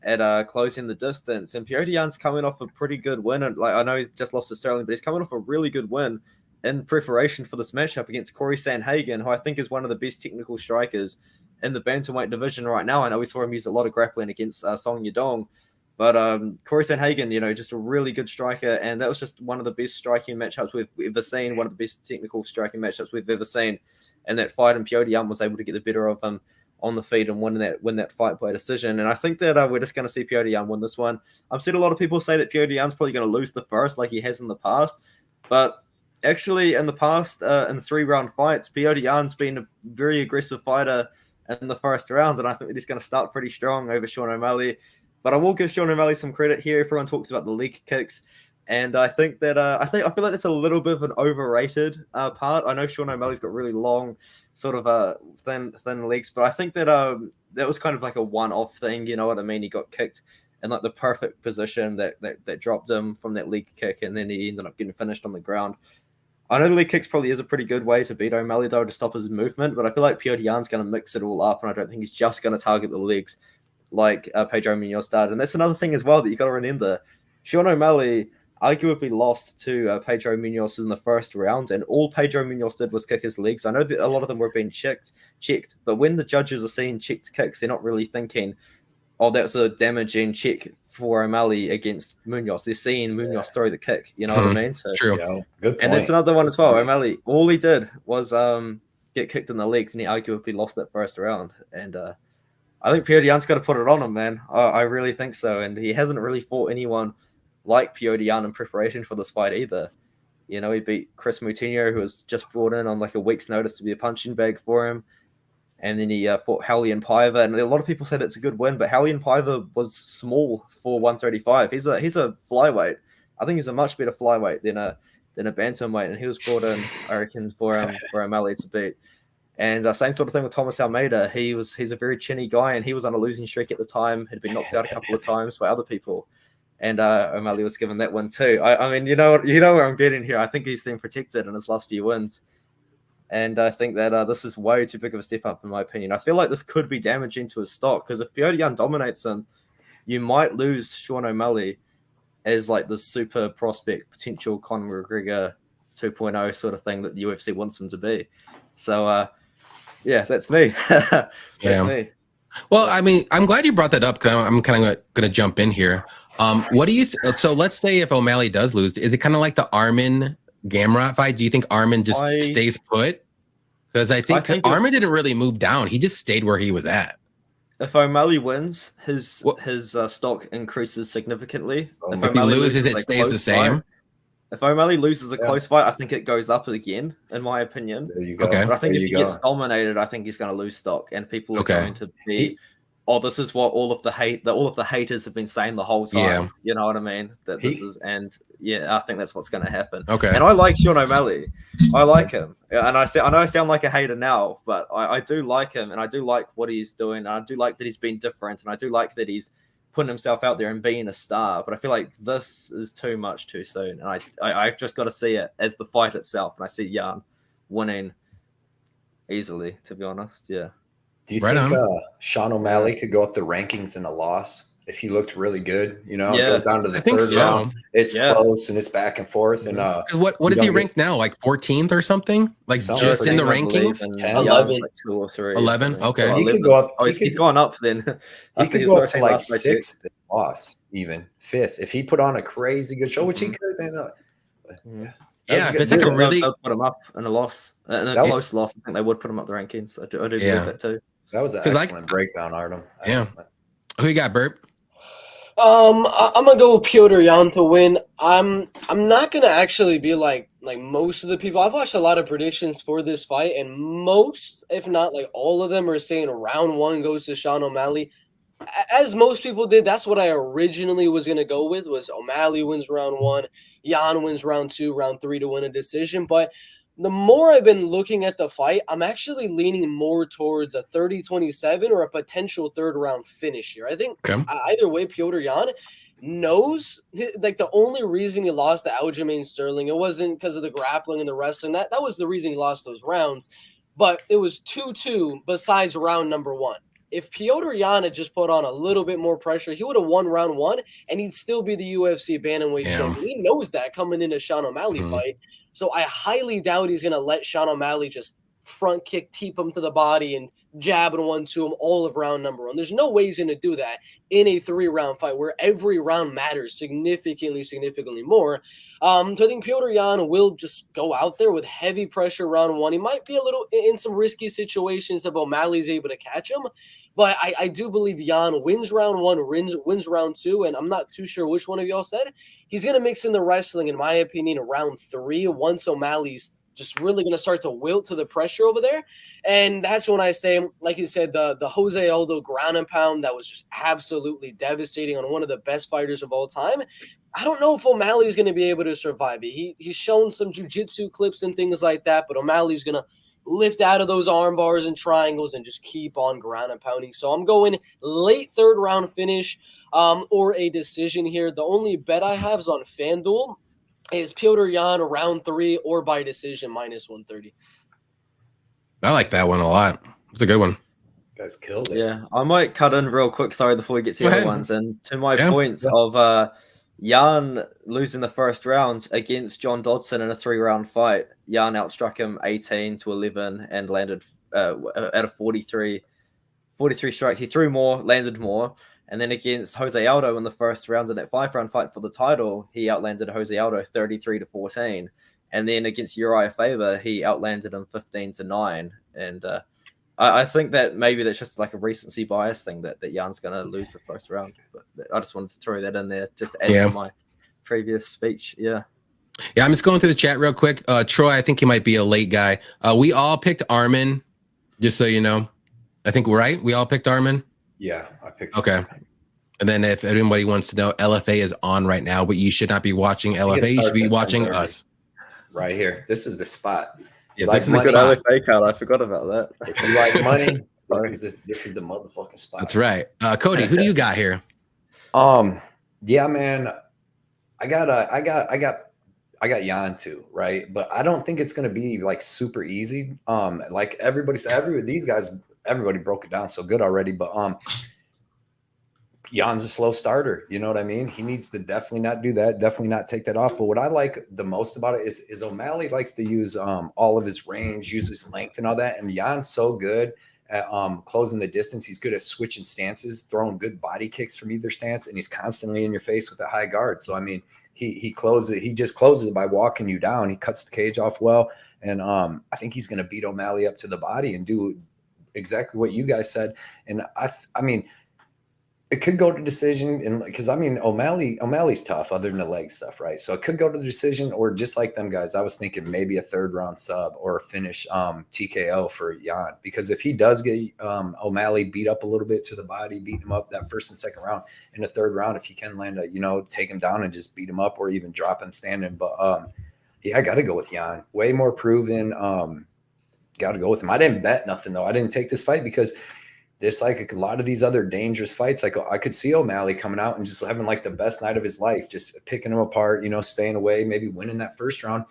at closing the distance. And Piotr Jan's coming off a pretty good win. And like I know he's just lost to Sterling, but he's coming off a really good win in preparation for this matchup against Corey Sandhagen, who I think is one of the best technical strikers in the bantamweight division right now. I know we saw him use a lot of grappling against Song Yadong. But Corey Sandhagen, just a really good striker, and that was just one of the best striking matchups we've ever seen, one of the best technical striking matchups we've ever seen. And that fight, and Piotr Jan was able to get the better of him on the feet and win that fight by decision. And I think that we're just going to see Piotr Jan win this one. I've seen a lot of people say that Piotr Jan's probably going to lose the first, like he has in the past. But actually, in the past, in 3-round fights, Piotr Jan's been a very aggressive fighter in the first rounds, and I think that he's going to start pretty strong over Sean O'Malley. But I will give Sean O'Malley some credit here. Everyone talks about the leg kicks, and I think that I feel like that's a little bit of an overrated part. I know Sean O'Malley's got really long, sort of thin legs, but I think that that was kind of like a one-off thing. You know what I mean? He got kicked in like the perfect position that dropped him from that leg kick, and then he ended up getting finished on the ground. I know the leg kicks probably is a pretty good way to beat O'Malley though, to stop his movement, but I feel like Piotr Jan's going to mix it all up, and I don't think he's just going to target the legs like Pedro Munoz started. And that's another thing as well that you got to remember. Sean O'Malley arguably lost to Pedro Munoz in the first round, and all Pedro Munoz did was kick his legs. I know that a lot of them were being checked, but when the judges are seeing checked kicks, they're not really thinking, oh, that's a damaging check for O'Malley against Munoz. They're seeing Munoz throw the kick. You know what I mean? So, True. Yeah, good point. and that's another one as well. O'Malley, all he did was get kicked in the legs, and he arguably lost that first round. And I think Petr Yan's got to put it on him, man. I really think so. And he hasn't really fought anyone like Petr Yan in preparation for this fight either. You know, he beat Chris Moutinho, who was just brought in on like a week's notice to be a punching bag for him. And then he fought Raulian Paiva. And a lot of people say that's a good win, but Raulian Paiva was small for 135. He's a flyweight. I think he's a much better flyweight than a bantamweight. And he was brought in, I reckon, for O'Malley to beat. And same sort of thing with Thomas Almeida. He's a very chinny guy, and he was on a losing streak at the time. Had been knocked out a couple of times by other people. And O'Malley was given that one too. I mean, you know where I'm getting here. I think he's been protected in his last few wins, and I think that this is way too big of a step up in my opinion. I feel like this could be damaging to his stock because if Petr Yan dominates him, you might lose Sean O'Malley as like the super prospect, potential Conor McGregor 2.0 sort of thing that the UFC wants him to be. So yeah, that's me. That's me. Well, I mean, I'm glad you brought that up because I'm kind of going to jump in here. What do you so let's say if O'Malley does lose, is it kind of like the Armin Gamrot fight? Do you think Armin just stays put? Because I think Armin didn't really move down. He just stayed where he was at. If O'Malley wins, his stock increases significantly. If he loses, it stays the same. If O'Malley loses a close fight, I think it goes up again, in my opinion. There you go. Okay. But I think if he gets dominated, I think he's going to lose stock, and people are going to be, oh, this is what all of the haters have been saying the whole time. Yeah. You know what I mean? That this is, and yeah, I think that's what's going to happen. Okay. And I like Sean O'Malley. I like him, and I know I sound like a hater now, but I do like him, and I do like what he's doing. And I do like that he's been different, and I do like that he's putting himself out there and being a star. But I feel like this is too much too soon, and I've just got to see it as the fight itself, and I see Yan winning easily, to be honest. Yeah. Do you think Sean O'Malley could go up the rankings in a loss if he looked really good? You know, it goes down to the third round. It's close and it's back and forth. And what is he ranked now? Like 14th or something? Like just in the rankings? 11, like 2 or 3. 11. Okay. He could go up. He's gone up then. He could go up to like 6th loss, even 5th if he put on a crazy good show, which he could. Then yeah, it's like a really put him up in a loss, in a close loss. I think they would put him up the rankings. I do believe that too. That was an excellent breakdown, Artem. Yeah. Who you got, Bert? I'm gonna go with Petr Yan to win. I'm not gonna actually be like most of the people. I've watched a lot of predictions for this fight, and most, if not like all of them, are saying round 1 goes to Sean O'Malley. As most people did, that's what I originally was gonna go with. Was O'Malley wins round 1, Yan wins round 2, round 3 to win a decision, but the more I've been looking at the fight, I'm actually leaning more towards a 30-27 or a potential third round finish here. I think either way, Petr Yan knows, like, the only reason he lost to Aljamain Sterling, it wasn't because of the grappling and the wrestling. That was the reason he lost those rounds. But it was 2-2 besides round number 1. If Petr Yan had just put on a little bit more pressure, he would have won round 1, and he'd still be the UFC bantamweight champion. He knows that coming into Sean O'Malley fight. So I highly doubt he's going to let Sean O'Malley just front kick, teep him to the body, and jab and 1-2 him all of round number 1. There's no way he's going to do that in a 3-round fight where every round matters significantly more. So I think Petr Yan will just go out there with heavy pressure round 1. He might be a little in some risky situations if O'Malley's able to catch him. But I do believe Yan wins round 1, wins round 2, and I'm not too sure which one of y'all said. He's going to mix in the wrestling, in my opinion, round 3, once O'Malley's just really going to start to wilt to the pressure over there. And that's when I say, like you said, the Jose Aldo ground and pound that was just absolutely devastating on one of the best fighters of all time. I don't know if O'Malley's going to be able to survive it. He's shown some jiu-jitsu clips and things like that, but O'Malley's going to lift out of those arm bars and triangles and just keep on ground and pounding. So I'm going late 3rd round finish or a decision here. The only bet I have is on FanDuel is Petr Yan round 3 or by decision -130. I like that one a lot. It's a good one. You guys killed it. Yeah, I might cut in real quick, sorry, before we get to the other ones. And to my point of Jan losing the first round against John Dodson in a 3-round fight. Jan outstruck him 18-11 and landed at a 43 strike. He threw more, landed more. And then against Jose Aldo in the first round in that 5-round fight for the title, he outlanded Jose Aldo 33-14. And then against Uriah Faber, he outlanded him 15-9. And I think that maybe that's just like a recency bias thing that Jan's going to lose the first round. But I just wanted to throw that in there just to add to my previous speech. Yeah. Yeah, I'm just going through the chat real quick. Troy, I think he might be a late guy. We all picked Armin, just so you know. I think we're right. We all picked Armin. Yeah, I picked. Okay. And then if anybody wants to know, LFA is on right now, but you should not be watching LFA. You should be watching us. Right here. This is the spot. Yeah, like this is the good spot. LFA card. I forgot about that. If you like money, this is the motherfucking spot. That's right. Cody, who do you got here? Yeah, man. I got Jan too, right? But I don't think it's gonna be like super easy. Like these guys, everybody broke it down so good already. But Jan's a slow starter. You know what I mean? He needs to definitely not do that. Definitely not take that off. But what I like the most about it is O'Malley likes to use all of his range, use his length and all that. And Jan's so good at closing the distance. He's good at switching stances, throwing good body kicks from either stance, and he's constantly in your face with a high guard. So I mean, he closes it. He just closes it by walking you down. He cuts the cage off well, and I think he's going to beat O'Malley up to the body and do exactly what you guys said. And I mean, it could go to decision, and because I mean O'Malley's tough other than the leg stuff, right? So it could go to the decision, or just like them guys, I was thinking maybe a 3rd round sub or a finish TKO for Jan, because if he does get O'Malley beat up a little bit to the body, beat him up that 1st and 2nd round, in the 3rd round, if he can land take him down and just beat him up or even drop him standing. But yeah, I got to go with Jan. Way more proven. Got to go with him. I didn't bet nothing though. I didn't take this fight because there's like a lot of these other dangerous fights. Like I could see O'Malley coming out and just having like the best night of his life, just picking him apart, staying away, maybe winning that 1st round.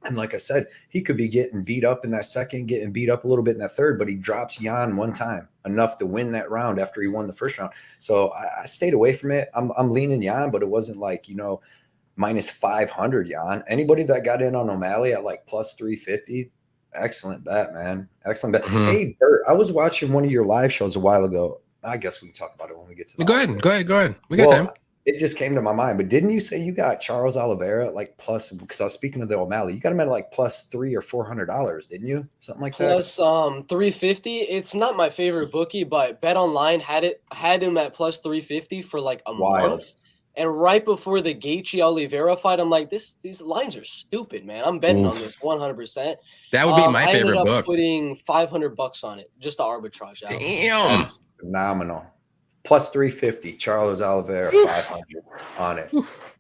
And like I said, he could be getting beat up in that 2nd, getting beat up a little bit in that 3rd, but he drops Jan one time enough to win that round after he won the 1st round. So I stayed away from it. I'm leaning Jan, but it wasn't like, minus 500 Jan. Anybody that got in on O'Malley at like plus 350, excellent bet, man. Excellent bet. Mm-hmm. Hey, Bert, I was watching one of your live shows a while ago. I guess we can talk about it when we get to the Go ahead. We got time. It just came to my mind. But didn't you say you got Charles Oliveira like plus, because I was speaking of the O'Malley, you got him at like plus $300 or $400, didn't you? Something like that. Plus 350. It's not my favorite bookie, but Bet Online had him at plus 350 for like a month. And right before the Gaethje Oliveira fight, I'm like, these lines are stupid, man. I'm betting on this 100%. That would be my favorite book. I ended up putting $500 on it just to arbitrage out. Damn, that's phenomenal. Plus 350, Charles Oliveira, 500 on it.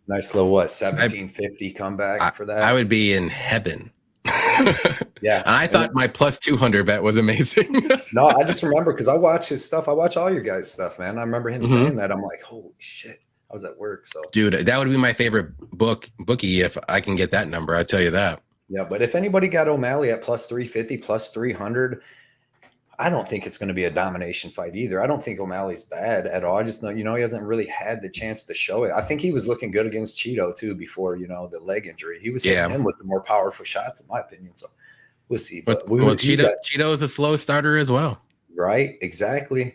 Nice little 1750 comeback for that. I would be in heaven. Yeah, and I thought my plus 200 bet was amazing. No, I just remember because I watch his stuff. I watch all your guys' stuff, man. I remember him saying that. I'm like, holy shit. I was at work, so dude, that would be my favorite bookie if I can get that number. I tell you that. Yeah, but if anybody got O'Malley at plus 350, plus 300, I don't think it's going to be a domination fight either. I don't think O'Malley's bad at all. I just know, he hasn't really had the chance to show it. I think he was looking good against Cheeto too before, the leg injury. He was hitting him with the more powerful shots, in my opinion. So we'll see. But Cheeto is a slow starter as well. Right? Exactly.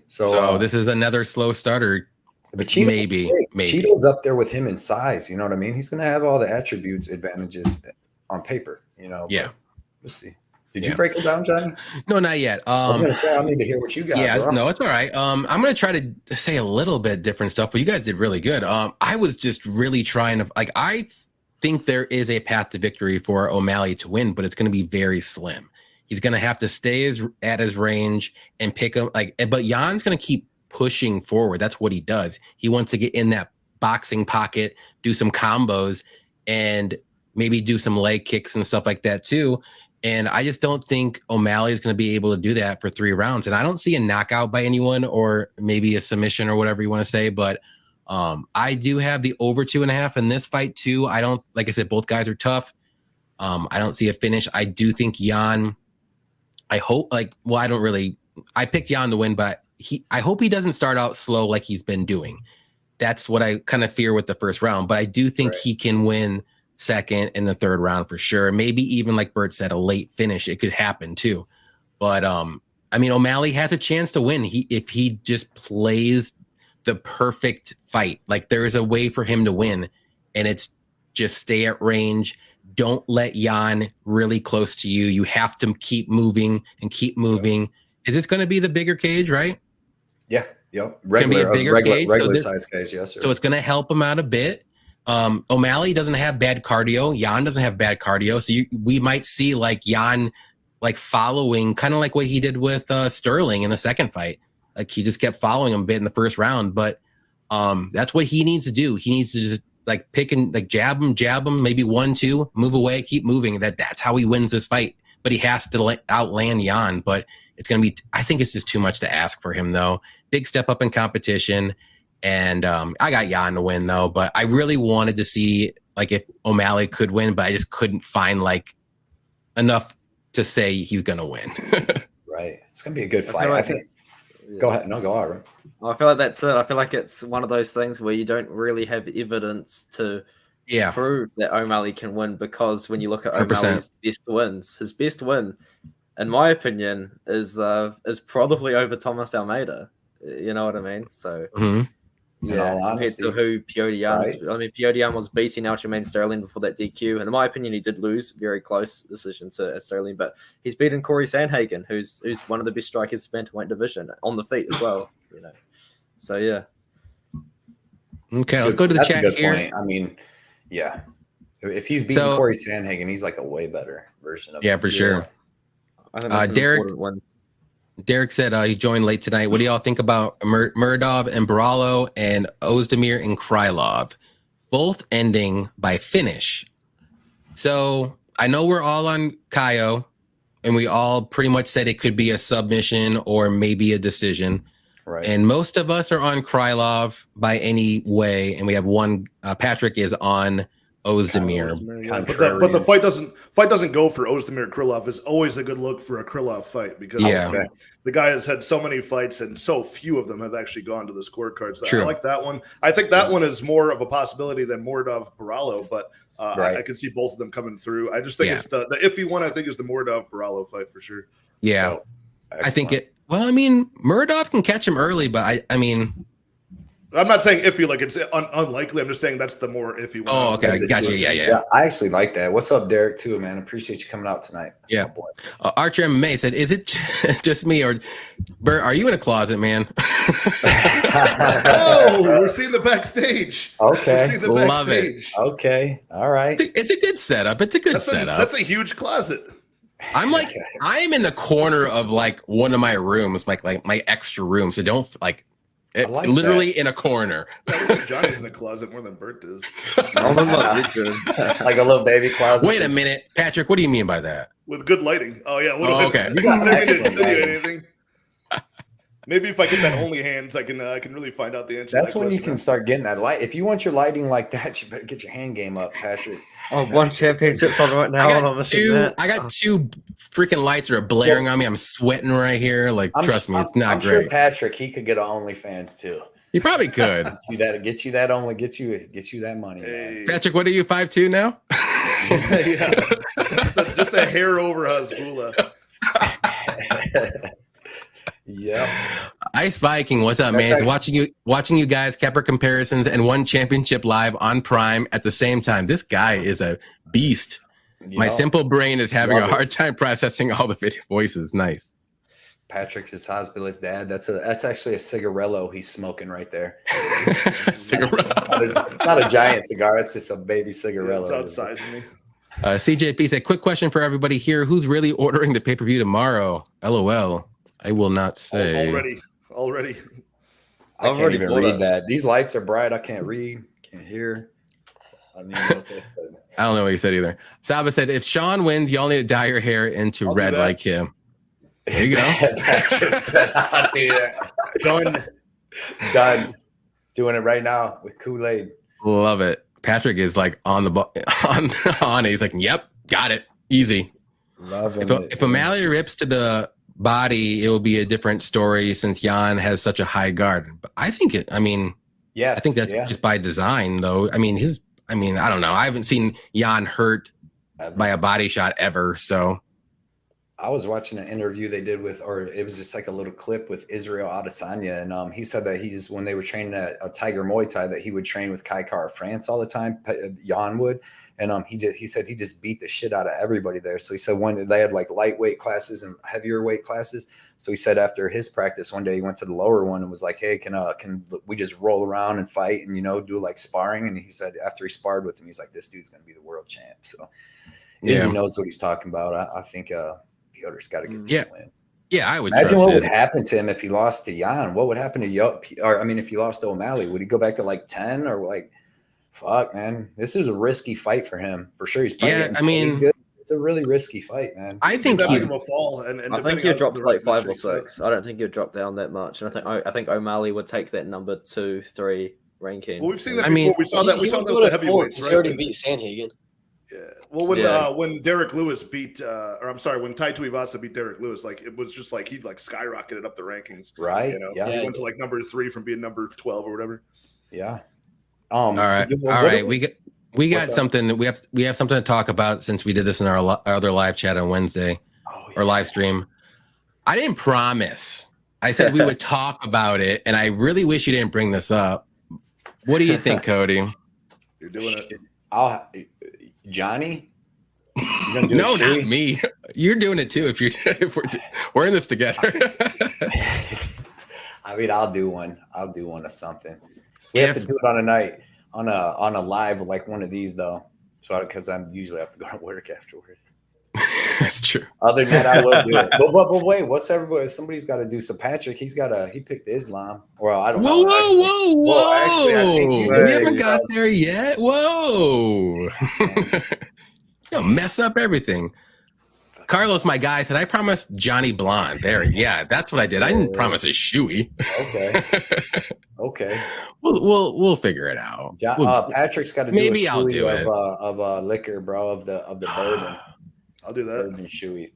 So this is another slow starter. But Cheeto, maybe Cheeto's up there with him in size. You know what I mean? He's going to have all the advantages on paper. Yeah. We'll see. Did you break it down, Johnny? No, not yet. I was going to say I need to hear what you got. Yeah, bro. No, it's all right. I'm going to try to say a little bit different stuff, but you guys did really good. I was just really trying to I think there is a path to victory for O'Malley to win, but it's going to be very slim. He's going to have to stay at his range and pick him. But Jan's going to keep pushing forward. That's what he does. He wants to get in that boxing pocket, do some combos, and maybe do some leg kicks and stuff like that too. And I just don't think O'Malley is going to be able to do that for 3 rounds. And I don't see a knockout by anyone, or maybe a submission or whatever you want to say. But I do have the over 2.5 in this fight too. I don't, like I said, both guys are tough. I don't see a finish. I do think Jan, I picked Jan to win, but I hope he doesn't start out slow like he's been doing. that's what I kind of fear with the first round. But I do think he can win second and the third round for sure. Maybe even like Bert said, a late finish. It could happen too. But I mean, O'Malley has a chance to win. If he just plays the perfect fight, like there is a way for him to win, and it's just stay at range. Don't let Jan really close to you. You have to keep moving and keep moving. Is this going to be the bigger cage, right? Yeah. Yep. Regular, cage. Regular size cage. Yes, sir. So it's going to help him out a bit. O'Malley doesn't have bad cardio. Jan doesn't have bad cardio. So we might see like Jan like following, kind of like what he did with Sterling in the second fight. Like he just kept following him a bit in the first round. But that's what he needs to do. He needs to just like pick and like jab him, maybe 1-2, move away, keep moving. That's how he wins this fight. But he has to outland Jan. But it's going to be, I think it's just too much to ask for him, though. Big step up in competition. And I got Jan to win, though. But I really wanted to see like if O'Malley could win, but I just couldn't find like enough to say he's going to win. Right. It's going to be a good fight. I think. Go ahead. No, go on. I feel like that's it. I feel like it's one of those things where you don't really have evidence to prove that O'Malley can win, because when you look at 100%. O'Malley's best wins, his best win, in my opinion, is probably over Thomas Almeida. You know what I mean? So compared to who Petr Yan, I mean, Petr Yan was beating Aljamain Sterling before that DQ, and in my opinion, he did lose very close decision to Sterling, but he's beaten Corey Sandhagen, who's one of the best strikers in the bantamweight division on the feet as well. You know, so yeah. Okay, let's go to the chat here. Point. I mean, yeah, if he's beating Corey Sandhagen, he's like a way better version of him. For sure. I think that's an important one. Derek said he joined late tonight. What do y'all think about Muradov and Baralo and Ozdemir and Krylov, both ending by finish? So I know we're all on Kaio, and we all pretty much said it could be a submission or maybe a decision. Right. And most of us are on Krylov by any way, and we have one. Patrick is on Ozdemir. But the fight doesn't go for Ozdemir Krylov. Is always a good look for a Krylov fight, because the guy has had so many fights and so few of them have actually gone to the scorecard. So I like that one. I think that one is more of a possibility than Muradov Baralo, but I can see both of them coming through. I just think it's the iffy one. I think is the Muradov Baralo fight for sure. Yeah, so, I think it. Well, I mean, Muradov can catch him early, but I mean. I'm not saying iffy like it's unlikely. I'm just saying that's the more iffy one. Oh, okay. I got you. Yeah. I actually like that. What's up, Derek, too, man? Appreciate you coming out tonight. That's my boy. Archer MMA said, is it just me or Bert, are you in a closet, man? Oh, we're seeing the backstage. Okay. Love it. Okay. All right. It's a good setup. It's a good setup. That's a huge closet. I'm like, I'm in the corner of like one of my rooms, like my extra room. So don't like, like literally that. In a corner. Johnny's in the closet more than Bert does. Like a little baby closet. Wait a minute, Patrick. What do you mean by that? With good lighting. Oh yeah. Okay. You got anything. Maybe if I get that only hands, I can really find out the answer. That's when you can start getting that light. If you want your lighting like that, you better get your hand game up, Patrick. One championship's on right now. I got two freaking lights that are blaring on me. I'm sweating right here. Like, trust me, it's not I'm great. Sure Patrick, he could get an OnlyFans too. He probably could. Get you that money. Hey. Man. Patrick, what are you, 5'2" now? just a hair over Hasbulla. Yep. Ice Viking, what's up, man? Watching you guys, Kepper comparisons, and one championship live on Prime at the same time. This guy is a beast. My simple brain is having a hard time processing all the video voices. Nice. Patrick's his Hasbulla's dad. That's actually a cigarello he's smoking right there. Cigarello. It's not a giant cigar. It's just a baby cigarello. Yeah, it's outsizing me. CJP said, quick question for everybody here. Who's really ordering the pay-per-view tomorrow? LOL. I will not say. Already. I can't even read that. These lights are bright. I can't read. Can't hear. I don't even know what they said. I don't know what he said either. Saba said, if Sean wins, y'all need to dye your hair into red like him. There you go. I'll do that. Done. Doing it right now with Kool-Aid. Love it. Patrick is like on it. He's like, yep, got it. Easy. Love it. If O'Malley rips to the body, it will be a different story since Jan has such a high guard. But I think Yes. I think that's just by design, though. I mean, I don't know. I haven't seen Jan hurt by a body shot ever. So I was watching an interview they did with, or it was just like a little clip with Israel Adesanya, and he said that when they were training at a Tiger Muay Thai, that he would train with Kai Kara France all the time. Jan would, and he said he just beat the shit out of everybody there. So he said when they had like lightweight classes and heavier weight classes. So he said after his practice one day he went to the lower one and was like, "Hey, can we just roll around and fight and do like sparring?" And he said after he sparred with him, he's like, "This dude's gonna be the world champ." So Izzy knows what he's talking about. I think Piotr's got to get this win. Yeah, I would imagine what would happen to him if he lost to Jan. What would happen to if he lost to O'Malley? Would he go back to like 10 or like? Fuck, man, this is a risky fight for him for sure. He's probably good. It's a really risky fight, man. I think he's a fall, and I think he'll drop to like 5 or 6. I don't think he'll drop down that much, and I think O'Malley would take that number 2, 3 ranking. Well, we've seen that before. We saw that. We saw that with the heavyweights. He already beat Sanhagen. Yeah. Well, when Derek Lewis beat, when Tai Tuivasa beat Derek Lewis, like it was just like he like skyrocketed up the rankings, right? He went to like number 3 from being number 12 or whatever. Yeah. All right. We got something that we have something to talk about since we did this in our other live chat on Wednesday or live stream. I didn't promise. I said we would talk about it, and I really wish you didn't bring this up. What do you think, Cody? You're doing it. Johnny? No, not me. You're doing it too. If we're in this together. I mean, I'll do one. I'll do one of something. We have to do it on a night, on a live like one of these though. So because I usually have to go to work afterwards. That's true. Other than that, I will do it. But wait, what's everybody? Somebody's got to do. So Patrick, he picked Islam. Well, I don't know. Whoa! Actually, I think we haven't got there yet. Whoa! You'll mess up everything. Carlos, my guy, said I promised Johnny Blonde. There, yeah, that's what I did. I didn't promise a shoey. Okay. We'll figure it out. Patrick's got to do maybe I'll do it of liquor, bro, of the bourbon. I'll do that. Bourbon shoey.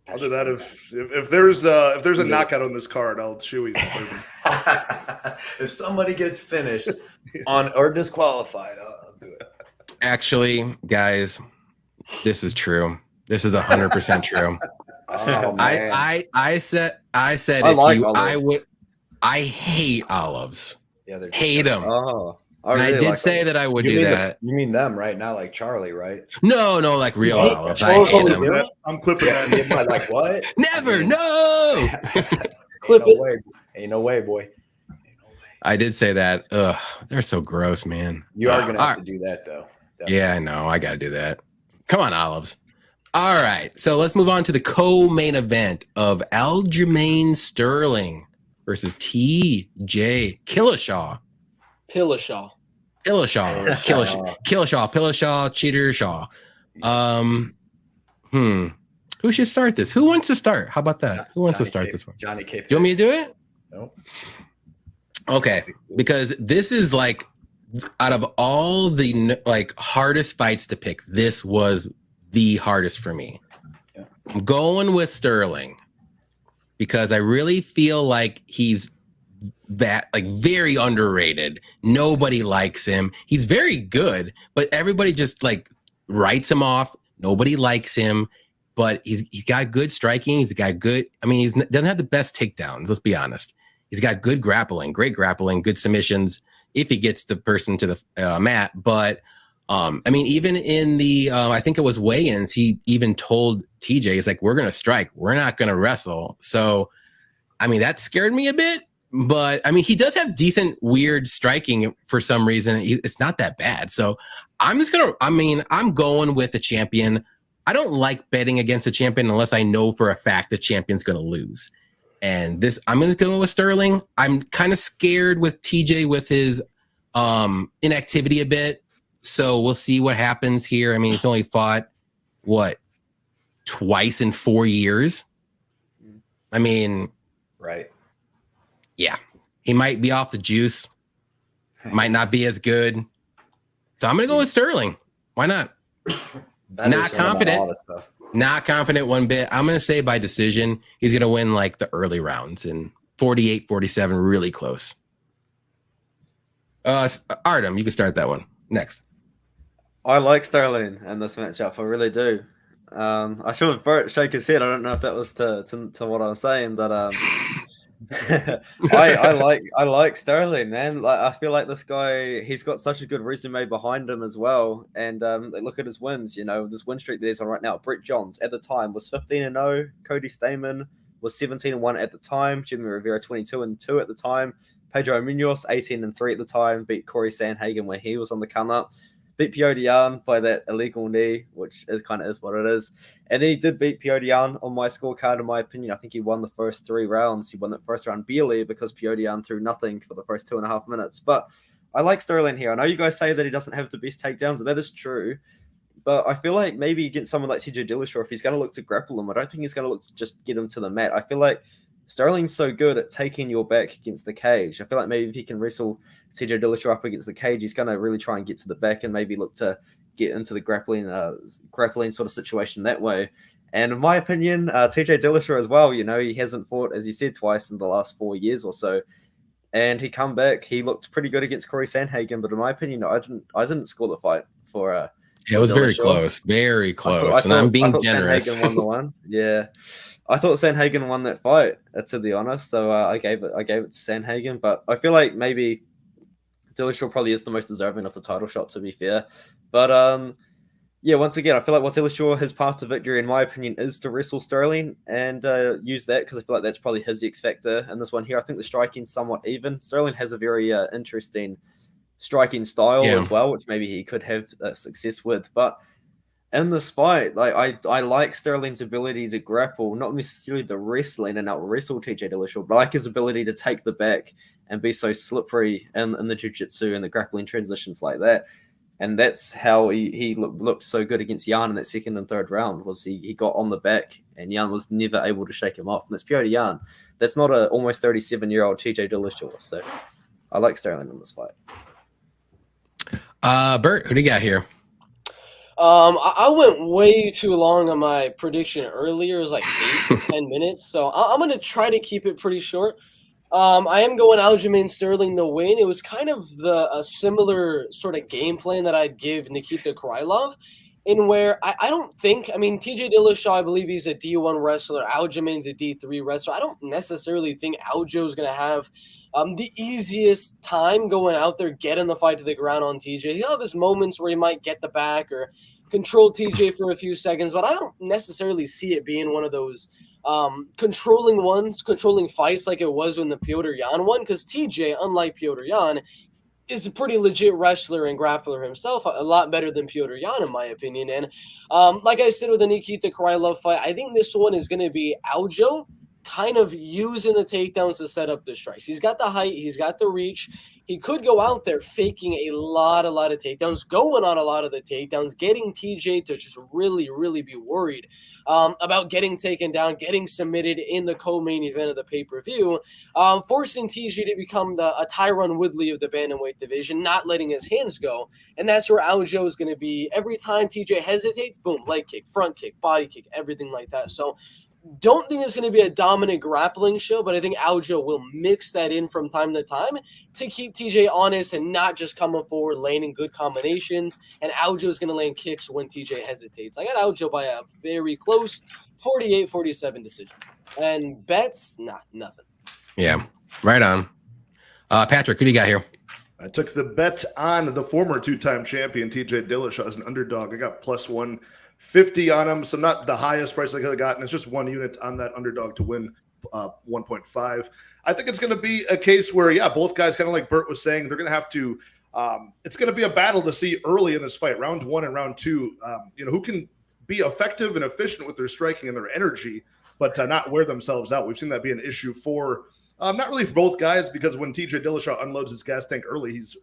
I'll do that if there's a knockout on this card, I'll shoey bourbon. If somebody gets finished on or disqualified, I'll do it. Actually, guys, this is true. This is 100% true. Oh, man. I said I hate olives. Yeah, hate them. Oh, I did say that I would do that. You mean them, right? Not like Charlie, right? No, like real olives. I hate them. I'm clipping that. Like what? Never, no. Clip it. Ain't no way, boy. I did say that. Ugh, they're so gross, man. You are gonna have to do that though. Definitely. Yeah, I know. I gotta do that. Come on, olives. All right, so let's move on to the co-main event of Aljamain Sterling versus T.J. Dillashaw. Cheater Shaw. Who should start this? Who wants to start? How about that? Who wants to start this one? JohnnyKpicks. You want me to do it? Nope. Okay, because this is like out of all the like hardest fights to pick, this was the hardest for me. Yeah. I'm going with Sterling because I really feel like he's very underrated. Nobody likes him. He's very good, but everybody just like writes him off. Nobody likes him, but he's got good striking. He's got good. I mean, he doesn't have the best takedowns. Let's be honest. He's got good grappling, great grappling, good submissions if he gets the person to the mat. But I mean, even in the, I think it was weigh-ins, he even told TJ, he's like, we're going to strike. We're not going to wrestle. So, I mean, that scared me a bit. But, I mean, he does have decent, weird striking for some reason. It's not that bad. So, I'm going with the champion. I don't like betting against a champion unless I know for a fact the champion's going to lose. And I'm going to go with Sterling. I'm kind of scared with TJ with his inactivity a bit. So we'll see what happens here. I mean, he's only fought, twice in 4 years? I mean, right. Yeah. He might be off the juice. Might not be as good. So I'm going to go with Sterling. Why not? Not confident. Not confident one bit. I'm going to say by decision, he's going to win like the early rounds in 48-47, really close. Artem, you can start that one next. I like Sterling in this matchup. I really do. I should have Bert shake his head. I don't know if that was to what I was saying, but I like Sterling, man. Like I feel like this guy, he's got such a good resume behind him as well. And look at his wins. You know, this win streak that he's on right now. Brett Johns at the time was 15-0. Cody Stamen was 17-1 at the time. Jimmy Rivera 22-2 at the time. Pedro Munoz 18-3 at the time. Beat Corey Sandhagen when he was on the come up. Beat Piotr Jan by that illegal knee, which is kind of is what it is. And then he did beat Piotr Jan on my scorecard, in my opinion. I think he won the first 3 rounds. He won that first round barely because Piotr Jan threw nothing for the first 2.5 minutes. But I like Sterling here. I know you guys say that he doesn't have the best takedowns, and that is true. But I feel like maybe against someone like TJ Dillashaw, if he's going to look to grapple him, I don't think he's going to look to just get him to the mat. I feel like Sterling's so good at taking your back against the cage. I feel like maybe if he can wrestle TJ Dillashaw up against the cage, he's going to really try and get to the back and maybe look to get into the grappling sort of situation that way. And in my opinion, TJ Dillashaw as well, you know, he hasn't fought, as you said, twice in the last 4 years or so. And he come back, he looked pretty good against Corey Sandhagen, but in my opinion, I didn't score the fight for it was very close, very close. And I'm being generous. Sandhagen won the one. Yeah. I thought Sandhagen won that fight, to be honest. So I gave it to Sandhagen. But I feel like maybe Dillashaw probably is the most deserving of the title shot, to be fair. But yeah, once again, I feel like what Dillashaw, his path to victory, in my opinion, is to wrestle Sterling and use that because I feel like that's probably his X factor in this one here. I think the striking's somewhat even. Sterling has a very interesting striking style as well, which maybe he could have success with. But in this fight, like I like Sterling's ability to grapple, not necessarily the wrestling and out wrestle TJ Dillashaw, but I like his ability to take the back and be so slippery in the jiu-jitsu and the grappling transitions like that. And that's how he looked so good against Jan in that second and third round, was he got on the back and Jan was never able to shake him off. And that's Piotr Jan. That's not a almost 37-year-old TJ Dillashaw. So I like Sterling in this fight. Bert, who do you got here? I went way too long on my prediction earlier. It was like 8 to 10 minutes. So I'm going to try to keep it pretty short. I am going Aljamain Sterling to win. It was kind of a similar sort of game plan that I'd give Nikita Krylov, in where I don't think, I mean, TJ Dillashaw, I believe he's a D1 wrestler. Aljamain's a D3 wrestler. I don't necessarily think Aljo's going to have the easiest time going out there, getting the fight to the ground on TJ. He'll have his moments where he might get the back or control TJ for a few seconds, but I don't necessarily see it being one of those controlling fights like it was when the Piotr Jan one, because TJ, unlike Piotr Jan, is a pretty legit wrestler and grappler himself, a lot better than Piotr Jan, in my opinion. And like I said with the Nikita Krylov fight, I think this one is going to be Aljo kind of using the takedowns to set up the strikes. He's got the height, he's got the reach. He could go out there faking a lot of takedowns, going on a lot of the takedowns, getting TJ to just really, really be worried about getting taken down, getting submitted in the co-main event of the pay-per-view, forcing TJ to become a Tyron Woodley of the bantamweight division, not letting his hands go. And that's where Aljo is going to be. Every time TJ hesitates, boom, leg kick, front kick, body kick, everything like that. So don't think it's going to be a dominant grappling show, but I think Aljo will mix that in from time to time to keep TJ honest and not just coming forward, landing good combinations. And Aljo is going to land kicks when TJ hesitates. I got Aljo by a very close 48-47 decision. And bets, nothing. Yeah, right on. Patrick, who do you got here? I took the bet on the former two-time champion TJ Dillashaw as an underdog. I got plus 150 on him, so not the highest price I could have gotten. It's just 1 unit on that underdog to win 1.5. I think it's going to be a case where, yeah, both guys, kind of like Bert was saying, they're going to have to it's going to be a battle to see early in this fight, round 1 and round 2, who can be effective and efficient with their striking and their energy, but not wear themselves out. We've seen that be an issue for not really for both guys, because when TJ Dillashaw unloads his gas tank early, he's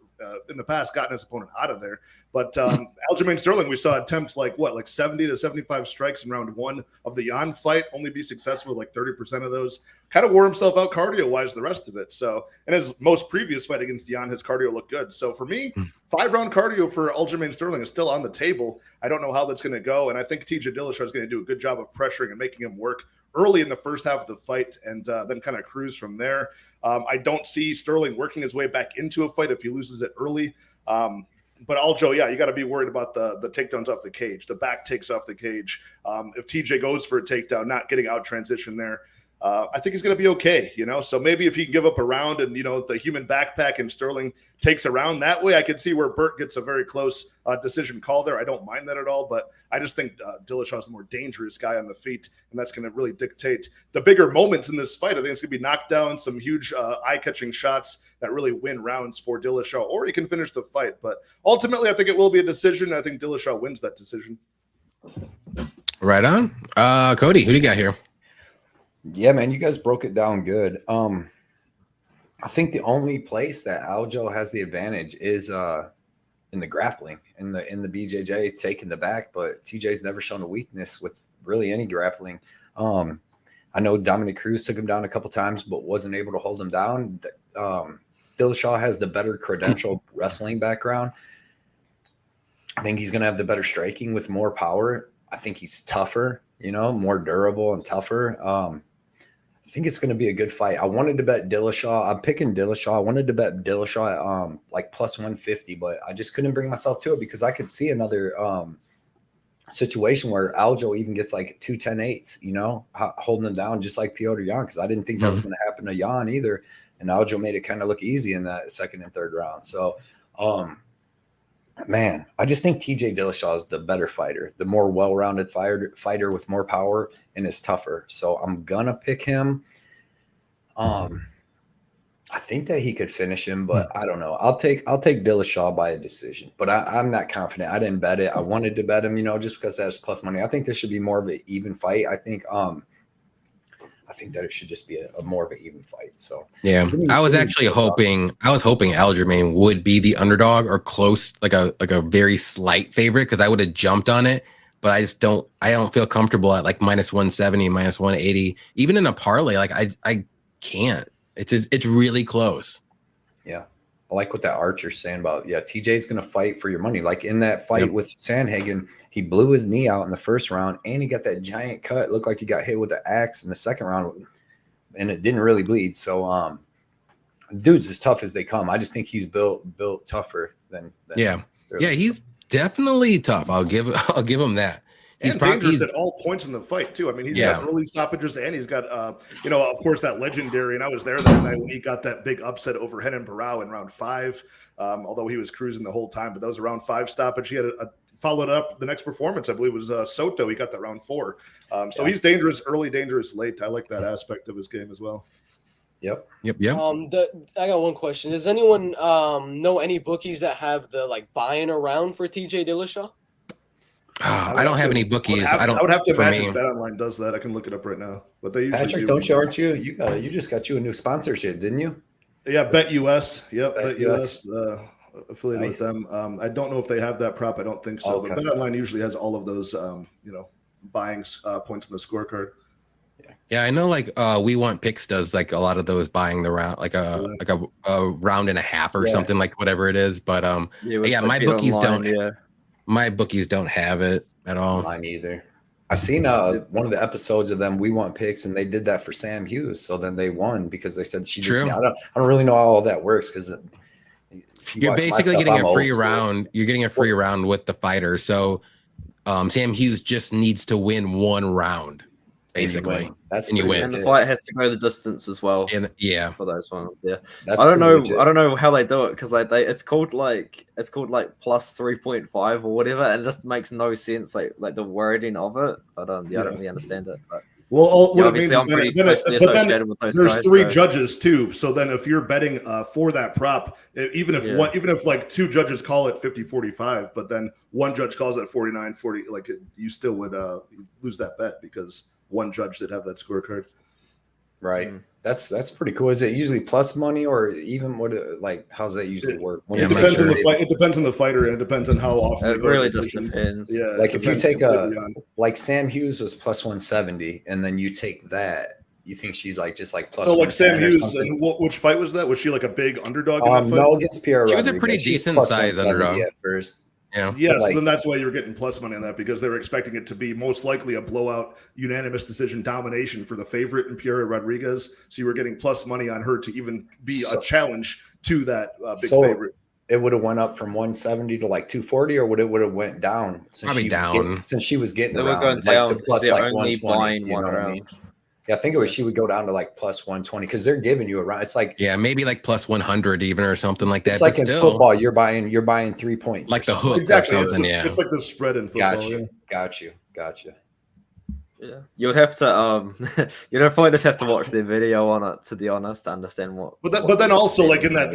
in the past gotten his opponent out of there. But Aljamain Sterling, we saw attempt like 70 to 75 strikes in round 1 of the Jan fight, only be successful with like 30% of those. Kind of wore himself out cardio-wise the rest of it. So, and his most previous fight against Jan, his cardio looked good. So for me, 5-round cardio for Aljamain Sterling is still on the table. I don't know how that's going to go, and I think TJ Dillashaw is going to do a good job of pressuring and making him work early in the first half of the fight, and then kind of cruise from there. I don't see Sterling working his way back into a fight if he loses it early. But Aljo, yeah, you got to be worried about the takedowns off the cage, the back takes off the cage. If TJ goes for a takedown, not getting out transition there, I think he's going to be okay, So maybe if he can give up a round and, the human backpack and Sterling takes a round that way, I could see where Burt gets a very close decision call there. I don't mind that at all, but I just think Dillashaw's the more dangerous guy on the feet, and that's going to really dictate the bigger moments in this fight. I think it's going to be knockdowns, some huge eye-catching shots that really win rounds for Dillashaw, or he can finish the fight. But ultimately, I think it will be a decision. I think Dillashaw wins that decision. Right on. Cody, who do you got here? Yeah, man, you guys broke it down good. I think the only place that Aljo has the advantage is in the grappling, in the BJJ taking the back, but TJ's never shown a weakness with really any grappling. I know Dominic Cruz took him down a couple times, but wasn't able to hold him down. Dillashaw has the better credential wrestling background. I think he's going to have the better striking with more power. I think he's tougher, more durable and tougher. I think it's going to be a good fight. I wanted to bet Dillashaw. I'm picking Dillashaw. I wanted to bet Dillashaw at like plus 150, but I just couldn't bring myself to it because I could see another situation where Aljo even gets like 2 10-8s, holding him down just like Piotr Jan, because I didn't think that was going to happen to Jan either. And Aljo made it kind of look easy in that second and third round. So, man, I just think TJ Dillashaw is the better fighter, the more well-rounded fighter with more power and is tougher. So I'm going to pick him. I think that he could finish him, but I don't know. I'll take Dillashaw by a decision, but I'm not confident. I didn't bet it. I wanted to bet him, just because that's plus money. I think this should be more of an even fight. I think that it should just be a more of an even fight. So yeah, I was actually hoping Aljamain would be the underdog or close, like a very slight favorite, because I would have jumped on it. But I don't feel comfortable at like minus 170, minus 180, even in a parlay. Like I can't. It's really close. Yeah. I like what that Archer's saying about, TJ's going to fight for your money. Like in that fight with Sandhagen, he blew his knee out in the first round and he got that giant cut. It looked like he got hit with the axe in the second round and it didn't really bleed. So, dude's as tough as they come. I just think he's built tougher than he's definitely tough. I'll give him that. He's dangerous at all points in the fight too. I mean, he's got early stoppages and he's got, of course, that legendary. And I was there that night when he got that big upset over Renan Barao in round 5. Although he was cruising the whole time, but that was a round 5 stoppage. He had followed up the next performance. I believe was Soto. He got that round 4. So he's dangerous early, dangerous late. I like that aspect of his game as well. Yep. I got one question. Does anyone know any bookies that have the buying around for TJ Dillashaw? I don't have any bookies. I would have to imagine BetOnline does that. I can look it up right now. But they usually Patrick, aren't you? You just got you a new sponsorship, didn't you? Yeah, BetUS. Yep, BetUS. Affiliated with them. I don't know if they have that prop. I don't think so. Okay. But BetOnline usually has all of those, buying points in the scorecard. Yeah, I know. We Want Picks does a lot of those buying the round, like a round and a half or something, like whatever it is. But my bookies don't. Yeah. My bookies don't have it at all. Mine either. I seen one of the episodes of them. We Want Picks, and they did that for Sam Hughes. So then they won because they said she just. I don't really know how all that works because you're basically getting a free round. You're getting a free round with the fighter. So Sam Hughes just needs to win one round, basically. And you win. And the fight has to go the distance as well. For those ones. Yeah. I don't know how they do it because it's called plus 3.5 or whatever, and it just makes no sense like the wording of it. But I don't really understand it. But obviously I'm pretty closely associated with those there's guys. There's 3 judges too. So then if you're betting for that prop, even if 2 judges call it 50-45, but then one judge calls it 49-40, you still would lose that bet because one judge did have that scorecard. Right. That's pretty cool. Is it usually plus money or even how's that usually work? It depends on the fight. It depends on the fighter and it depends on how often. It really just depends. Yeah. If you take Sam Hughes was plus 170 and then you take that, you think she's just plus. So Sam Hughes, and which fight was that? Was she a big underdog? In that fight? No, against Pierre. She was a pretty decent size underdog at first. Yeah. So then that's why you were getting plus money on that because they were expecting it to be most likely a blowout, unanimous decision domination for the favorite in Piera Rodriguez. So you were getting plus money on her to even be a challenge to that big favorite. it would have went up from 170 to like 240, or would have went down since Probably down. since she was getting They were around going like down to because plus they're like only 120? buying You know one what I round. mean? Yeah, I think it was she would go down to like plus 120 because they're giving you around. It's like Yeah, maybe like plus 100 even or something like that. it's like but in still, football, you're buying 3 points, like or the something. hook Exactly. or It's, something. the, Yeah. it's like the spread in football. Got you. Yeah, you would have to you'd probably just have to watch the video on it to be honest to understand what. But then also like in that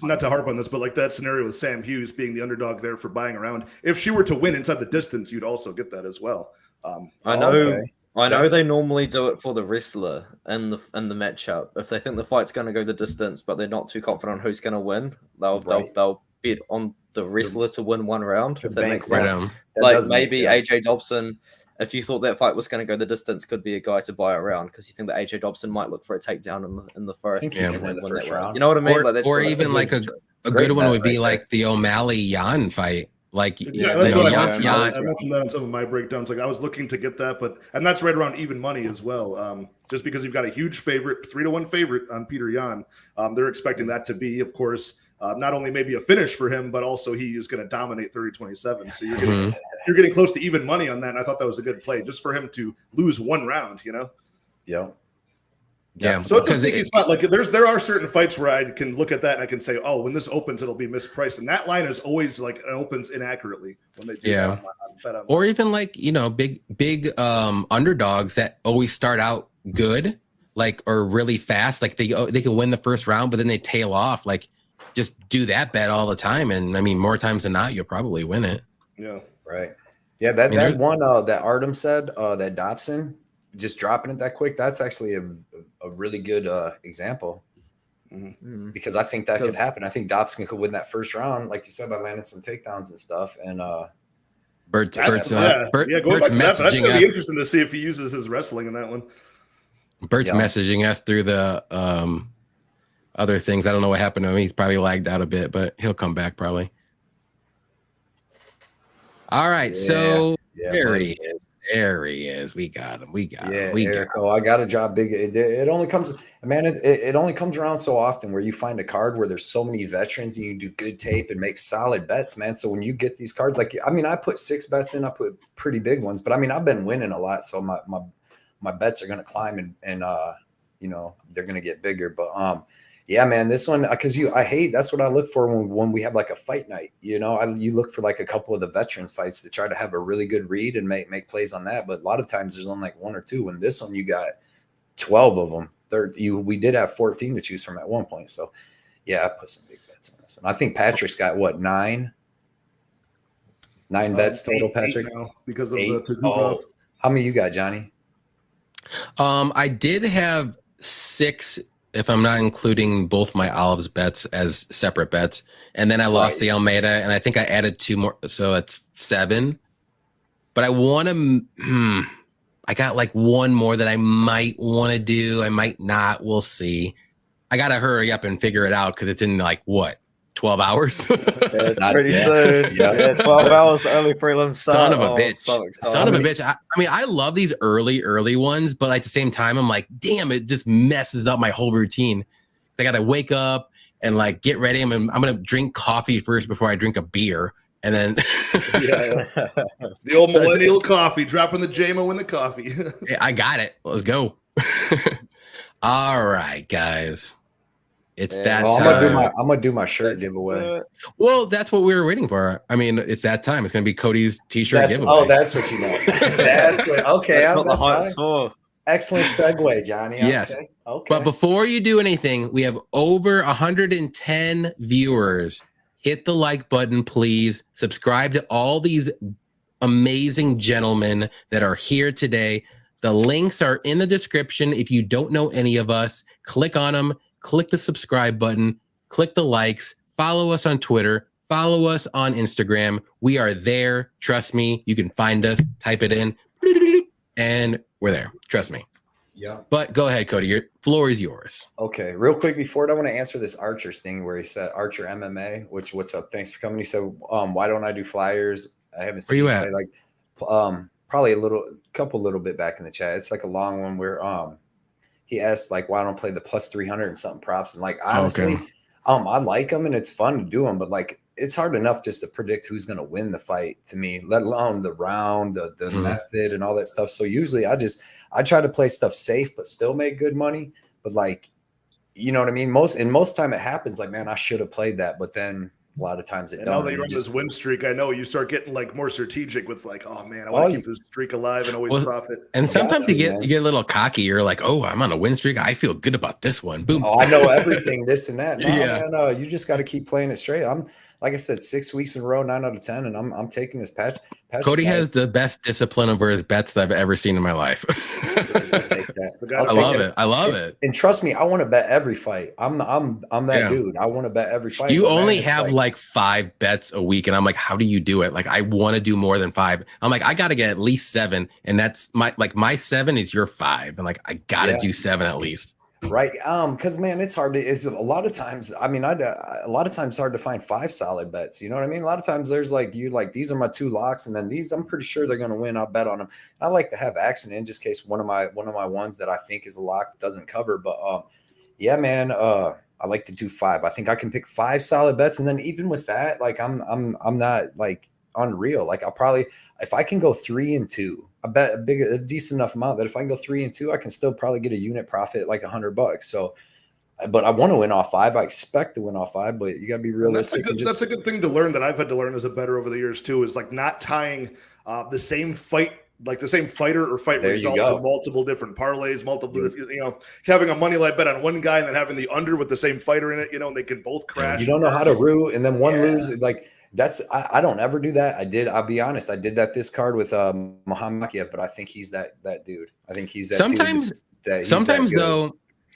not to harp on this, but like that scenario with Sam Hughes being the underdog there for buying around, if she were to win inside the distance, you'd also get that as well. I know. Okay. I know That's- they normally do it for the wrestler in the matchup. If they think the fight's going to go the distance, but they're not too confident on who's going to win, they'll bet on the wrestler to win one round. To If that bank makes Right sense. on. That Like does make maybe sense. AJ Dobson, if you thought that fight was going to go the distance, could be a guy to buy around because you think that AJ Dobson might look for a takedown in the first. think he can win the first that round. You know what I mean? Or, Like, that's or what- even like a great good one bet would be right like the O'Malley Yan fight. Like, Exactly. you That's know, what I Yan, mentioned. Yan, I mentioned that in some of my breakdowns. Like I was looking to get that, and that's right around even money as well. Just because you've got a huge favorite, 3-1 favorite on Peter Yan, they're expecting that to be, of course, not only maybe a finish for him, but also he is going to dominate 30-27. So you're getting close to even money on that. And I thought that was a good play just for him to lose one round. You know. Yeah. yeah. So it's a because sticky spot. Like there are certain fights where I can look at that and I can say, oh, when this opens, it'll be mispriced, and that line is always like it opens inaccurately when they do Yeah. that. or even like, you know, big underdogs that always start out good, like, or really fast, like they can win the first round, but then they tail off. Like, just do that bet all the time, and I mean, more times than not, you'll probably win it. Yeah. Right. Yeah, that I mean, one that Artem said, that Dobson just dropping it that quick, that's actually a really good example. Mhm. Because I think that could Because- happen. I think Dobson could win that first round, like you said, by landing some takedowns and stuff. And Bert's Going back to that, that's messaging going to us. be interesting to see if he uses his wrestling in that one. Bert's Yeah. messaging us through the other things. I don't know what happened to him. He's probably lagged out a bit, but he'll come back probably. All right, so there he is. There he is. We got him. We got him. We got him. Erico, I got a job big. It only comes, man. It only comes around so often where you find a card where there's so many veterans and you do good tape and make solid bets, man. So when you get these cards, like, I mean, I put 6 bets in. I put pretty big ones, but I mean, I've been winning a lot, so my bets are gonna climb and you know, they're gonna get bigger. But yeah, man, this one, because that's what I look for when we have like a fight night. You know, you look for like a couple of the veteran fights to try to have a really good read and make plays on that. But a lot of times there's only like 1 or 2. When this one, you got 12 of them. We did have 14 to choose from at one point. So yeah, I put some big bets on this one. I think Patrick's got what, 9 bets total. 8 Patrick, now because of 8. the Oh, how many you got, Johnny? I did have 6, if I'm not including both my Olives bets as separate bets, and then I lost the Almeida, and I think I added 2 more, so it's 7. But I want to. I got like 1 more that I might want to do. I might not. We'll see. I gotta hurry up and figure it out because it's in like what, 12 hours. It's Not pretty yet. soon. Yeah. Yeah, 12 hours early prelim start. Son of a Oh, bitch. so excited. Son of a bitch. I mean, I love these early ones, but at the same time, I'm like, damn, it just messes up my whole routine. I got to wake up and like get ready. I'm going to drink coffee first before I drink a beer. And then The old So it's- millennial coffee, dropping the JMO in the coffee. I got it. Let's go. All right, guys. It's Yeah, that Well, time. I'm gonna do my shirt giveaway. Well, that's what we were waiting for. I mean, it's that time. It's going to be Cody's t-shirt giveaway. Oh, that's what you know. That's what. Okay, That's what the that's hype's fine. for. Excellent segue, Johnny. Yes. Okay. But before you do anything, we have over 110 viewers. Hit the like button, please. Subscribe to all these amazing gentlemen that are here today. The links are in the description. If you don't know any of us, click on them. Click the subscribe button. Click the likes. Follow us on Twitter. Follow us on Instagram. We are there. Trust me. You can find us. Type it in. And we're there. Trust me. Yeah. But go ahead, Cody. Your floor is yours. Okay. Real quick before it, I want to answer this Archer's thing where he said Archer MMA. What's up? Thanks for coming. He said, why don't I do flyers? I haven't seen you you at? play, like probably a couple little bit back in the chat. It's like a long one where he asked like why don't I play the plus 300 and something props, and like honestly, I like them and it's fun to do them, but like it's hard enough just to predict who's going to win the fight to me, let alone the round, the method and all that stuff. So usually I try to play stuff safe, but still make good money. But like, you know what I mean? Most time it happens like, man, I should have played that. But then a lot of times it and don't. now that you're on this win streak, I know you start getting like more strategic with like, oh man, I want to keep this streak alive and always profit. And sometimes you get a little cocky. You're like, oh, I'm on a win streak. I feel good about this one. Boom. Oh, I know everything, this and that. No, you just got to keep playing it straight. I'm like I said, 6 weeks in a row, 9 out of 10, and I'm taking this patch. Cody has the best discipline over his bets that I've ever seen in my life. I'll take that. I love it. And trust me, I want to bet every fight. I'm that dude. I want to bet every fight. You only have like 5 bets a week, and I'm like, how do you do it? Like, I want to do more than 5. I'm like, I got to get at least 7, and that's my 7 is your 5, and like I got to do 7 at least. Right. Because man, it's hard to, it's a lot of times. I mean, a lot of times it's hard to find 5 solid bets. You know what I mean? A lot of times there's like, these are my 2 locks, and then these, I'm pretty sure they're going to win. I'll bet on them. I like to have action in just in case one of my ones that I think is a lock doesn't cover. But yeah, man, I like to do 5. I think I can pick 5 solid bets. And then even with that, like I'm not like unreal. Like I'll probably, if I can go 3 and 2, I bet a decent enough amount that if I can go 3 and 2, I can still probably get a unit profit like $100. So, but I want to win off 5. I expect to win off 5, but you got to be realistic. That's a good thing to learn that I've had to learn as a bettor over the years too, is like not tying the same fight, like the same fighter or fight results in multiple different parlays, having a money line bet on one guy and then having the under with the same fighter in it, and they can both crash. You don't know how to root, and then one lose, like. I don't ever do that. I'll be honest. I did that this card with MAKHACHEV, but I think he's that dude. I think he's that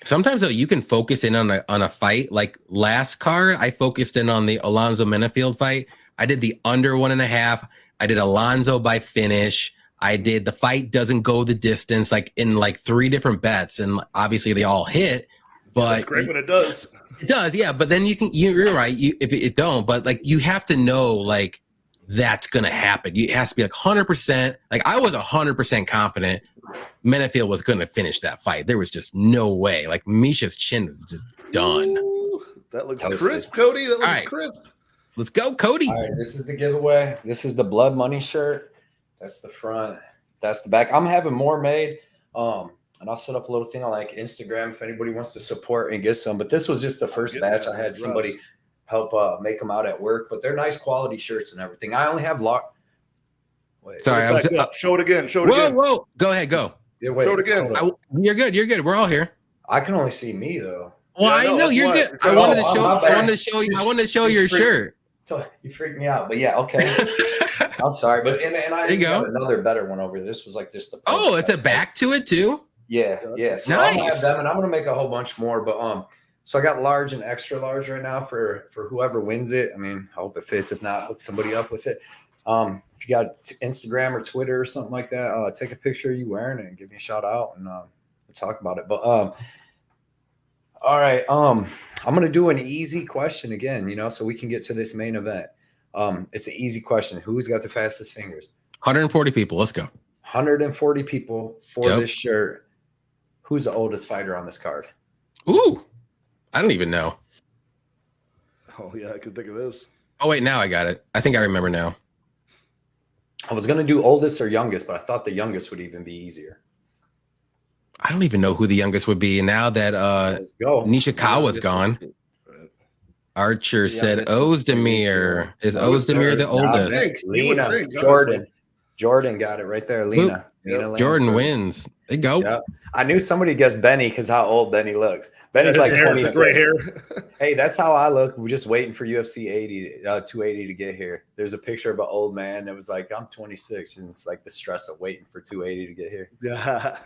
Sometimes though, you can focus in on a fight. Like last card, I focused in on the Alonzo Menifield fight. I did the under 1.5. I did Alonzo by finish. I did the fight doesn't go the distance, like in like 3 different bets, and obviously they all hit. But it's great when it does. It does, yeah. But then you're right. If it don't, but like you have to know like that's gonna happen. It has to be like 100%. Like I was 100% confident Menifield was gonna finish that fight. There was just no way. Like Misha's chin was just done. Ooh, that looks crisp, Cody. That looks crisp. Let's go, Cody. All right, this is the giveaway. This is the blood money shirt. That's the front. That's the back. I'm having more made. And I'll set up a little thing on like Instagram if anybody wants to support and get some. But this was just the first batch. I had somebody help make them out at work. But they're nice quality shirts and everything. I only have Sorry, I was show it again. Show it again. Whoa. Go ahead, go. Yeah, wait, show it again. You're good. We're all here. I can only see me though. Well, I know you're good. I wanted to show your shirt. So you freaked me out. But yeah, okay. I'm sorry. But and I got another better one over. This was like just the it's a back to it too. Yeah. So nice. I'll have them, and I'm gonna make a whole bunch more. But so I got large and extra large right now for whoever wins it. I mean, I hope it fits. If not, hook somebody up with it. If you got Instagram or Twitter or something like that, take a picture of you wearing it and give me a shout out, and we'll talk about it. But all right, I'm gonna do an easy question again, so we can get to this main event. It's an easy question. Who's got the fastest fingers? 140 people. Let's go. 140 people for this shirt. Who's the oldest fighter on this card? Ooh, I don't even know. Oh, yeah, I can think of this. Oh, wait, now I got it. I think I remember now. I was going to do oldest or youngest, but I thought the youngest would even be easier. I don't even know who the youngest would be. Now that Nishikawa's gone, Archer said Ozdemir. Is Ozdemir the oldest? Lena, Jordan got it right there. Lena. Jordan wins. There you go. Yep. I knew somebody guessed Benny because how old Benny looks. Benny's like 26. Gray hair. Hey, that's how I look. We're just waiting for UFC 280 to get here. There's a picture of an old man that was like, I'm 26. And it's like the stress of waiting for 280 to get here. Yeah.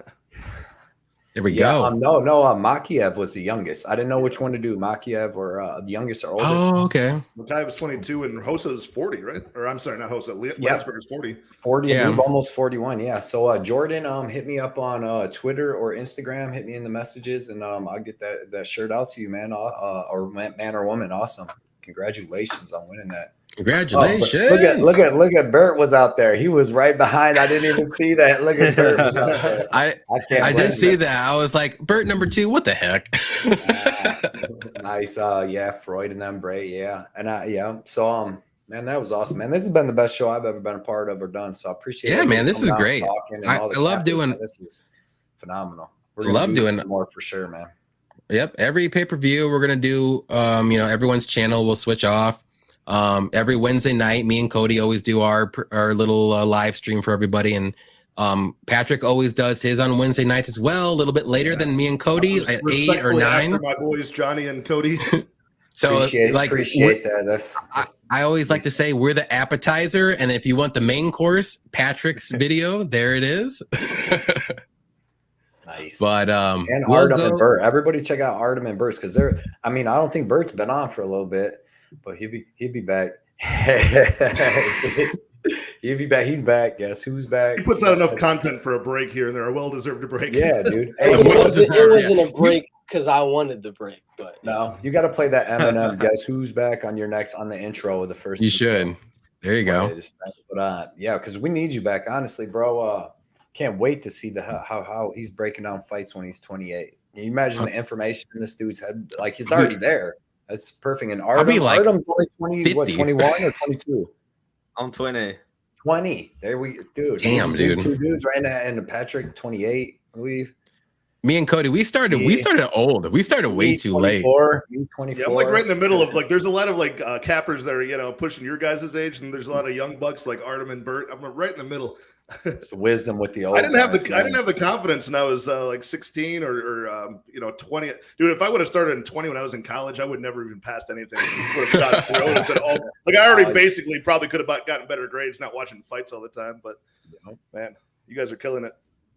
There we go. No. MAKHACHEV was the youngest. I didn't know which one to do, MAKHACHEV or the youngest or oldest. Oh, okay. MAKHACHEV is 22 and Hosa is 40, right? Or I'm sorry, not Hosa. Landsberg is 40. 40, yeah. Almost 41. Yeah. So Jordan, hit me up on Twitter or Instagram. Hit me in the messages, and I'll get that shirt out to you, man. Or man or woman. Awesome. Congratulations on winning that. Congratulations. Look at Bert was out there. He was right behind. I didn't even see that. Look at Bert was out there. I did see that. I was like, Bert number 2, what the heck? Nice. Yeah, Freud and them, Bray. Yeah. And yeah. So, man, that was awesome, man. This has been the best show I've ever been a part of or done. So I appreciate Yeah, everybody man, this coming is out and great. talking and I all the love cappers, doing- man. This is phenomenal. We're gonna Love do this doing- more for sure, man. Yep. Every pay-per-view we're gonna do, everyone's channel will switch off. Every Wednesday night, me and Cody always do our little live stream for everybody, and Patrick always does his on Wednesday nights as well, a little bit later than me and Cody, at 8 or 9. After my boys Johnny and Cody. So Appreciate that. That's I always like to say we're the appetizer, and if you want the main course, Patrick's video, there it is. nice. But and we'll Artem go- and Bert. Everybody check out Artem and Bert because they're. I mean, I don't think Bert's been on for a little bit, but he'll be back. He'll be back. He's back. Guess who's back? He puts out enough content for a break here and there, a well-deserved break. Yeah, dude. Hey, Hey, it wasn't a break because I wanted the break, but no, you got to play that Eminem. Guess who's back on your next on the intro of the first. You should. There you go. Yeah, because we need you back. Honestly, bro. Can't wait to see how he's breaking down fights when he's 28. Can you imagine the information in this dude's head? Like he's already there. That's perfect. And be like Artem's only 20, what, 50. 21 or 22? I'm 20. 20. There we dude. Damn, These dude. two dudes right now, and Patrick 28, I believe. Me and Cody, we started old. We started way too late. 24. Yeah, I'm like right in the middle of like. There's a lot of like cappers that are pushing your guys' age, and there's a lot of young bucks like Artem and Bert. I'm right in the middle. It's wisdom with the old. I didn't have guys, the confidence when I was like 16 or 20. Dude, if I would have started in 20 when I was in college, I would never even passed anything. Would have gotten through it at all. Like I already basically probably could have gotten better grades not watching fights all the time. But man, you guys are killing it.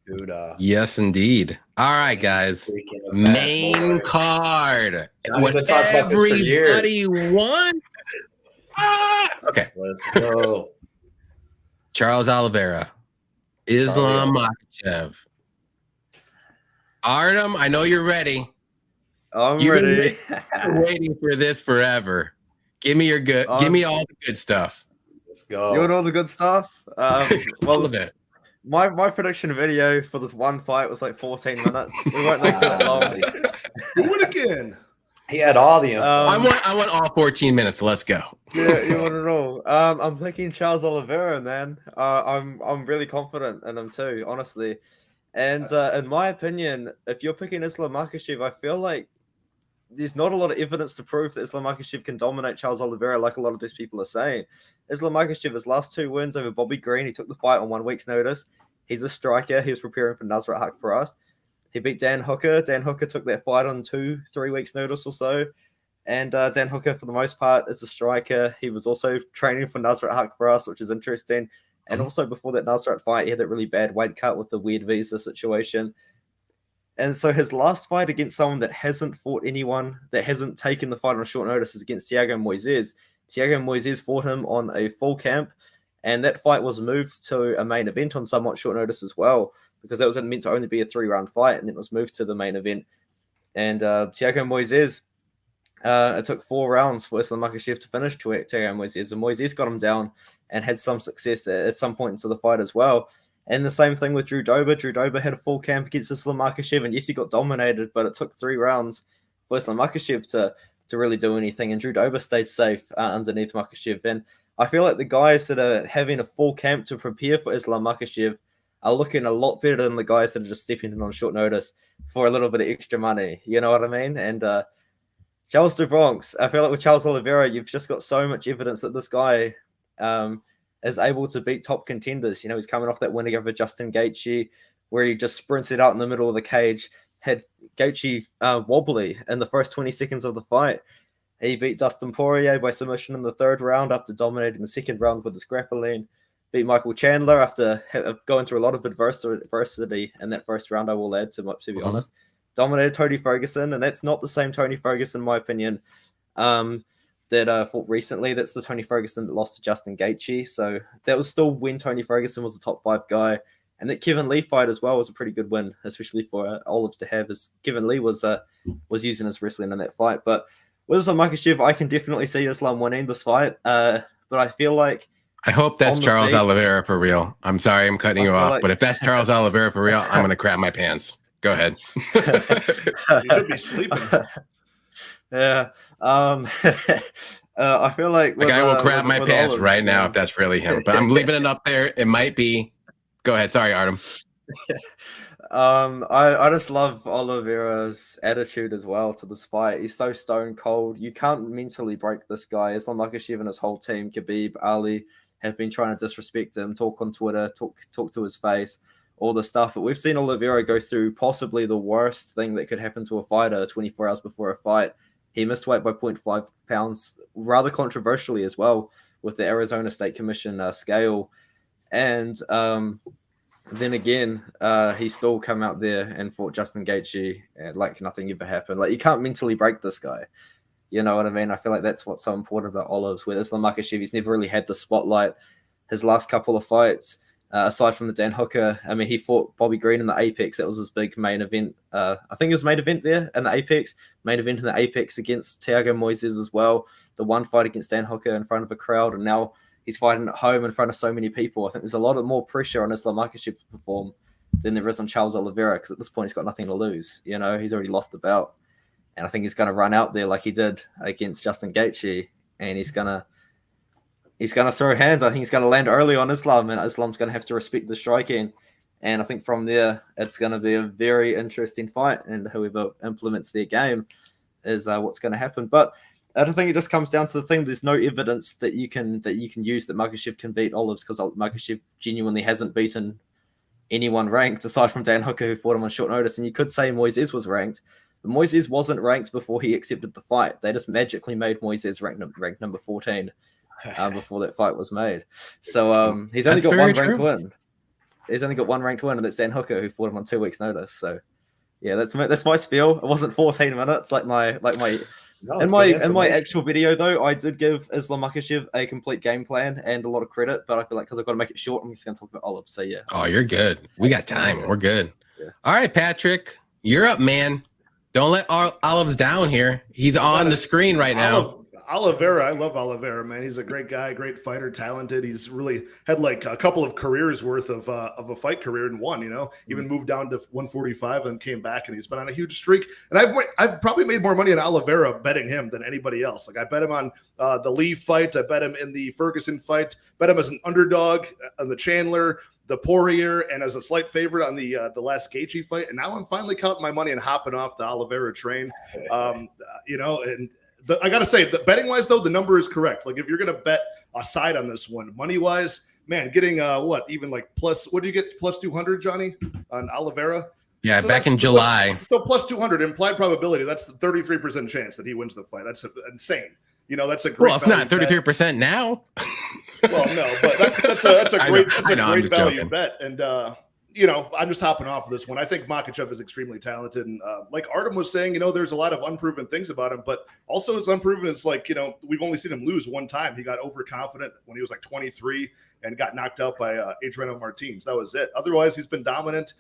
dude. Yes, indeed. All right, guys. Main card. What been talking about this for years. everybody wants. Okay. Let's go. Charles Oliveira. Islam Makhachev. Artem, I know you're ready. I'm You've been ready. waiting for this forever. Give me your good. Give me all the good stuff. Let's go. You want all the good stuff? All Well, of it. my prediction video for this one fight was like 14 minutes. We won't make it long. Do it again. He had all the info. I want all 14 minutes. Let's go. Yeah, you want it all. I'm thinking Charles Oliveira, man. I'm really confident in him too, honestly. And in my opinion, if you're picking Islam Makhachev, I feel like there's not a lot of evidence to prove that Islam Makhachev can dominate Charles Oliveira like a lot of these people are saying. Islam Makhachev, his last 2 wins over Bobby Green, he took the fight on 1 week's notice. He's a striker. He was preparing for Nasrat Haqparast. He beat Dan Hooker. Dan Hooker took that fight on 2-3 weeks' notice or so. And Dan Hooker, for the most part, is a striker. He was also training for Nasrat Haqparast, which is interesting. And also before that Nasrat fight, he had that really bad weight cut with the weird visa situation. And so his last fight against someone that hasn't fought anyone, that hasn't taken the fight on short notice, is against Thiago Moises. Thiago Moises fought him on a full camp, and that fight was moved to a main event on somewhat short notice as well, because that was meant to only be a 3-round fight, and it was moved to the main event. And Thiago Moises, it took 4 rounds for Islam Makhachev to finish Thiago Moises, and Moises got him down and had some success at some point into the fight as well. And the same thing with Drew Dober. Drew Dober had a full camp against Islam Makhachev, and yes, he got dominated, but it took 3 rounds for Islam Makhachev to really do anything, and Drew Dober stayed safe underneath Makhachev. And I feel like the guys that are having a full camp to prepare for Islam Makhachev are looking a lot better than the guys that are just stepping in on short notice for a little bit of extra money. You know what I mean? And Charles de Bronx, I feel like with Charles Oliveira, you've just got so much evidence that this guy is able to beat top contenders. You know, he's coming off that win over Justin Gaethje, where he just sprinted out in the middle of the cage, had Gaethje wobbly in the first 20 seconds of the fight. He beat Dustin Poirier by submission in the 3rd round after dominating the 2nd round with his grappling. Beat Michael Chandler after going through a lot of adversity in that 1st round, I will add, to be honest. Dominated Tony Ferguson, and that's not the same Tony Ferguson, in my opinion, that fought recently. That's the Tony Ferguson that lost to Justin Gaethje. So that was still when Tony Ferguson was a top 5 guy. And that Kevin Lee fight as well was a pretty good win, especially for Olives to have, as Kevin Lee was using his wrestling in that fight. But with Islam Makhachev, I can definitely see Islam winning this fight. But I feel like I hope that's Charles Oliveira for real. I'm sorry I'm cutting you off, but if that's Charles Oliveira for real, I'm going to crap my pants. Go ahead. You should be sleeping. Yeah. I feel like Like I will crap with my pants Olive, right now if that's really him. But I'm leaving it up there. It might be. Go ahead. Sorry, Artem. I just love Oliveira's attitude as well to this fight. He's so stone cold. You can't mentally break this guy. Islam Makhachev and his whole team, Khabib, Ali, have been trying to disrespect him, talk on Twitter, talk to his face, all this stuff. But we've seen Oliveira go through possibly the worst thing that could happen to a fighter 24 hours before a fight. He missed weight by 0.5 pounds, rather controversially as well, with the Arizona State Commission scale. And then again, he still come out there and fought Justin Gaethje like nothing ever happened. Like, you can't mentally break this guy. You know what I mean? I feel like that's what's so important about Olives. With Islam Makhachev, he's never really had the spotlight. His last couple of fights, aside from the Dan Hooker, I mean, he fought Bobby Green in the Apex. That was his big main event. I think it was main event there in the Apex. Main event in the Apex against Thiago Moises as well. The one fight against Dan Hooker in front of a crowd, and now he's fighting at home in front of so many people. I think there's a lot more pressure on Islam Makhachev to perform than there is on Charles Oliveira, because at this point he's got nothing to lose. You know, he's already lost the belt. And I think he's going to run out there like he did against Justin Gaethje, and he's going to throw hands. I think he's going to land early on Islam, and Islam's going to have to respect the striking. And I think from there, it's going to be a very interesting fight, and whoever implements their game is what's going to happen. But I don't think it just comes down to the thing. There's no evidence that you can use that Makhachev can beat Olives, because Makhachev genuinely hasn't beaten anyone ranked aside from Dan Hooker, who fought him on short notice. And you could say Moises was ranked, but Moises wasn't ranked before he accepted the fight. They just magically made Moises ranked number 14 before that fight was made. So he's only got one ranked win. He's only got one ranked win, and that's Dan Hooker, who fought him on 2 weeks' notice. So yeah, that's my spiel. It wasn't 14 minutes like my. No, in my actual video, though, I did give Islam Makhachev a complete game plan and a lot of credit, but I feel like because I've got to make it short, I'm just going to talk about Olive. So yeah. Oh, you're good. We got time. We're good. Yeah. All right, Patrick, you're up, man. Don't let Olives down here. He's on the screen right now. Oliveira, I love Oliveira, man. He's a great guy, great fighter, talented. He's really had like a couple of careers worth of a fight career and won. You know, even moved down to 145 and came back, and he's been on a huge streak. And I've probably made more money on Oliveira betting him than anybody else. Like I bet him on the Lee fight, I bet him in the Ferguson fight, bet him as an underdog on the Chandler, the Poirier, and as a slight favorite on the last Gaethje fight. And now I'm finally counting my money and hopping off the Oliveira train. You know, and I got to say, betting wise, though, the number is correct. Like, if you're going to bet a side on this one, money wise, man, getting even like plus, what do you get? Plus 200, Johnny, on Oliveira? Yeah, so back in July. So plus 200 implied probability. That's the 33% chance that he wins the fight. That's insane. You know, that's a great. Well, it's not 33% now. Well, no, but that's a great value bet. And you know, I'm just hopping off of this one. I think Makhachev is extremely talented. And like Artem was saying, you know, there's a lot of unproven things about him, but also as unproven as like, you know, we've only seen him lose one time. He got overconfident when he was like 23 and got knocked out by Adriano Martins. That was it. Otherwise, he's been dominant.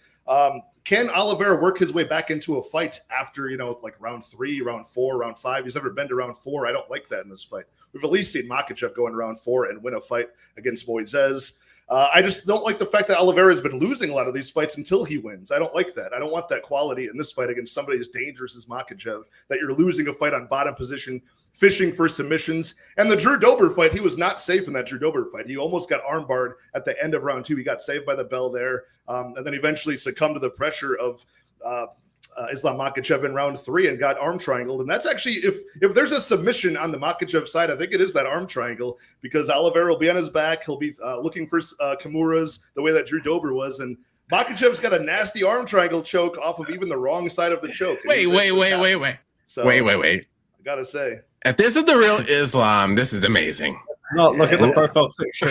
Can Oliveira work his way back into a fight after, you know, like round 3, round 4, round 5? He's never been to round 4. I don't like that in this fight. We've at least seen Makhachev go in round 4 and win a fight against Moises. I just don't like the fact that Oliveira has been losing a lot of these fights until he wins. I don't like that. I don't want that quality in this fight against somebody as dangerous as Makhachev, that you're losing a fight on bottom position, fishing for submissions. And the Drew Dober fight, he was not safe in that Drew Dober fight. He almost got armbarred at the end of round 2. He got saved by the bell there, and then eventually succumbed to the pressure of Islam Makhachev in round 3 and got arm triangled. And that's actually, if there's a submission on the Makhachev side, I think it is that arm triangle, because Oliveira will be on his back. He'll be looking for Kimuras the way that Drew Dober was. And Makhachev's got a nasty arm triangle choke off of even the wrong side of the choke. Wait. So, wait. I got to say. If this is the real Islam, this is amazing. No, look at the profile picture.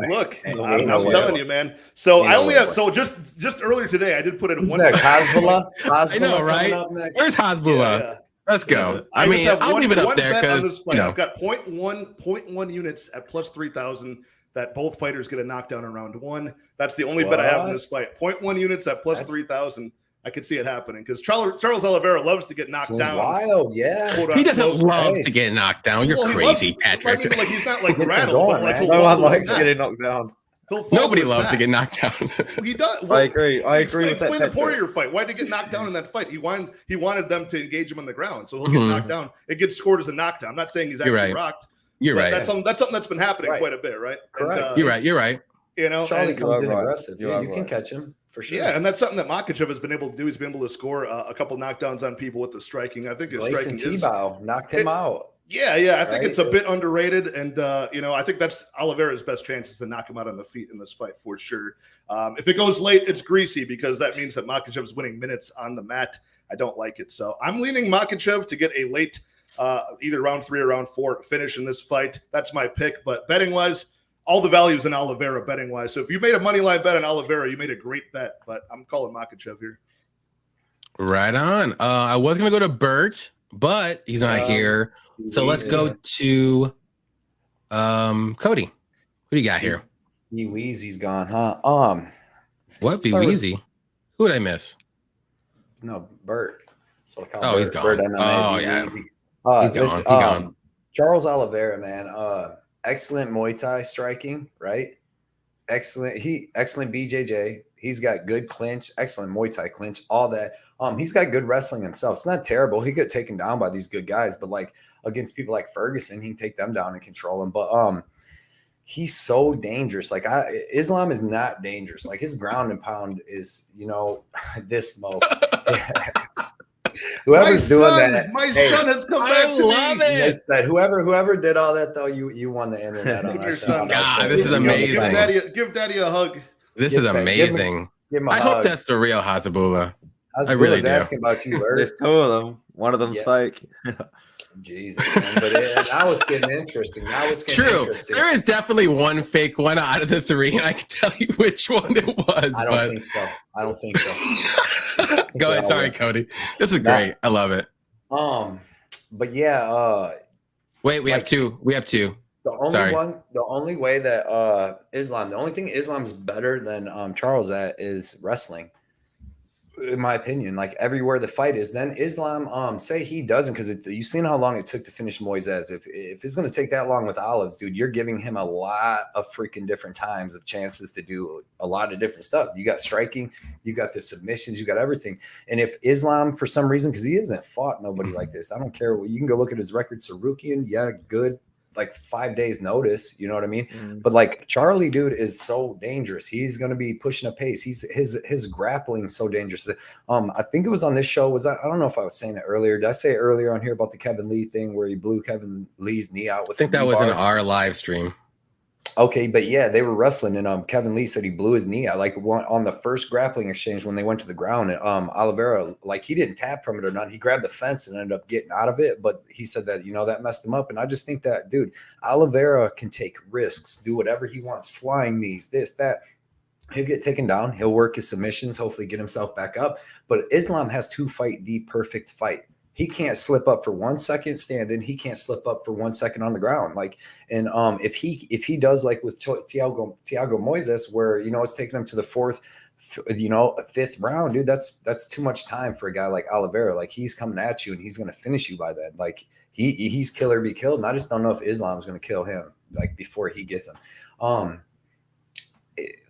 Look, I'm telling you, man. So I only have just earlier today, I did put in one. Hezbollah? I know, right? Where's Hezbollah? Yeah. Let's go. I mean, I'll leave it up there because you know. I've got 0.1 units at plus 3,000 that both fighters get a knockdown in round 1. That's the only bet I have in this fight. 0.1 units at plus 3,000. I could see it happening because Charles Oliveira loves to get knocked down. Wild, yeah. He doesn't love to get knocked down. You're crazy, Patrick. I mean, like he's not like rattled, but like no one likes getting knocked down. He'll fall Nobody to his loves to back. get knocked down. He does. I agree. I agree with that. Explain the Poirier fight. Why did he get knocked down in that fight? He wanted them to engage him on the ground, so he'll get knocked down. It gets scored as a knockdown. I'm not saying he's actually right. rocked. You're right. That's something that's been happening quite a bit, right? Correct. And, You're right. You're right. You know, Charlie and, comes in right. aggressive. You Yeah, are you can right. catch him for sure. yeah, and that's something that Makhachev has been able to do. He's been able to score a couple knockdowns on people with the striking. I think his Gleison striking is Tebow knocked him out. Yeah, I think it's a bit underrated, and I think that's Oliveira's best chances to knock him out on the feet in this fight for sure. If it goes late, it's greasy because that means that Makhachev is winning minutes on the mat. I don't like it, so I'm leaning Makhachev to get a late, either round 3 or round 4 finish in this fight. That's my pick, but betting wise, all the values in Oliveira betting wise. So if you made a money line bet on Oliveira, you made a great bet, but I'm calling Makhachev here. Right on. I was gonna go to Bert, but he's not here. So let's go to Cody. Who do you got here? B Weezy's gone, huh? What? Be start with- Weezy? Who did I miss? No, Bert. That's what I call Oh, Bert. he's gone. Bert MMA, Oh, B. yeah. Weezy. He's gone. He's gone. Charles Oliveira, man. Excellent Muay Thai striking, right? Excellent BJJ. He's got good clinch, excellent Muay Thai clinch, all that. He's got good wrestling himself. It's not terrible. He got taken down by these good guys, but like against people like Ferguson, he can take them down and control them. But he's so dangerous. Like Islam is not dangerous. Like his ground and pound is, this smoke. Whoever's doing that, my son has come back to love me. it. yes, that whoever did all that though, you won the internet on Your that. son. God, this is amazing. Give Daddy a hug. This is amazing. Give him a I hope hug. that's the real Hazabullah. I really do. asking about you, Bert. There's 2 of them. One of them's Yeah. fake. Jesus, man. But now it's getting interesting. True. There is definitely one fake one out of the 3, and I can tell you which one it was. I don't think so. Go ahead. Sorry, Cody. This is great. I love it. But yeah, Wait, we have 2. We have 2. the only way that the only thing Islam's better than Charles at is wrestling. In my opinion, like everywhere the fight is, then Islam, say he doesn't, because you've seen how long it took to finish Moises. If it's going to take that long with Olives, dude, you're giving him a lot of freaking different times of chances to do a lot of different stuff. You got striking, you got the submissions, you got everything. And if Islam, for some reason, because he hasn't fought nobody like this, I don't care. You can go look at his record. Sarukian, yeah, good. Like 5 days notice, you know what I mean? But like Charlie, dude, is so dangerous. He's going to be pushing a pace. His grappling so dangerous. I think it was on this show. I don't know if I was saying it earlier. Did I say it earlier on here about the Kevin Lee thing where he blew Kevin Lee's knee out with? I think that was in our live stream. Okay, but yeah, they were wrestling, and Kevin Lee said he blew his knee out. Like on the first grappling exchange when they went to the ground, and Oliveira, like he didn't tap from it or not. He grabbed the fence and ended up getting out of it. But he said that that messed him up. And I just think that, dude, Oliveira can take risks, do whatever he wants, flying knees, this, that. He'll get taken down. He'll work his submissions, hopefully get himself back up. But Islam has to fight the perfect fight. He can't slip up for 1 second standing. He can't slip up for 1 second on the ground. Like, and if he does like with Thiago Moises, where it's taking him to the 4th, 5th round, dude, that's too much time for a guy like Oliveira. Like he's coming at you and he's gonna finish you by then. Like he's kill or be killed. And I just don't know if Islam's gonna kill him like before he gets him.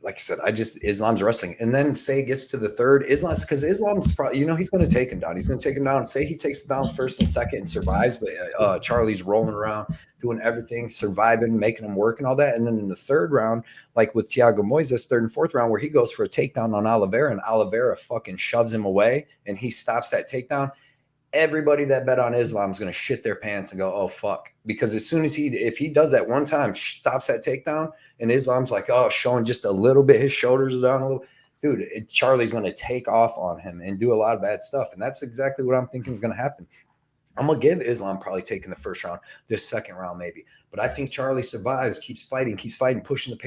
Like I said, Islam's wrestling. And then say it gets to the 3rd, because Islam's probably, he's going to take him down. He's going to take him down. Say he takes him down 1st and 2nd and survives, but Charlie's rolling around, doing everything, surviving, making him work and all that. And then in the 3rd round, like with Thiago Moises, 3rd and 4th round, where he goes for a takedown on Oliveira and Oliveira fucking shoves him away and he stops that takedown. Everybody that bet on Islam is going to shit their pants and go, oh, fuck. Because as soon as if he does that one time, stops that takedown, and Islam's like, oh, showing just a little bit, his shoulders are down a little, dude, Charlie's going to take off on him and do a lot of bad stuff. And that's exactly what I'm thinking is going to happen. I'm going to give Islam probably taking the 1st round, this 2nd round maybe. But I think Charlie survives, keeps fighting, pushing the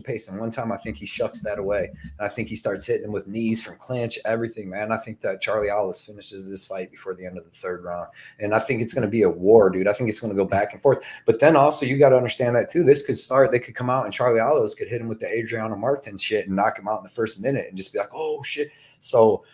pace. And one time I think he shucks that away. And I think he starts hitting him with knees from clinch, everything, man. I think that Charlie Alice finishes this fight before the end of the 3rd round. And I think it's going to be a war, dude. I think it's going to go back and forth. But then also you got to understand that too. This could start, they could come out and Charlie Alice could hit him with the Adriano Martin shit and knock him out in the 1st minute and just be like, oh, shit. So,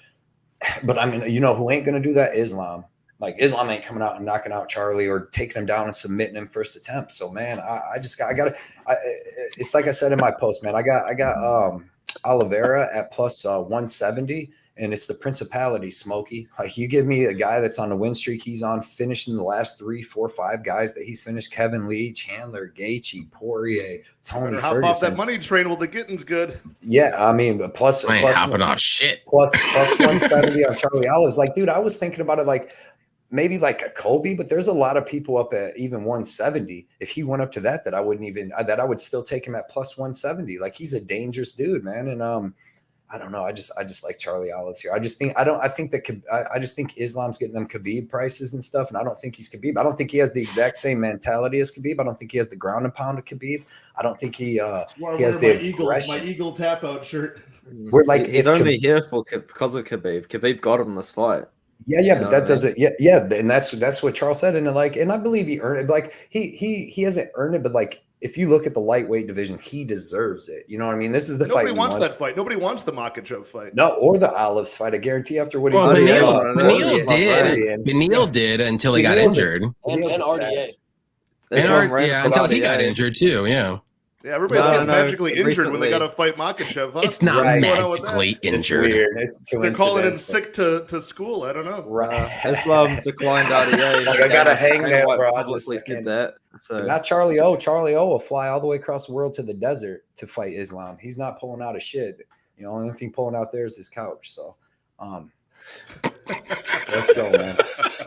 but I mean, who ain't going to do that? Islam. Like Islam ain't coming out and knocking out Charlie or taking him down and submitting him first attempt. So man, it's like I said in my post, man. I got Oliveira at plus 170, and it's the principality, Smokey. Like you give me a guy that's on the win streak he's on, finishing the last 3, 4, 5 guys that he's finished: Kevin Lee, Chandler, Gaethje, Poirier, Tony hop Ferguson. off that money train while the getting's good. Yeah, I mean, plus hopping off shit. Plus 170 on Charlie Olives. Like, dude, I was thinking about it like maybe like a Kobe, but there's a lot of people up at even 170. If he went up to that I would still take him at plus 170. Like he's a dangerous dude, man. And I don't know. I just like Charlie Olives here. I just think Islam's getting them Khabib prices and stuff, and I don't think he's Khabib. I don't think he has the exact same mentality as Khabib. I don't think he has the ground and pound of Khabib. I don't think he has the aggression. My Eagle tap out shirt. We're like he's only here because of Khabib. Khabib got him this fight. Yeah, but that doesn't. Yeah, and that's what Charles said, and I believe he earned it. Like he hasn't earned it, but like if you look at the lightweight division, he deserves it. You know what I mean? This is the fight. Nobody wants that fight. Nobody wants the Makhachev fight. No, or the Olives fight. I guarantee after what he Beneil did until he got injured, and RDA. Until he got injured too. Yeah, everybody's getting magically injured when they got to fight Makhachev. Huh? It's not magically injured. They're calling in sick to school. I don't know. Islam declined RDA. Like I gotta hang there, bro. I just just did that. So not Charlie O. Charlie O will fly all the way across the world to the desert to fight Islam. He's not pulling out of shit. You know, only thing pulling out there is his couch. So, let's go, man.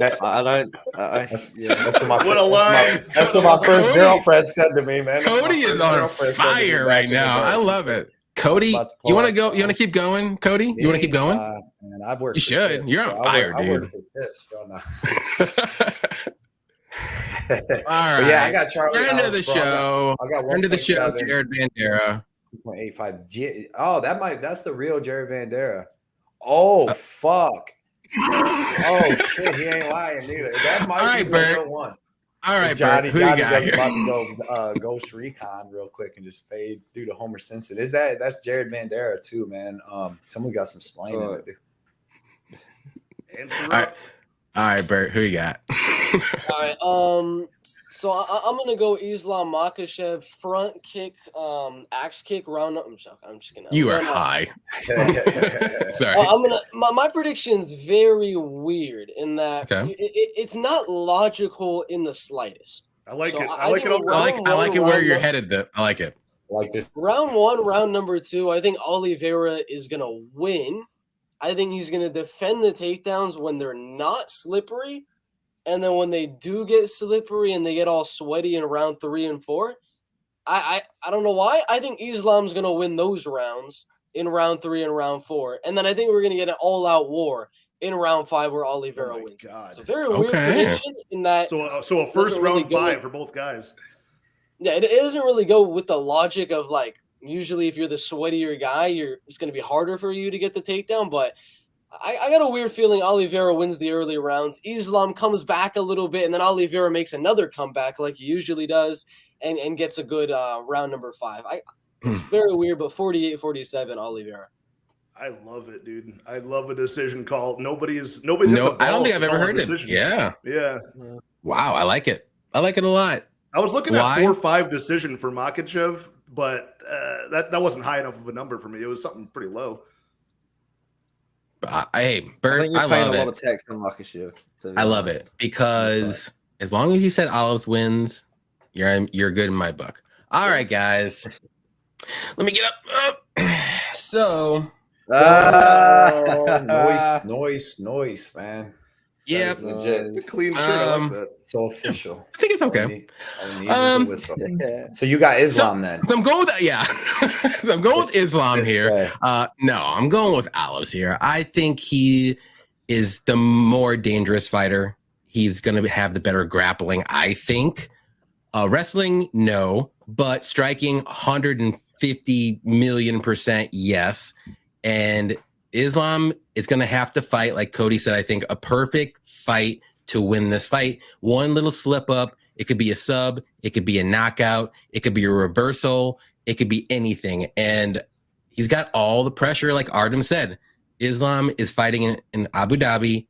That's what my first girlfriend said to me, man. Cody is on fire right now. I love it. Cody, you want to go? You want to keep going, Cody? You want to keep going? Man, I've worked. You should. You're on fire, dude. I work for tips, bro. No. All right. Yeah, I got Charlie. End of the show. End of the show. Jared Bandera. 2.85. Oh, that's the real Jared Bandera. Oh fuck. Oh shit, he ain't lying neither. That might be the real one. All right, Johnny, Bert. Who you got Johnny's here? about to go Ghost Recon real quick and just fade due to Homer Simpson. That's Jared Bandera too, man. Someone got some splaining to do. All right, Bert. Who you got? All right. So I'm gonna go Islam Makhachev front kick, axe kick round. I'm just gonna. You are high. Sorry. My prediction's very weird in that it's not logical in the slightest. I like it. I like it where you're headed. I like it. Like this. Round 1, round number 2. I think Oliveira is gonna win. I think he's gonna defend the takedowns when they're not slippery. And then when they do get slippery and they get all sweaty in round 3 and 4, I don't know why. I think Islam's going to win those rounds in round 3 and round 4. And then I think we're going to get an all-out war in round 5 where Oliveira wins. It's a very weird prediction in that. So a first round really 5 for both guys. Yeah, it doesn't really go with the logic of like, usually if you're the sweatier guy, it's going to be harder for you to get the takedown. But I got a weird feeling Oliveira wins the early rounds. Islam comes back a little bit, and then Oliveira makes another comeback like he usually does and gets a good round number 5. It's very weird, but 48-47 Oliveira. I love it, dude. I love a decision call. Nobody's. No, I don't think I've ever heard it. Yeah. Wow, I like it. I like it a lot. I was looking at 4-5 decision for Makhachev, but that wasn't high enough of a number for me. It was something pretty low. Hey, Bert, I love it. A lot of text on Makhachev. I love it because as long as you said Olives wins, you're good in my book. All right, guys, let me get up. So, noise, man. Yeah, legit. Clean shirt. I like that. So official. I think it's okay. So you got Islam then. So I'm going with so I'm going with Islam here. No, I'm going with Olives here. I think he is the more dangerous fighter. He's going to have the better grappling, I think. Wrestling, no, but striking 150 million% yes. And Islam is going to have to fight, like Cody said, I think a perfect fight to win this fight. One little slip up, it could be a sub, it could be a knockout, it could be a reversal, it could be anything. And he's got all the pressure, like Artem said. Islam is fighting in Abu Dhabi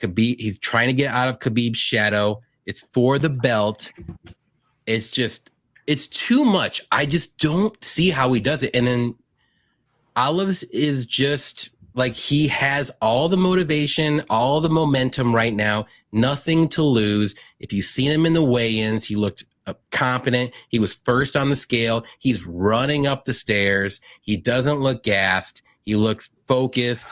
Khabib, he's trying to get out of Khabib's shadow. It's for the belt. It's too much. I just don't see how he does it. And then Olives is just like, he has all the motivation, all the momentum right now, nothing to lose. If you've seen him in the weigh-ins, he looked confident. He was first on the scale. He's running up the stairs. He doesn't look gassed. He looks focused.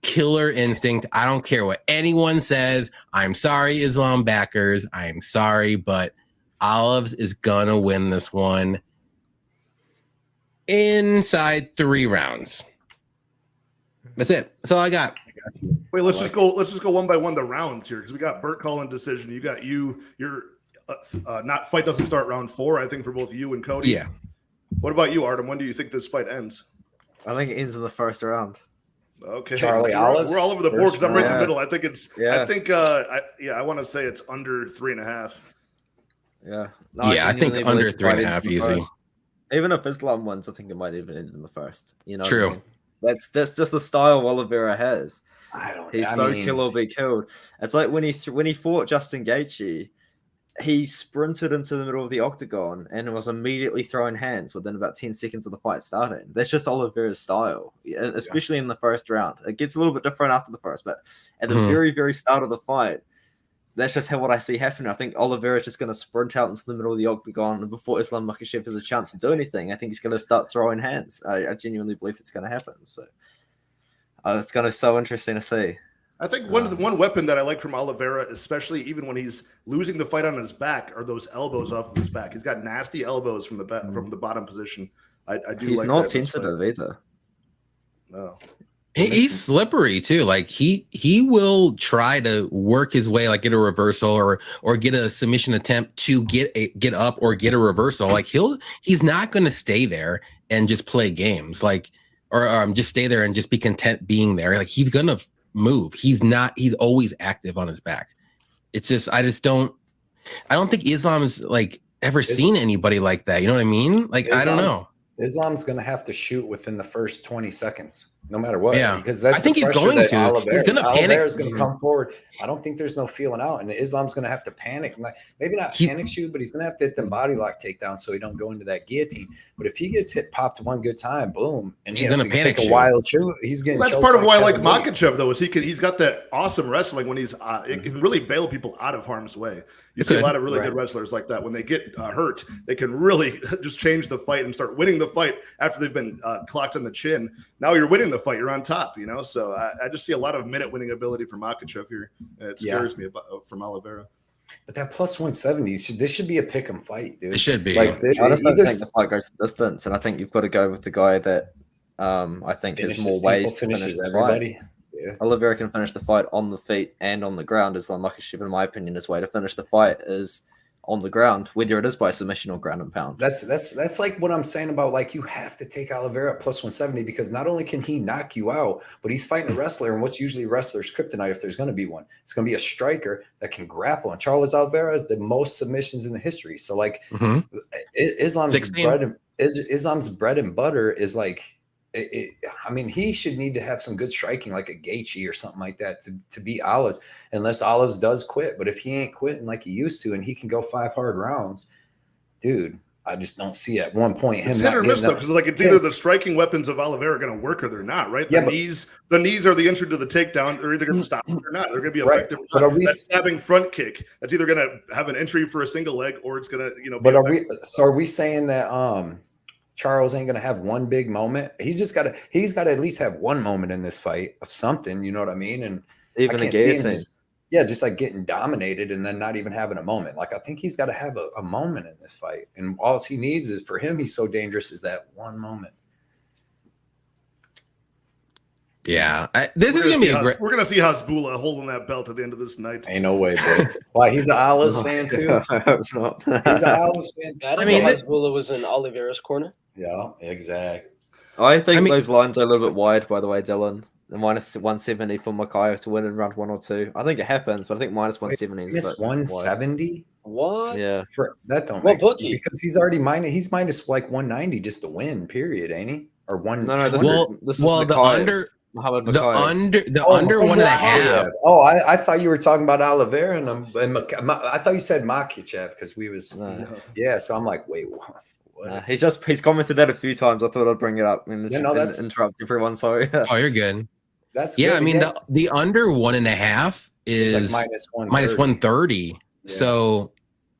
Killer instinct. I don't care what anyone says. I'm sorry, Islam backers. I'm sorry, but Olives is gonna win this one inside 3 rounds. That's it. That's all I got. Wait, let's just go one by one the rounds here, because we got Burt calling decision. You got your not fight doesn't start round 4, I think, for both you and Cody. Yeah. What about you, Artem? When do you think this fight ends? I think it ends in the first round. Okay, Charlie Olives. We're all over the board because I'm right in the round. middle. I think it's. Yeah. I think. I want to say it's under 3.5. Yeah. I think genuinely under believe the fight 3.5 ends in the easy. first. Even if Islam wins, I think it might even end in the first. You know, True. what I mean? That's just the style Oliveira has. He's I so mean, kill or be killed. It's like when he fought Justin Gaethje, he sprinted into the middle of the octagon and was immediately throwing hands within about 10 seconds of the fight starting. That's just Oliveira's style, especially in the first round. It gets a little bit different after the first, but at the very, very start of the fight, that's just what I see happening. I think Oliveira's just going to sprint out into the middle of the octagon, and before Islam Makhachev has a chance to do anything, I think he's going to start throwing hands. I genuinely believe it's going to happen. So it's going to be so interesting to see. I think one weapon that I like from Oliveira, especially even when he's losing the fight on his back, are those elbows off of his back. He's got nasty elbows from the bottom position. I do. He's like not that sensitive either. No. He's slippery too. Like he will try to work his way, like get a reversal or get a submission attempt to get up or get a reversal. Like he's not going to stay there and just play games, like or just stay there and just be content being there. Like he's gonna move. He's always active on his back. It's just I don't think Islam's like ever seen anybody like that. You know what I mean? Like I don't know. Islam's going to have to shoot within the first 20 seconds, no matter what. Yeah, because that's I think he's going to. He's going to panic. Oliveira's going to come forward. I don't think there's no feeling out, and Islam's going to have to panic. Maybe not panic shoot, but he's going to have to hit them body lock takedown so he don't go into that guillotine. But if he gets popped one good time, boom, and he's going to panic take a wild shoot. He's getting. That's part of why I like Makhachev, though, is he's got that awesome wrestling when it can really bail people out of harm's way. You see a lot of really good wrestlers like that. When they get hurt, they can really just change the fight and start winning the fight after they've been clocked on the chin. Now you're winning the fight. You're on top, you know? So I just see a lot of minute winning ability from Makhachev here. It scares me from Oliveira. But that plus 170, this should be a pick 'em fight, dude. It should be. Like, I just don't think the fight goes the distance, and I think you've got to go with the guy that I think has more ways to finish the fight. Yeah. Oliveira can finish the fight on the feet and on the ground. Islam Makhachev, in my opinion, his way to finish the fight is on the ground, whether it is by submission or ground and pound. That's like what I'm saying about, like, you have to take Oliveira at plus 170 because not only can he knock you out, but he's fighting a wrestler, and what's usually a wrestler's kryptonite if there's going to be one, it's going to be a striker that can grapple. And Charles Oliveira has the most submissions in the history. So like Islam's bread and butter is like. I mean, he should need to have some good striking, like a Gaethje or something like that, to beat Olives, unless Olives does quit. But if he ain't quitting like he used to, and he can go 5 hard rounds, dude, I just don't see at one point him. It's hit or miss though, because like it's either the striking weapons of Oliveira going to work or they're not, right? The knees are the entry to the takedown. They're either going to stop or they're not. They're going to be effective. But that stabbing front kick, that's either going to have an entry for a single leg or it's going to, you know. But are we saying that Charles ain't gonna have one big moment? He's got to at least have one moment in this fight of something, you know what I mean? And even I can't see him just like getting dominated and then not even having a moment. Like I think he's got to have a moment in this fight, and all he needs is for him. He's so dangerous is that one moment. Yeah, this is gonna be a great. We're gonna see Hasbulla holding that belt at the end of this night. Ain't no way, bro. Why? He's an Olives fan too. I hope not. He's an Olives fan. I mean, Hasbulla was in Oliveira's corner. Yeah, exactly. I think those lines are a little bit wide, by the way, Dylan. The minus 170 for Makhachev to win in round 1 or 2. I think it happens, but I think minus 170 is minus 170. What? Yeah, that don't make sense because he's already minus like 190 just to win. Period, ain't he? Or one? No. The Muhammad The Makhachev. under one and a half. Oh, I thought you were talking about Oliveira, and I thought you said Makhachev because we was yeah. So I'm like, wait, what? He's commented that a few times. I thought I'd bring it up and that's interrupt everyone. Sorry. Oh, you're good. That's yeah. good. I mean, the under 1.5 is like minus 130. Yeah. So,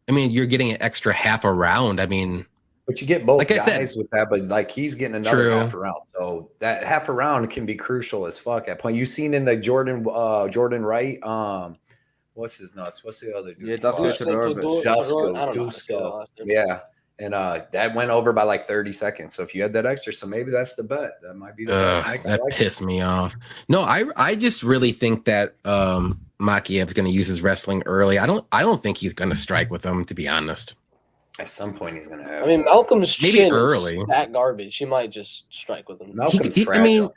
I mean, you're getting an extra half a round. I mean, but you get both like I guys said, with that, but like he's getting another half a round. So that half a round can be crucial as fuck at point. You've seen in the Jordan Wright, what's his nuts? What's the other dude? Yeah, Dusko. Yeah. And that went over by like 30 seconds. So if you had that extra, so maybe that's the bet. That might be the bet. That pissed me off. No, I just really think that Makhachev's going to use his wrestling early. I don't think he's going to strike with him, to be honest. At some point, he's going to have. I mean, Malcolm's chin early. Is that garbage. He might just strike with him. Malcolm's fragile. I mean,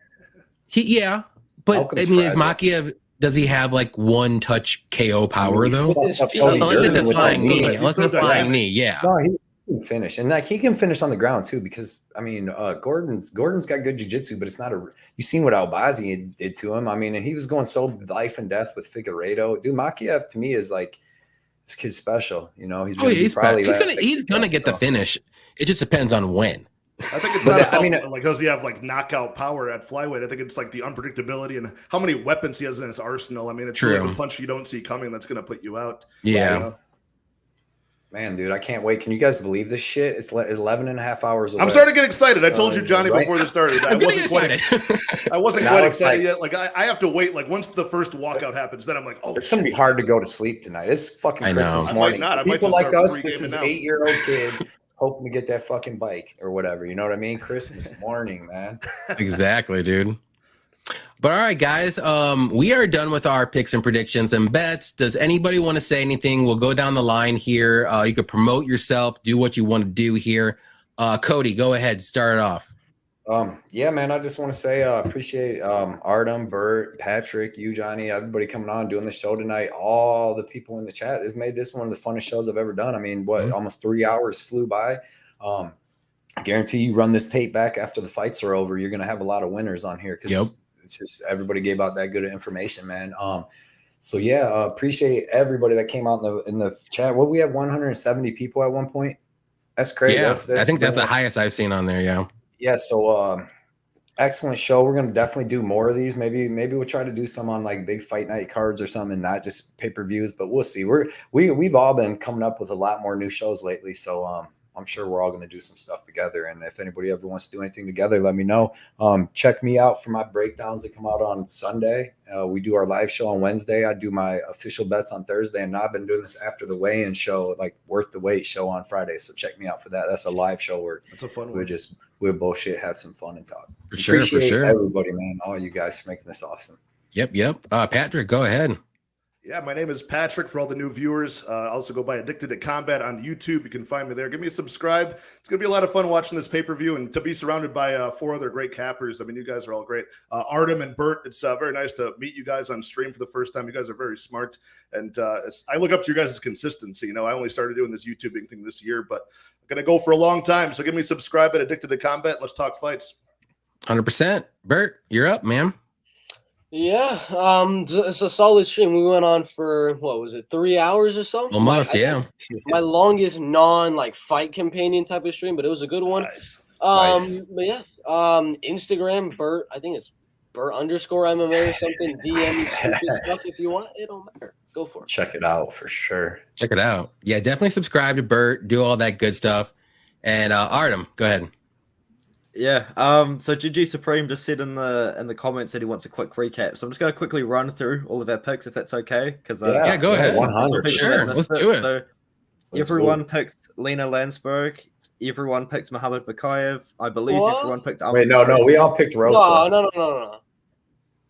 but Malcolm's I mean, is fragile. Makhachev? Does he have like one touch KO power though? With his feet. Unless it's a flying knee. Unless it's a flying knee, yeah. No, he can finish, and like he can finish on the ground too. Because I mean, Gordon's got good jiu-jitsu, but it's not a. You've seen what Albazi did to him. I mean, and he was going so life and death with Figueiredo. Dude, Makhachev to me is like. This kid's special, you know. He's gonna get the finish. It just depends on when. I think it's not about, like, does he have like knockout power at flyweight? I think it's like the unpredictability and how many weapons he has in his arsenal. I mean, it's really the punch you don't see coming that's going to put you out. Yeah. You know? Man, dude, I can't wait. Can you guys believe this shit? It's 11 and a half hours away. I'm starting to get excited. I told you, Johnny, before this started. I wasn't quite excited yet. Like, I have to wait. Like, once the first walkout happens, then I'm like, oh, it's going to be hard to go to sleep tonight. It's fucking Christmas morning. People like us, this is 8-year-old kid hoping to get that fucking bike or whatever. You know what I mean? Christmas morning, man. Exactly, dude. But all right, guys, we are done with our picks and predictions and bets. Does anybody want to say anything? We'll go down the line here. You could promote yourself, do what you want to do here. Cody, go ahead, start it off. Yeah, man, I just want to say appreciate Artem, Bert, Patrick, you, Johnny, everybody coming on doing the show tonight. All the people in the chat. It's made this one of the funnest shows I've ever done. I mean, almost 3 hours flew by. I guarantee you run this tape back after the fights are over, you're gonna have a lot of winners on here because it's just everybody gave out that good information, man. So yeah, appreciate everybody that came out in the chat. Well, we have 170 people at one point. That's crazy. Yeah, I think that's the highest I've seen on there. Yeah. Yeah. So excellent show. We're gonna definitely do more of these. Maybe we'll try to do some on like big fight night cards or something, not just pay-per-views. But we'll see. We've all been coming up with a lot more new shows lately. So I'm sure we're all going to do some stuff together. And if anybody ever wants to do anything together, let me know. Check me out for my breakdowns that come out on Sunday. We do our live show on Wednesday. I do my official bets on Thursday. And now I've been doing this after the weigh-in show, like Worth the Wait show on Friday. So check me out for that. That's a live show where that's a fun one. We'll bullshit, have some fun and talk. For sure. Everybody, man. All you guys for making this awesome. Yep. Patrick, go ahead. Yeah, my name is Patrick for all the new viewers. I also go by Addicted to Combat on YouTube. You can find me there. Give me a subscribe. It's going to be a lot of fun watching this pay-per-view and to be surrounded by 4 other great cappers. I mean, you guys are all great. Artem and Bert, it's very nice to meet you guys on stream for the first time. You guys are very smart. And I look up to your guys' consistency. You know, I only started doing this YouTubing thing this year, but I'm going to go for a long time. So give me a subscribe at Addicted to Combat. Let's talk fights. 100%. Bert, you're up, man. Yeah, it's a solid stream. We went on for, what was it, 3 hours or so? Almost, yeah. My longest fight companion type of stream, but it was a good one. Nice. But yeah, Instagram, Bert, I think it's Bert_MMA or something. DM me stupid stuff if you want. It don't matter. Go for it. Check it out for sure. Check it out. Yeah, definitely subscribe to Bert. Do all that good stuff. And Artem, go ahead. Yeah. So GG Supreme just said in the comments that he wants a quick recap. So I'm just going to quickly run through all of our picks if that's okay. Because go ahead. 100. Sure. Let's do it. So everyone picked Lena Landsberg. Everyone picked Muhammad Makhachev. I believe everyone picked. Wait, no, we all picked Rosa. No.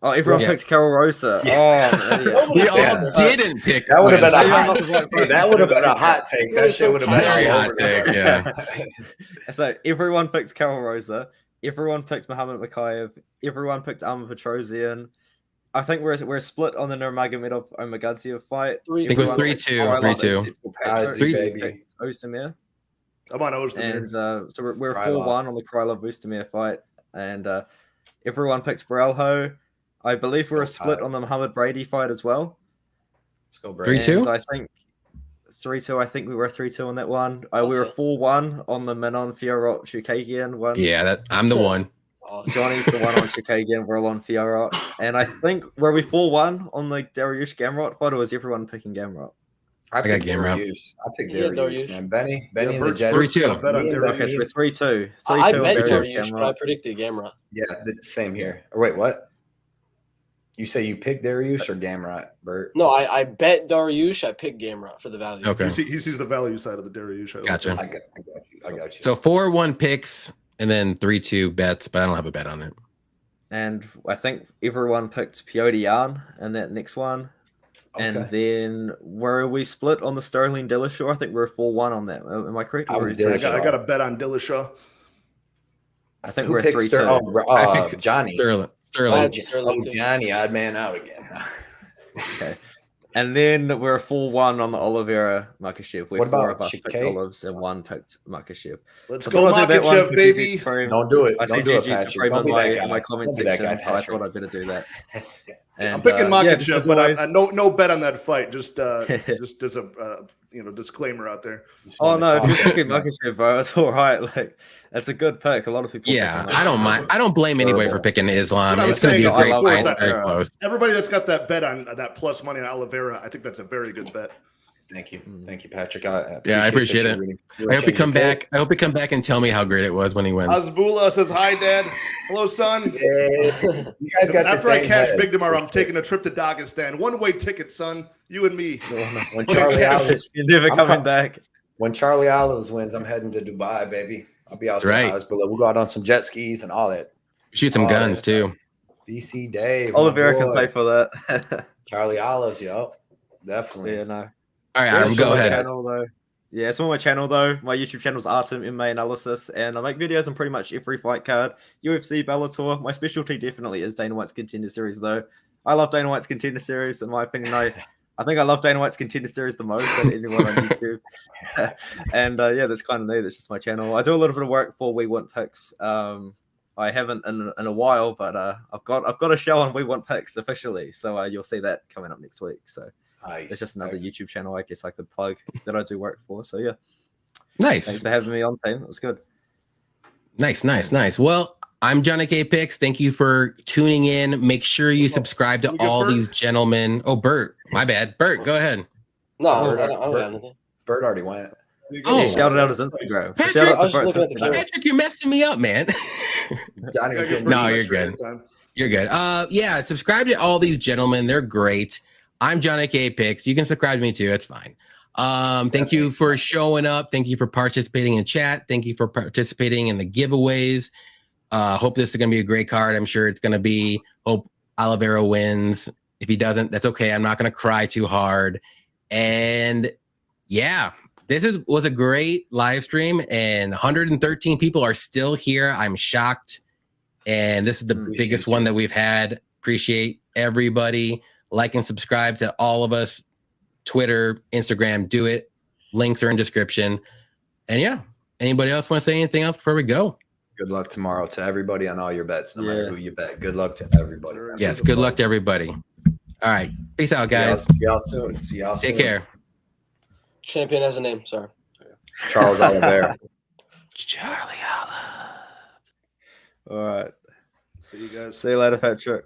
Oh, everyone picked Carol Rosa. Yeah. Oh, we all didn't pick. That would have been a hot take. That shit would have been very hot take. Yeah. So everyone picked Carol Rosa. Everyone picked Muhammad Makhachev. Everyone picked Armen Petrosian. I think we're split on the Nurmagomedov Omagadzhiev fight. I think it was 3-2. 3-2. Ozdemir. I'm on Ozdemir. And so we're 4-1 on the Krylov Ozdemir fight. And Everyone picked Barelho. I believe we're a Let's go, split Ty. on the Muhammad Brady fight as well. Let's go, Brady. 3-2? And I think 3-2. I think we were 3-2 on that one. We were Also- 4-1 on the Manon Fiorot Chukagian one. Yeah, I'm the one. Oh, Johnny's the one on Chukagian. We're all on Fiorot. And I think were we 4-1 on the Dariush Gamrot fight, or was everyone picking Gamrot? I got picked game route. Dariush. I picked Yeah, Dariush, Dariush. man. Benny Yeah, and the Bert's Jets. 3-2. got a bet on Me and Dariush. Okay, so we're 3-2. 3-2 I on bet Dariush Dariush, but I Gamrot. predicted Gamrot. Yeah, the same here. Or wait, what? You say you picked Dariush or Gamrot, Bert? No, I bet Dariush. I picked Gamrot for the value. Okay. He sees the value side of the Dariush. Gotcha. I got you. I got you. So 4-1 picks and then 3-2 bets, but I don't have a bet on it. And I think everyone picked Piotr Jan in that next one. And Okay. then were we split on the Sterling Dillashaw? I think we're 4-1 on that. Am I correct? I was I Dillashaw. got a bet on Dillashaw. I think Who we're picked 3-2. I picked Johnny. Sterling. Sterling. Oh, Johnny, odd man out again. Okay. And then we're 4-1 on the Oliveira Makhachev. We're What four about of us picked Chike? Olives and one picked Makhachev. Let's I go, thought I'd do that one Makachev, for baby. Juju Supreme. Don't do it. I Don't see do it, Juju Patrick. Supreme Don't in be that guy. my comment Don't be that section, guy, so I Patrick. thought I'd better do that. I'm And, picking yeah, just Makachev, as but always- no bet on that fight. Just as a disclaimer out there. Oh no, if you're picking Makachev, bro, it's all right. Like, that's a good pick. A lot of people. Yeah, pick I don't mind. I don't blame anybody for Terrible. picking Islam. But I'm It's going to be a saying, great of course, fight. that- Very close. Everybody that's got that bet on that plus money on Oliveira, I think that's a very good bet. Thank you, Patrick. I appreciate that it. you I hope you changed come your pick. back. I hope you come back and tell me how great it was when he wins. Azbula says, "Hi, Dad. Hello, son." Yeah, you guys got the After I same cash head. big tomorrow, I'm taking a trip to Dagestan. One-way ticket, son. You and me. When Charlie Olives, You're never I'm coming com- back. when Charlie Olives wins, I'm heading to Dubai, baby. I'll be out That's there. right. But we'll go out on some jet skis and all that. Shoot some Oh, guns yeah. too. BC Dave, my Oliveira can boy. pay for that. Charlie Olives, yo, definitely. Yeah, no. All right, Yeah, Adam, sure, go ahead. guys. Channel, though. Yeah, it's on my channel though. My YouTube channel is Artem MMA Analysis, and I make videos on pretty much every fight card, UFC, Bellator. My specialty definitely is Dana White's Contender Series, though. I love Dana White's Contender Series. In my opinion, I think I love Dana White's Contender Series the most out of anyone on YouTube. And yeah, that's kind of neat. That's just my channel. I do a little bit of work for We Want Picks. I haven't in a while, but I've got a show on We Want Picks officially, so you'll see that coming up next week. So. Nice. It's just another Nice. YouTube channel I guess I could plug that I do work for. So yeah, Nice. thanks for having me on, team. That was good. Nice. Well, I'm JohnnyKpicks. Thank you for tuning in. Make sure you subscribe to we get all Bert? these gentlemen. Oh, Bert. My bad. Bert, go ahead. No, I Bert, don't got Bert. anything. Bird already went. Oh. He shouted out his Instagram. Patrick, Shout out I was to just Bert's looking at the Instagram. camera. Patrick, you're messing me up, man. Johnny was getting No, you're good. You're good. Yeah, subscribe to all these gentlemen. They're great. I'm JohnnyKpicks. You can subscribe to me too. It's fine. Thank you for showing up. Thank you for participating in chat. Thank you for participating in the giveaways. Hope this is going to be a great card. I'm sure it's going to be. Hope Oliveira wins. If he doesn't, that's okay. I'm not going to cry too hard. And yeah, this was a great live stream, and 113 people are still here. I'm shocked. And this is the Appreciate biggest you. one that we've had. Appreciate everybody. Like and subscribe to all of us. Twitter, Instagram, do it. Links are in description. And yeah, anybody else want to say anything else before we go? Good luck tomorrow to everybody on all your bets, no matter Yeah. who you bet. Good luck to everybody. Yes, good luck to everybody. All right. Peace out, guys. See y'all soon. See y'all soon. Take care. Champion has a name. Sorry. Charles Oliveira. Charlie Olive. All right. See you guys. See you later, Patrick.